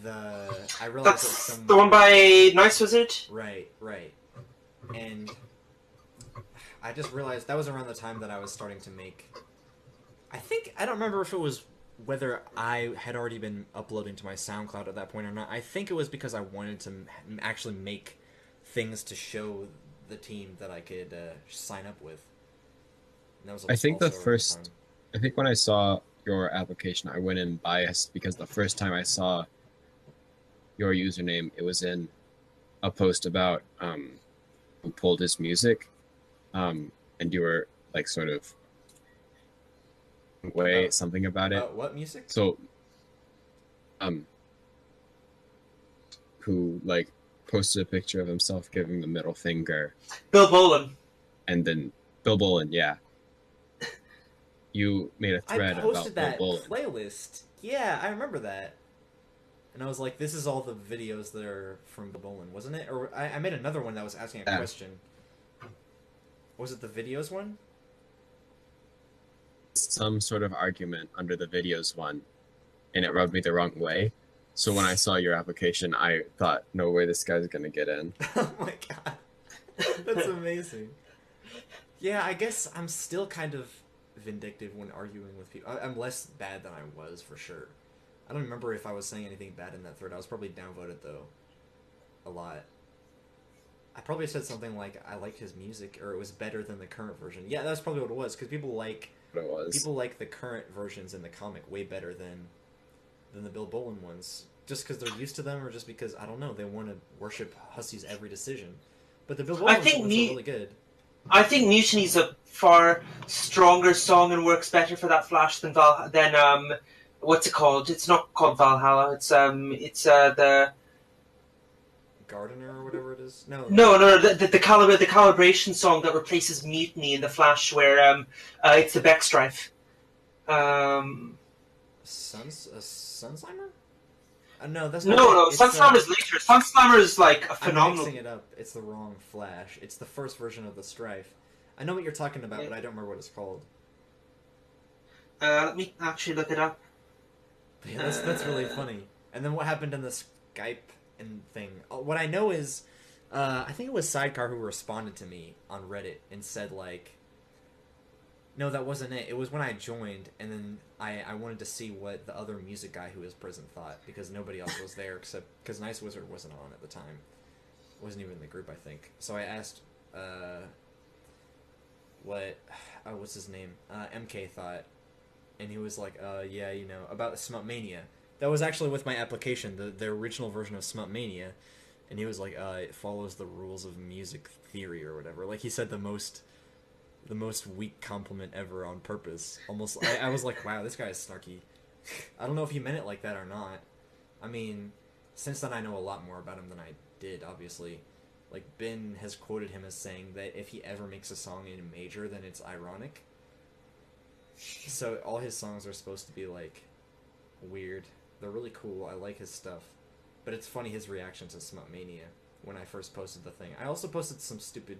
Speaker 1: I realized that
Speaker 3: That's
Speaker 1: some
Speaker 3: the one by Nice Wizard?
Speaker 1: right, and I just realized that was around the time that I was starting to make. I don't remember if it was whether I had already been uploading to my SoundCloud at that point or not. I think it was because I wanted to actually make things to show the team that I could sign up with. And that was
Speaker 5: I think the
Speaker 1: also around
Speaker 5: first.
Speaker 1: time.
Speaker 5: I think when I saw your application, I went in biased because the first time I saw your username, it was in a post about who pulled his music, and you were like sort of something about it.
Speaker 1: What music?
Speaker 5: So, who like posted a picture of himself giving the middle finger,
Speaker 3: Bill Boland.
Speaker 5: and then Bill Boland, yeah. You made a
Speaker 1: I
Speaker 5: thread
Speaker 1: posted
Speaker 5: about
Speaker 1: that
Speaker 5: Bill Boland.
Speaker 1: playlist. Yeah, I remember that. And I was like, this is all the videos that are from Bill Boland, wasn't it? Or I made another one that was asking a
Speaker 5: Yeah.
Speaker 1: question. Was it the videos one?
Speaker 5: Some sort of argument under the videos one, and it rubbed me the wrong way. So when I saw your application, I thought, no way this guy's gonna get in.
Speaker 1: Oh my god. That's amazing. Yeah, I guess I'm still kind of vindictive when arguing with people. I'm less bad than I was, for sure. I don't remember if I was saying anything bad in that thread. I was probably downvoted, though. A lot. I probably said something like, I like his music, or it was better than the current version. Yeah, that's probably what it was, because people like the current versions in the comic way better than the Bill Boland ones. Just because they're used to them, or just because, I don't know, they want to worship Hussey's every decision. But the Bill Boland ones are really good.
Speaker 3: I think Mutiny's a far stronger song and works better for that Flash than what's it called? It's not called Valhalla. It's the
Speaker 1: Gardener or whatever it is. No.
Speaker 3: the calibration song that replaces Mutiny in the Flash, where it's the Beckstrife.
Speaker 1: Sunslimer? No, that's
Speaker 3: No,
Speaker 1: not it.
Speaker 3: no,
Speaker 1: It's,
Speaker 3: Sunslammer's later. Sunslammer is like a
Speaker 1: I'm
Speaker 3: phenomenal.
Speaker 1: mixing it up. It's the wrong Flash. It's the first version of the Strife. I know what you're talking about,
Speaker 3: Yeah.
Speaker 1: but I don't remember what it's called.
Speaker 3: Let me actually look it up.
Speaker 1: But yeah, that's really funny. And then what happened in the Skype and thing? What I know is, I think it was Sidecar who responded to me on Reddit and said like, no, that wasn't it. It was when I joined, and then I wanted to see what the other music guy who was present thought, because nobody else was there except because Nice Wizard wasn't on at the time. Wasn't even in the group, I think. So I asked, what's his name? MK thought, and he was like, yeah, you know, about Smut Mania. That was actually with my application, the original version of Smut Mania, and he was like, it follows the rules of music theory or whatever. Like, he said the most weak compliment ever on purpose. Almost, I was like, wow, this guy is snarky. I don't know if he meant it like that or not. I mean, since then I know a lot more about him than I did, obviously. Like, Ben has quoted him as saying that if he ever makes a song in a major, then it's ironic. So all his songs are supposed to be, like, weird. They're really cool. I like his stuff. But it's funny his reaction to Smut Mania when I first posted the thing. I also posted some stupid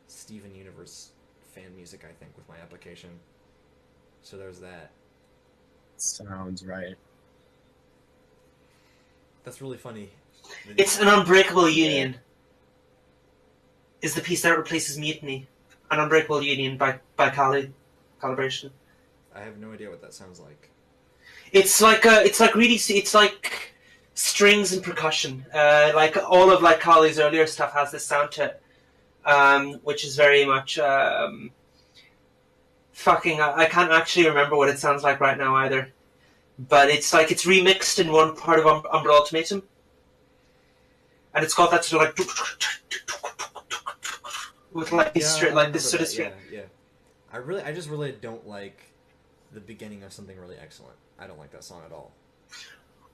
Speaker 1: Steven Universe fan music, I think, with my application. So there's that.
Speaker 5: Sounds right.
Speaker 1: That's really funny.
Speaker 3: It's An Unbreakable Union. Is the piece that replaces Mutiny. An Unbreakable Union by Calibration.
Speaker 1: I have no idea what that sounds like.
Speaker 3: It's like strings and percussion. Like all of like Kali's earlier stuff has this sound to it, which is very much fucking. I can't actually remember what it sounds like right now either. But it's like it's remixed in one part of Umbrella Ultimatum, and it's got that sort of like with like this sort of string.
Speaker 1: Yeah. I just really don't like the beginning of Something Really Excellent. I don't like that song at all.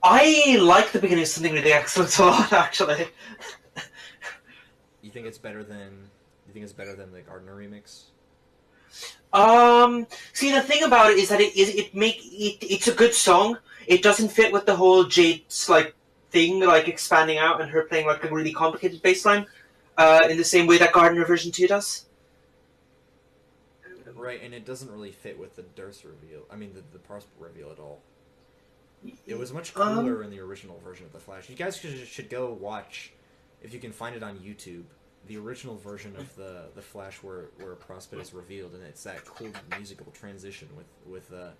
Speaker 3: I like the beginning of Something Really Excellent a lot, actually.
Speaker 1: You think it's better than the Gardner remix?
Speaker 3: See, the thing about it is that it's a good song. It doesn't fit with the whole Jade's like thing, like expanding out and her playing like a really complicated bass line, in the same way that Gardner version 2 does.
Speaker 1: Right, and it doesn't really fit with the Durst reveal. I mean, the Parsp reveal at all. It was much cooler in the original version of The Flash. You guys should go watch, if you can find it on YouTube, the original version of the Flash where Prospect is revealed, and it's that cool musical transition with the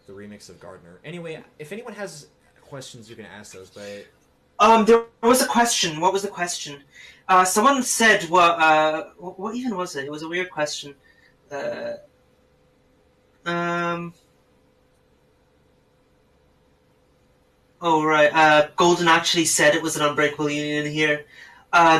Speaker 1: remix of Gardner. Anyway, if anyone has questions, you can ask those. But
Speaker 3: there was a question. What was the question? Someone said, what even was it? It was a weird question. Oh, right. Golden actually said it was an Unbreakable Union here.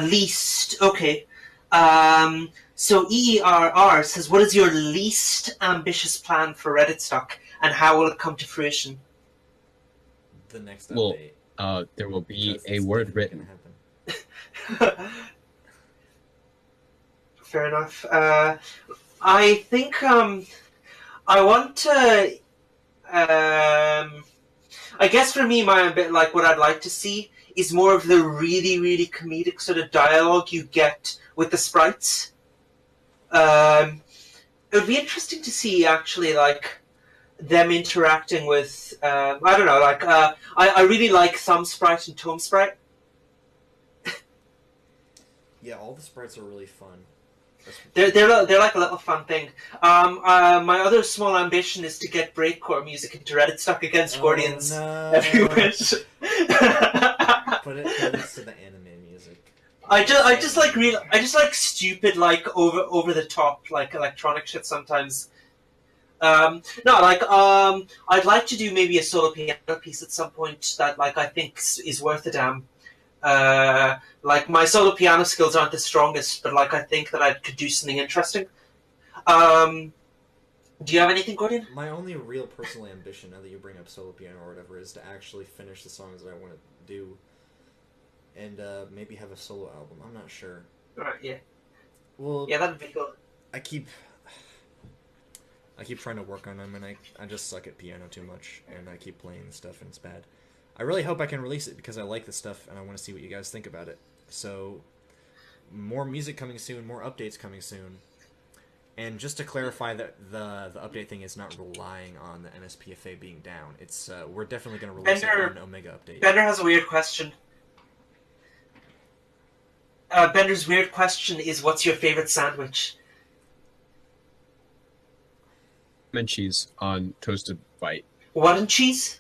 Speaker 3: Least. Okay. So EERR says, what is your least ambitious plan for Redditstuck, and how will it come to fruition?
Speaker 1: The next update.
Speaker 5: Well, there will be a word written.
Speaker 3: Fair enough. I think I want to. I guess for me, my bit like what I'd like to see is more of the really, really comedic sort of dialogue you get with the sprites. It would be interesting to see actually like them interacting with. I don't know. Like I really like Thumb Sprite and Tome Sprite.
Speaker 1: Yeah, all the sprites are really fun.
Speaker 3: They're like a little fun thing. My other small ambition is to get breakcore music into Redditstuck against Guardians.
Speaker 1: No.
Speaker 3: If you wish.
Speaker 1: Put it next to the anime music.
Speaker 3: I just like stupid like over the top like electronic shit sometimes. No, like I'd like to do maybe a solo piano piece at some point that like I think is worth a damn. Like my solo piano skills aren't the strongest, but like I think that I could do something interesting. Do you have anything, Gordon?
Speaker 1: My only real personal ambition, now that you bring up solo piano or whatever, is to actually finish the songs that I want to do, and maybe have a solo album. I'm not sure.
Speaker 3: Alright, yeah.
Speaker 1: Well,
Speaker 3: Yeah, that'd be cool.
Speaker 1: I keep trying to work on them, and I just suck at piano too much, and I keep playing the stuff, and it's bad. I really hope I can release it because I like the stuff, and I want to see what you guys think about it. So, more music coming soon, more updates coming soon. And just to clarify that the update thing is not relying on the MSPFA being down. It's we're definitely going to release it on an Omega update.
Speaker 3: Bender has a weird question. Bender's weird question is, what's your favorite sandwich?
Speaker 5: Ham and cheese on toasted white.
Speaker 3: What and cheese?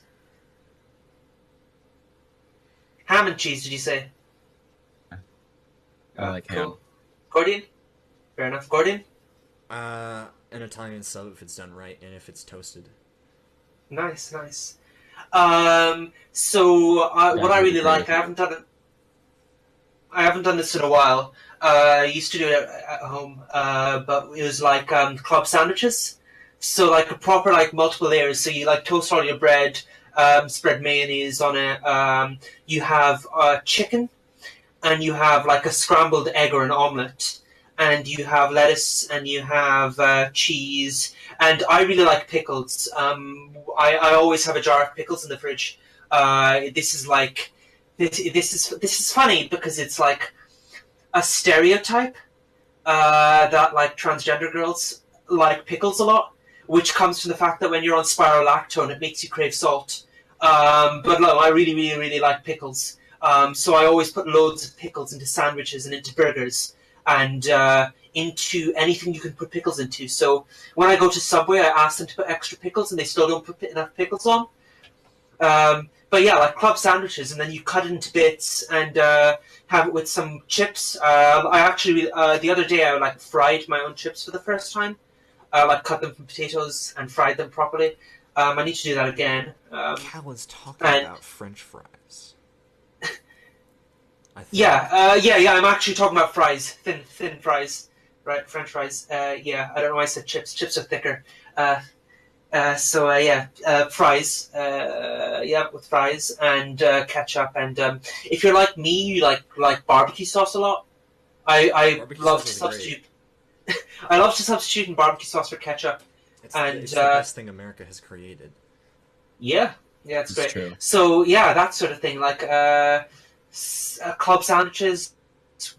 Speaker 3: Ham and cheese, did you say?
Speaker 5: I like ham.
Speaker 3: Cool. Gordian? Fair enough. Gordian?
Speaker 1: An Italian sub if it's done right, and if it's toasted.
Speaker 3: Nice, nice. So what I really like, I haven't done this in a while. I used to do it at home, but it was like club sandwiches. So like a proper like multiple layers. So you like toast all your bread, spread mayonnaise on it. You have chicken, and you have like a scrambled egg or an omelette. And you have lettuce, and you have cheese, and I really like pickles. I always have a jar of pickles in the fridge. This is like this is funny because it's like a stereotype that like transgender girls like pickles a lot, which comes from the fact that when you're on spirolactone, it makes you crave salt. But no, I really, really, really like pickles. So I always put loads of pickles into sandwiches and into burgers. And into anything you can put pickles into. So when I go to Subway, I ask them to put extra pickles, and they still don't put enough pickles on. But yeah, like club sandwiches, and then you cut it into bits and have it with some chips. I actually the other day I like fried my own chips for the first time. Like cut them from potatoes and fried them properly. I need to do that again.
Speaker 1: Cal was talking about French fries.
Speaker 3: Yeah. I'm actually talking about fries, thin fries, right? French fries. Yeah, I don't know why I said chips. Chips are thicker. Fries. With fries and ketchup. And if you're like me, you like barbecue sauce a lot. I love to substitute. I love to substitute in barbecue sauce for ketchup.
Speaker 1: It's the best thing America has created.
Speaker 3: Yeah, it's great.
Speaker 5: True.
Speaker 3: So yeah, that sort of thing, like club sandwiches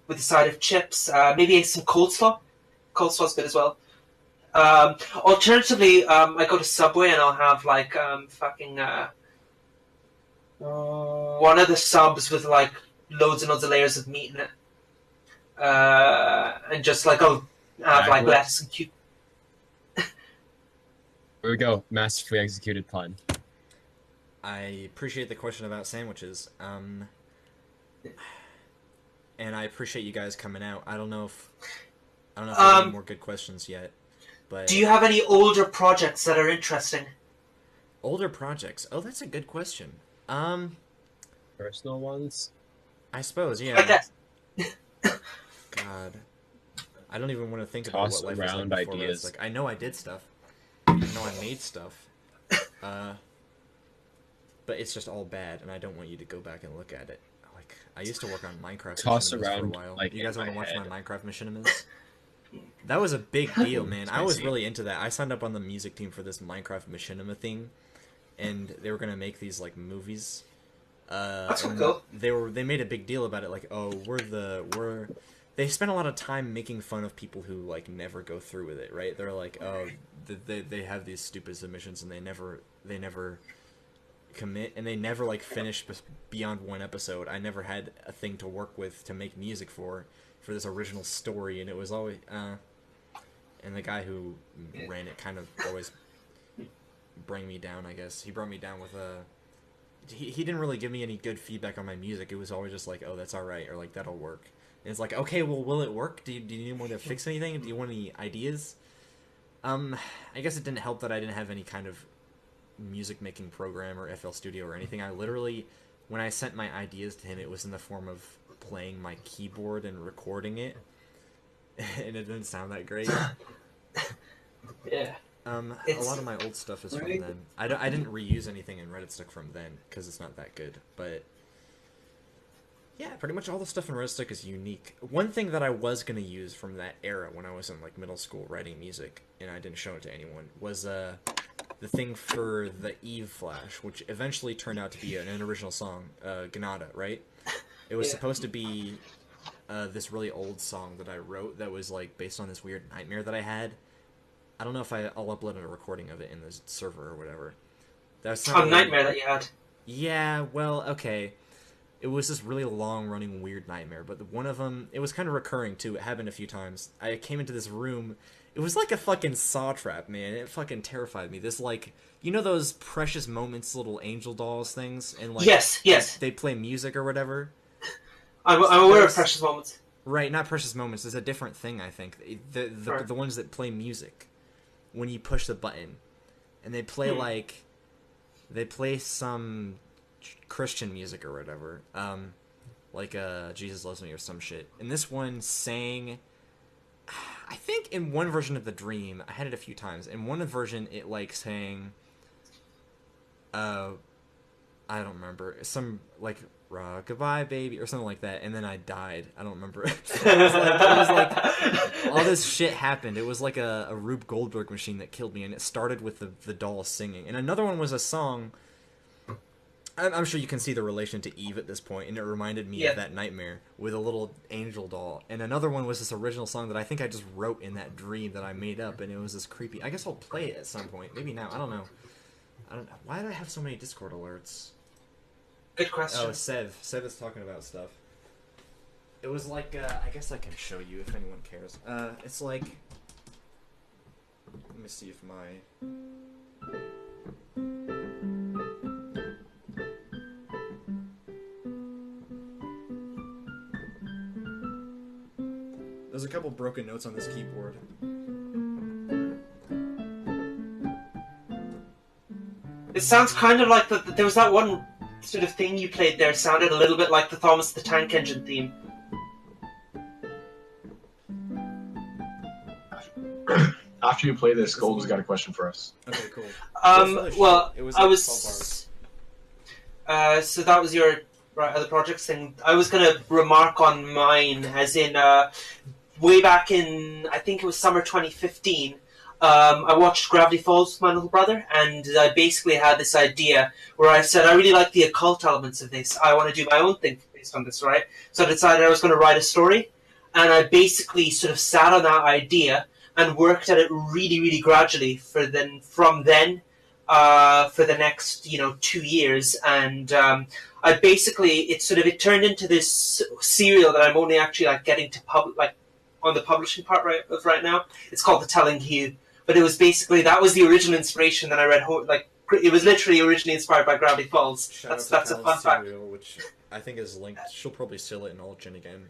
Speaker 3: with a side of chips, maybe some coleslaw. Coleslaw's good as well. Alternatively, I go to Subway and I'll have like one of the subs with like loads and loads of layers of meat in it, and just like I'll have like lettuce and cucumber.
Speaker 5: Here we go. Masterfully executed plan.
Speaker 1: I appreciate the question about sandwiches. And I appreciate you guys coming out. I don't know if there's any more good questions yet, but
Speaker 3: do you have any older projects that are interesting?
Speaker 1: Older projects? Oh, that's a good question.
Speaker 5: Personal ones?
Speaker 1: I suppose, yeah.
Speaker 3: I guess.
Speaker 1: God, I don't even want to think about
Speaker 5: Toss
Speaker 1: what life was
Speaker 5: around
Speaker 1: like before
Speaker 5: ideas.
Speaker 1: this. Like, I know I did stuff. I know I made stuff. But it's just all bad, and I don't want you to go back and look at it. Like, I used to work on Minecraft
Speaker 5: Toss
Speaker 1: machinimas
Speaker 5: around,
Speaker 1: for a while.
Speaker 5: like,
Speaker 1: You guys
Speaker 5: in
Speaker 1: want to
Speaker 5: my
Speaker 1: watch
Speaker 5: head.
Speaker 1: my Minecraft machinimas? That was a big deal, man. I was
Speaker 5: Spicy.
Speaker 1: really into that. I signed up on the music team for this Minecraft machinima thing, and they were gonna make these like movies.
Speaker 3: That's
Speaker 1: and
Speaker 3: cool.
Speaker 1: They made a big deal about it. Like, oh, They spent a lot of time making fun of people who like never go through with it, right? They're like, oh, they have these stupid submissions and they never commit, and they never like finish beyond one episode. I never had a thing to work with to make music for this original story, and it was always and the guy who ran it kind of always bring me down, I guess. He brought me down with he didn't really give me any good feedback on my music. It was always just like, oh, that's alright, or like, that'll work. And it's like, okay, well, will it work? Do you need more to fix anything? Do you want any ideas? I guess it didn't help that I didn't have any kind of music making program or FL Studio or anything. I literally, when I sent my ideas to him, it was in the form of playing my keyboard and recording it, and it didn't sound that great.
Speaker 3: Yeah.
Speaker 1: A lot of my old stuff is from then. I didn't reuse anything in Redditstuck from then because it's not that good. But yeah, pretty much all the stuff in Redditstuck is unique. One thing that I was gonna use from that era when I was in like middle school writing music and I didn't show it to anyone was the thing for the Eve Flash, which eventually turned out to be an original song, Ganada, right? It was supposed to be this really old song that I wrote that was like based on this weird nightmare that I had. I don't know if I'll upload a recording of it in the server or whatever. That's not
Speaker 3: nightmare that you had.
Speaker 1: Yeah, well, okay. It was this really long-running weird nightmare, but one of them, it was kind of recurring too. It happened a few times. I came into this room. It was like a fucking saw trap, man. It fucking terrified me. This, like, you know those Precious Moments little angel dolls things? And like,
Speaker 3: yes.
Speaker 1: They play music or whatever?
Speaker 3: I'm aware of Precious Moments.
Speaker 1: Right, not Precious Moments. There's a different thing, I think. The ones that play music. When you push the button, and they play they play some Christian music or whatever, like Jesus Loves Me or some shit. And this one sang, I think in one version of the Dream, I had it a few times. In one version, it like sang, I don't remember, some like "Rock-a-bye Baby" or something like that, and then I died. I don't remember. It was like all this shit happened. It was like a Rube Goldberg machine that killed me, and it started with the doll singing. And another one was a song. I'm sure you can see the relation to Eve at this point, and it reminded me of that nightmare with a little angel doll. And another one was this original song that I think I just wrote in that dream that I made up, and it was this creepy. I guess I'll play it at some point. Maybe now. I don't know. Why do I have so many Discord alerts?
Speaker 3: Good question.
Speaker 1: Oh, Sev is talking about stuff. It was like, I guess I can show you if anyone cares. It's like, let me see if my... There's a couple broken notes on this keyboard.
Speaker 3: It sounds kind of like there was that one sort of thing you played there sounded a little bit like the Thomas the Tank Engine theme.
Speaker 6: After you play this, Golden's got a question for us.
Speaker 1: Okay, cool.
Speaker 3: Well,
Speaker 1: it was
Speaker 3: I
Speaker 1: like
Speaker 3: was... so that was your other projects thing. I was going to remark on mine, as in, way back in, I think it was summer 2015, I watched Gravity Falls with my little brother, and I basically had this idea where I said, I really like the occult elements of this. I want to do my own thing based on this, right? So I decided I was going to write a story, and I basically sort of sat on that idea and worked at it really, really gradually from then for the next, 2 years. And I basically, it turned into this serial that I'm only actually getting to on the publishing part right now. It's called The Telling Hue. But it was basically, that was the original inspiration that I read, it was literally originally inspired by Gravity Falls. That's a fun fact.
Speaker 1: Which I think is linked. She'll probably steal it in Alt-Gen again.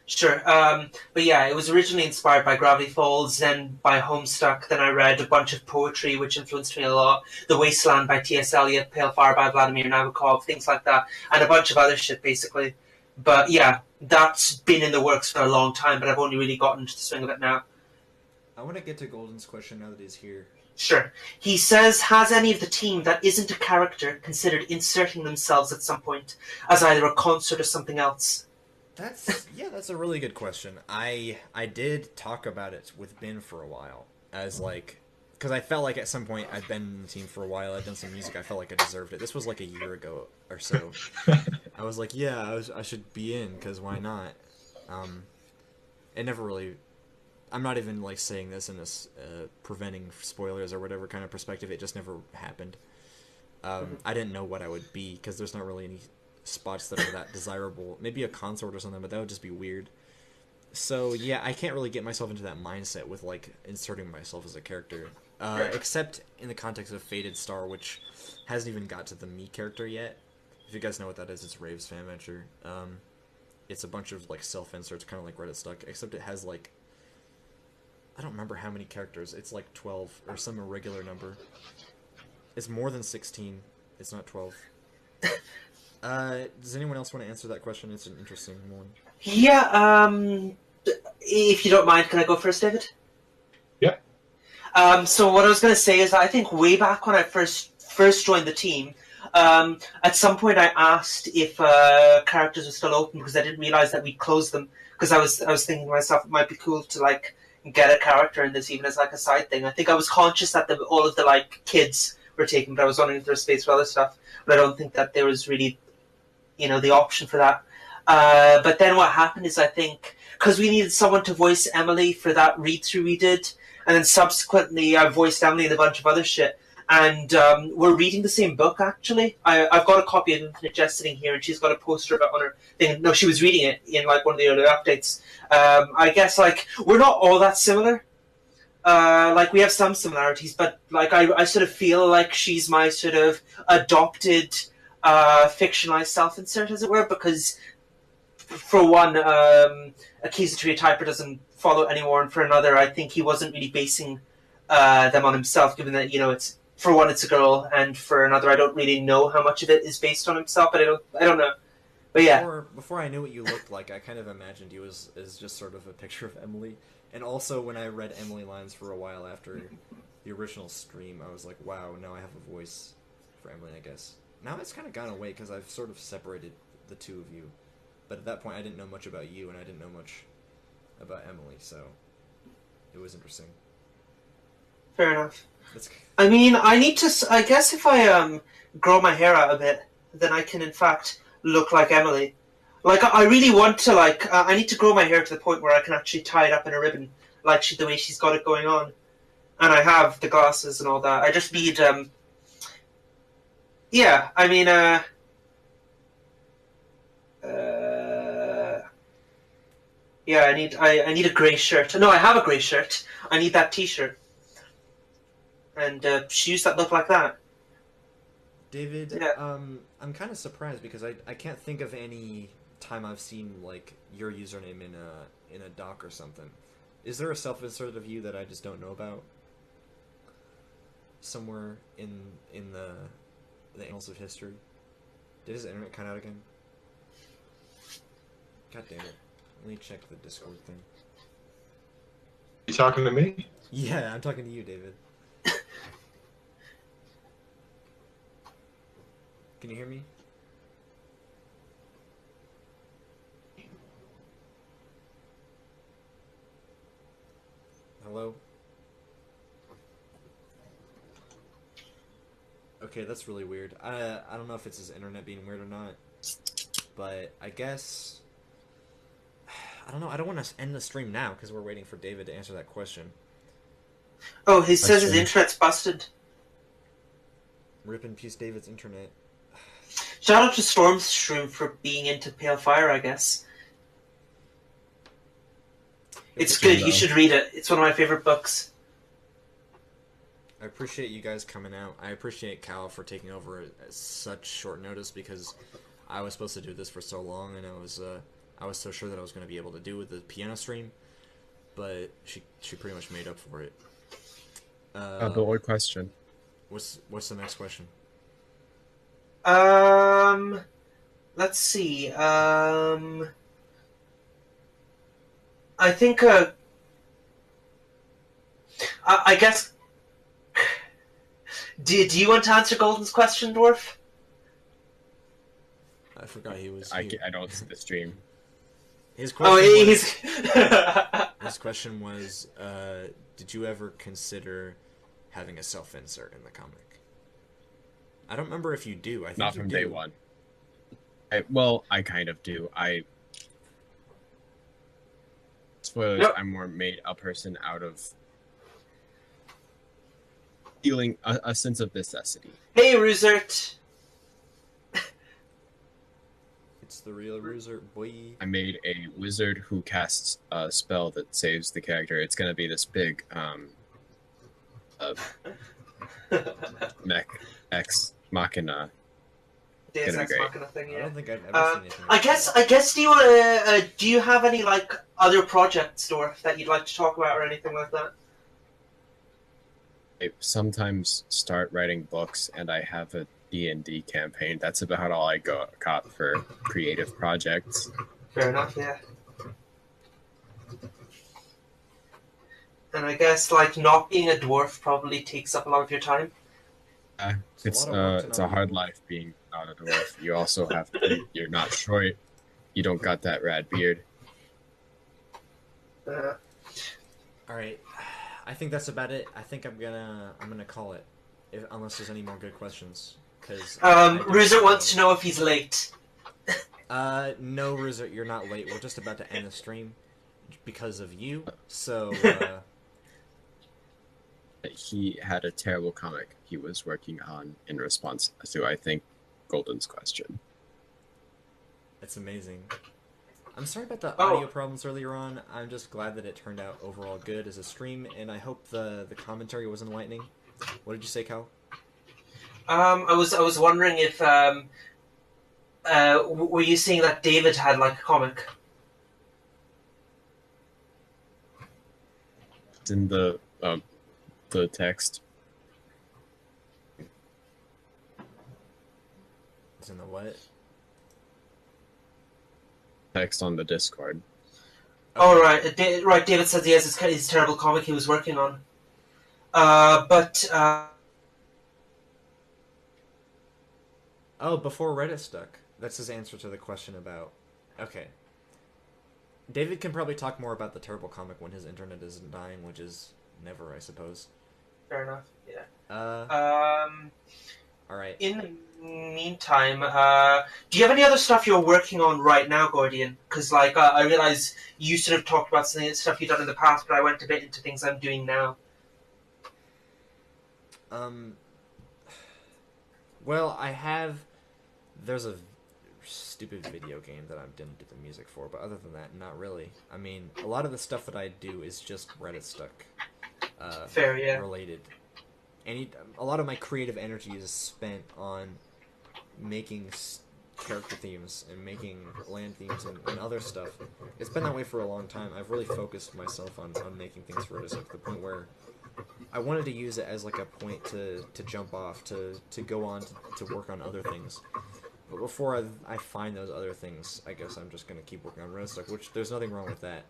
Speaker 3: Sure. But yeah, it was originally inspired by Gravity Falls, then by Homestuck. Then I read a bunch of poetry, which influenced me a lot. The Wasteland by T.S. Eliot, Pale Fire by Vladimir Nabokov, things like that. And a bunch of other shit, basically. But yeah, that's been in the works for a long time, but I've only really gotten into the swing of it now.
Speaker 1: I want to get to Golden's question now that he's here.
Speaker 3: Sure. He says, has any of the team that isn't a character considered inserting themselves at some point as either a concert or something else?
Speaker 1: That's a really good question. I did talk about it with Ben for a while, as because I felt like at some point I'd been in the team for a while, I'd done some music, I felt like I deserved it. This was like a year ago or so. I was like, I should be in, because why not? It never really... I'm not even saying this in this preventing spoilers or whatever kind of perspective. It just never happened. I didn't know what I would be, because there's not really any spots that are that desirable. Maybe a consort or something, but that would just be weird. So yeah, I can't really get myself into that mindset with inserting myself as a character, except in the context of Fated Star, which hasn't even got to the me character yet. If you guys know what that is, it's Rave's fan venture. It's a bunch of self inserts, kind of like Redditstuck, except it has I don't remember how many characters. It's 12 or some irregular number. It's more than 16. It's not 12. Does anyone else want to answer that question? It's an interesting one.
Speaker 3: Yeah, if you don't mind, can I go first, David?
Speaker 6: Yeah.
Speaker 3: So what I was going to say is that I think way back when I first joined the team, at some point I asked if characters were still open because I didn't realize that we'd closed them. Because I was thinking to myself, it might be cool to like get a character in this even as like a side thing. I think I was conscious that all of the like kids were taken, but I was wondering if there was space for other stuff. But I don't think that there was really, the option for that. But then what happened is I think because we needed someone to voice Emily for that read through we did, and then subsequently I voiced Emily in a bunch of other shit. And we're reading the same book, actually. I've got a copy of Infinite Jest sitting here, and she's got a poster of it on her thing. No, she was reading it in, like, one of the earlier updates. I guess, like, we're not all that similar. Like, we have some similarities, but, like, I sort of feel like she's my sort of adopted, fictionalized self-insert, as it were, because, for one, Akizutsuya Typer doesn't follow anymore, and for another, I think he wasn't really basing them on himself, given that, it's... For one, it's a girl, and for another, I don't really know how much of it is based on himself, but I don't know. But yeah.
Speaker 1: Before I knew what you looked like, I kind of imagined you as just sort of a picture of Emily. And also, when I read Emily lines for a while after the original stream, I was like, wow, now I have a voice for Emily, I guess. Now it's kind of gone away, because I've sort of separated the two of you. But at that point, I didn't know much about you, and I didn't know much about Emily, so it was interesting.
Speaker 3: Fair enough. I mean, I guess if I grow my hair out a bit, then I can in fact look like Emily. Like, I really want to, like, I need to grow my hair to the point where I can actually tie it up in a ribbon, like the way she's got it going on. And I have the glasses and all that. I just need, yeah, I mean, yeah, I need a grey shirt. No, I have a grey shirt. I need that t-shirt. And shoes that look like that.
Speaker 1: David,
Speaker 3: yeah.
Speaker 1: I'm kind of surprised because I can't think of any time I've seen like your username in a doc or something. Is there a self-insert of you that I just don't know about? Somewhere in the annals of history? Did his internet cut out again? God damn it. Let me check the Discord thing.
Speaker 6: You talking to me?
Speaker 1: Yeah, I'm talking to you, David. Can you hear me? Hello? Okay, that's really weird. I don't know if it's his internet being weird or not, but I guess... I don't know, I don't want to end the stream now because we're waiting for David to answer that question.
Speaker 3: Oh, he says his internet's busted.
Speaker 1: Rip in peace, David's internet.
Speaker 3: Shout out to Stormstream for being into Pale Fire, I guess. It's good, you should read it. It's one of my favorite books.
Speaker 1: I appreciate you guys coming out. I appreciate Cal for taking over at such short notice because I was supposed to do this for so long and I was so sure that I was going to be able to do with the piano stream, but she pretty much made up for it.
Speaker 5: The old question.
Speaker 1: What's the next question?
Speaker 3: Let's see. I think, I guess, do you want to answer Golden's question, Dwarf?
Speaker 1: I forgot he was
Speaker 5: I don't see the stream.
Speaker 1: His question
Speaker 3: His
Speaker 1: question was, did you ever consider having a self-insert in the comic? I don't remember if you do. I think
Speaker 5: not from day one. I kind of do. Spoilers,
Speaker 3: Nope.
Speaker 5: I'm more made a person out of feeling a sense of necessity.
Speaker 3: Hey, Ruzert.
Speaker 1: It's the real Roozer, boy.
Speaker 5: I made a wizard who casts a spell that saves the character. It's gonna be this big mech ex machina.
Speaker 3: Deus
Speaker 5: Gonna
Speaker 3: Ex
Speaker 5: be great.
Speaker 3: Machina thing,
Speaker 1: I
Speaker 3: yeah.
Speaker 1: don't think I've ever seen anything.
Speaker 3: I guess. Do you do you have any like other projects, Dwarf, that you'd like to talk about or anything like that?
Speaker 5: I sometimes start writing books, and I have a D&D campaign. That's about all I got for creative projects.
Speaker 3: Fair enough, yeah. And I guess like not being a dwarf probably takes up a lot of your time.
Speaker 1: It's a lot of work to
Speaker 5: It's
Speaker 1: not
Speaker 5: a
Speaker 1: be
Speaker 5: hard
Speaker 1: dwarf.
Speaker 5: life being not a dwarf. You also have you're not short. You don't got that rad beard.
Speaker 3: Uh,
Speaker 1: All right, I think that's about it. I think I'm gonna call it, unless there's any more good questions. Cause
Speaker 3: Ruzer wants to know if he's late.
Speaker 1: No, Rizzo, you're not late. We're just about to end the stream because of you. So,
Speaker 5: He had a terrible comic he was working on in response to, I think, Golden's question.
Speaker 1: it's amazing. I'm sorry about the
Speaker 3: Oh.
Speaker 1: audio problems earlier on. I'm just glad that it turned out overall good as a stream, and I hope the commentary was enlightening. What did you say, Cal?
Speaker 3: I was wondering if were you seeing that David had like a comic?
Speaker 5: It's in the text.
Speaker 1: It's in the what?
Speaker 5: Text on the Discord.
Speaker 3: Oh right, right. David says he has his terrible comic he was working on. But
Speaker 1: Oh, before Redditstuck. That's his answer to the question about... Okay. David can probably talk more about the terrible comic when his internet isn't dying, which is never, I suppose.
Speaker 3: fair enough. Yeah.
Speaker 1: Alright.
Speaker 3: In the meantime, do you have any other stuff you're working on right now, Gordian? Because like I realize you sort of talked about some stuff you've done in the past, but I went a bit into things I'm doing now.
Speaker 1: Well, there's a stupid video game that I didn't do the music for, but other than that, not really. I mean, a lot of the stuff that I do is just Redditstuck
Speaker 3: Fair, yeah.
Speaker 1: related. A lot of my creative energy is spent on making character themes and making land themes and other stuff. It's been that way for a long time. I've really focused myself on making things for Redditstuck to the point where I wanted to use it as like a point to jump off, to go on to work on other things. But before I find those other things, I guess I'm just going to keep working on Redditstuck, which there's nothing wrong with that.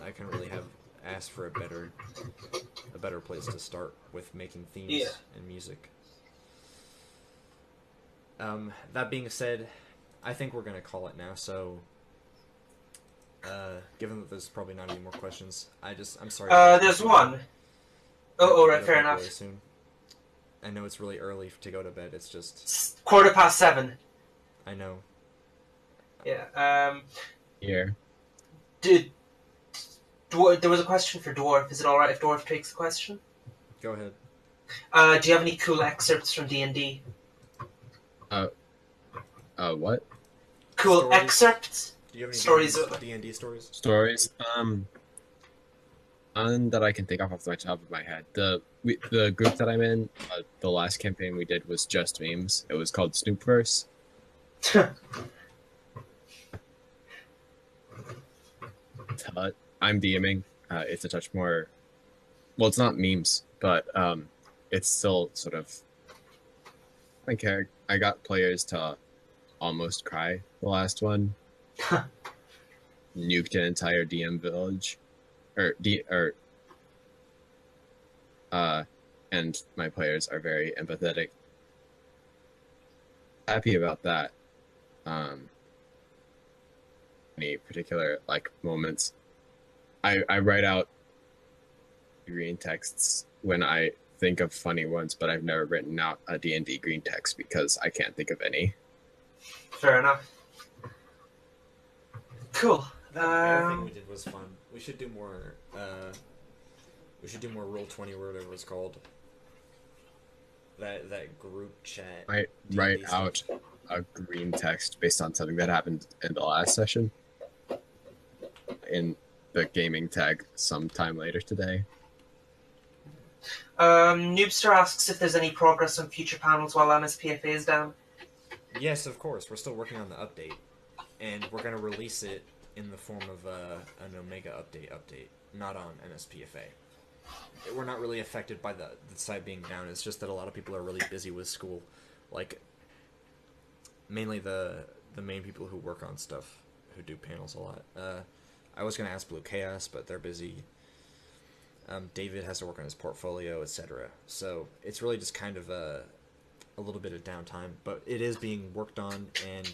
Speaker 1: I can really have asked for a better place to start with making themes and music. That being said, I think we're going to call it now, so... given that there's probably not any more questions, I'm sorry.
Speaker 3: There's one. Oh, right, fair enough.
Speaker 1: Really soon. I know it's really early to go to bed. It's just
Speaker 3: It's 7:15.
Speaker 1: I know.
Speaker 3: Yeah.
Speaker 5: Here.
Speaker 3: There was a question for Dwarf. Is it all right if Dwarf takes the question?
Speaker 1: Go ahead.
Speaker 3: Do you have any cool excerpts from D&D?
Speaker 5: What?
Speaker 3: Cool
Speaker 1: Stories?
Speaker 3: excerpts?
Speaker 1: Do you have any
Speaker 3: Stories
Speaker 1: D&D stories?
Speaker 5: Stories. None that I can think of off the top of my head. The group that I'm in, the last campaign we did was just memes. It was called Snoopverse. I'm DMing. It's a touch more. Well, it's not memes, but it's still sort of. I got players to almost cry. The last one nuked an entire DM village, and my players are very empathetic. Happy about that. Any particular like moments? I write out green texts when I think of funny ones, but I've never written out a D&D green text because I can't think of any.
Speaker 3: Fair enough. Cool.
Speaker 1: Everything we did was fun. We should do more. We should do more Roll20 or whatever it's called. That group chat.
Speaker 5: I
Speaker 1: D&D
Speaker 5: write
Speaker 1: stuff.
Speaker 5: out a green text based on something that happened in the last session in the gaming tag sometime later today.
Speaker 3: Noobster asks if there's any progress on future panels while MSPFA is down.
Speaker 1: Yes, of course. We're still working on the update, and we're gonna release it in the form of an Omega update, not on MSPFA. We're not really affected by the site being down. It's just that a lot of people are really busy with school, like mainly the main people who work on stuff, who do panels a lot. I was gonna ask Blue Chaos, but they're busy. David has to work on his portfolio, etc. So it's really just kind of a little bit of downtime, but it is being worked on, and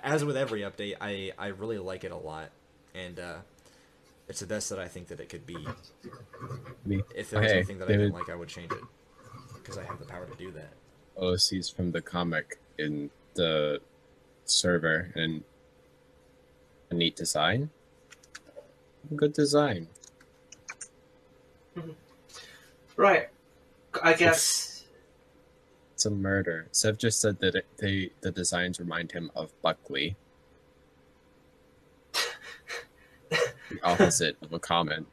Speaker 1: as with every update, I really like it a lot, and it's the best that I think that it could be. If there was anything that I didn't like, I would change it, because I have the power to do that.
Speaker 5: OC's from the comic in the server, and a neat design. Good design.
Speaker 3: Right. I guess.
Speaker 5: It's a murder. Sev just said that the designs remind him of Buckley. The opposite of a compliment.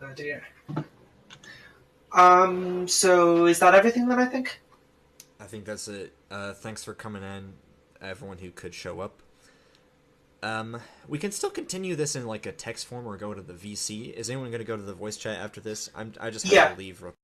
Speaker 3: Oh dear. So is that everything then, I think?
Speaker 1: I think that's it. Thanks for coming in, everyone who could show up. We can still continue this in like a text form or go to the VC. Is anyone going to go to the voice chat after this? I just have to leave real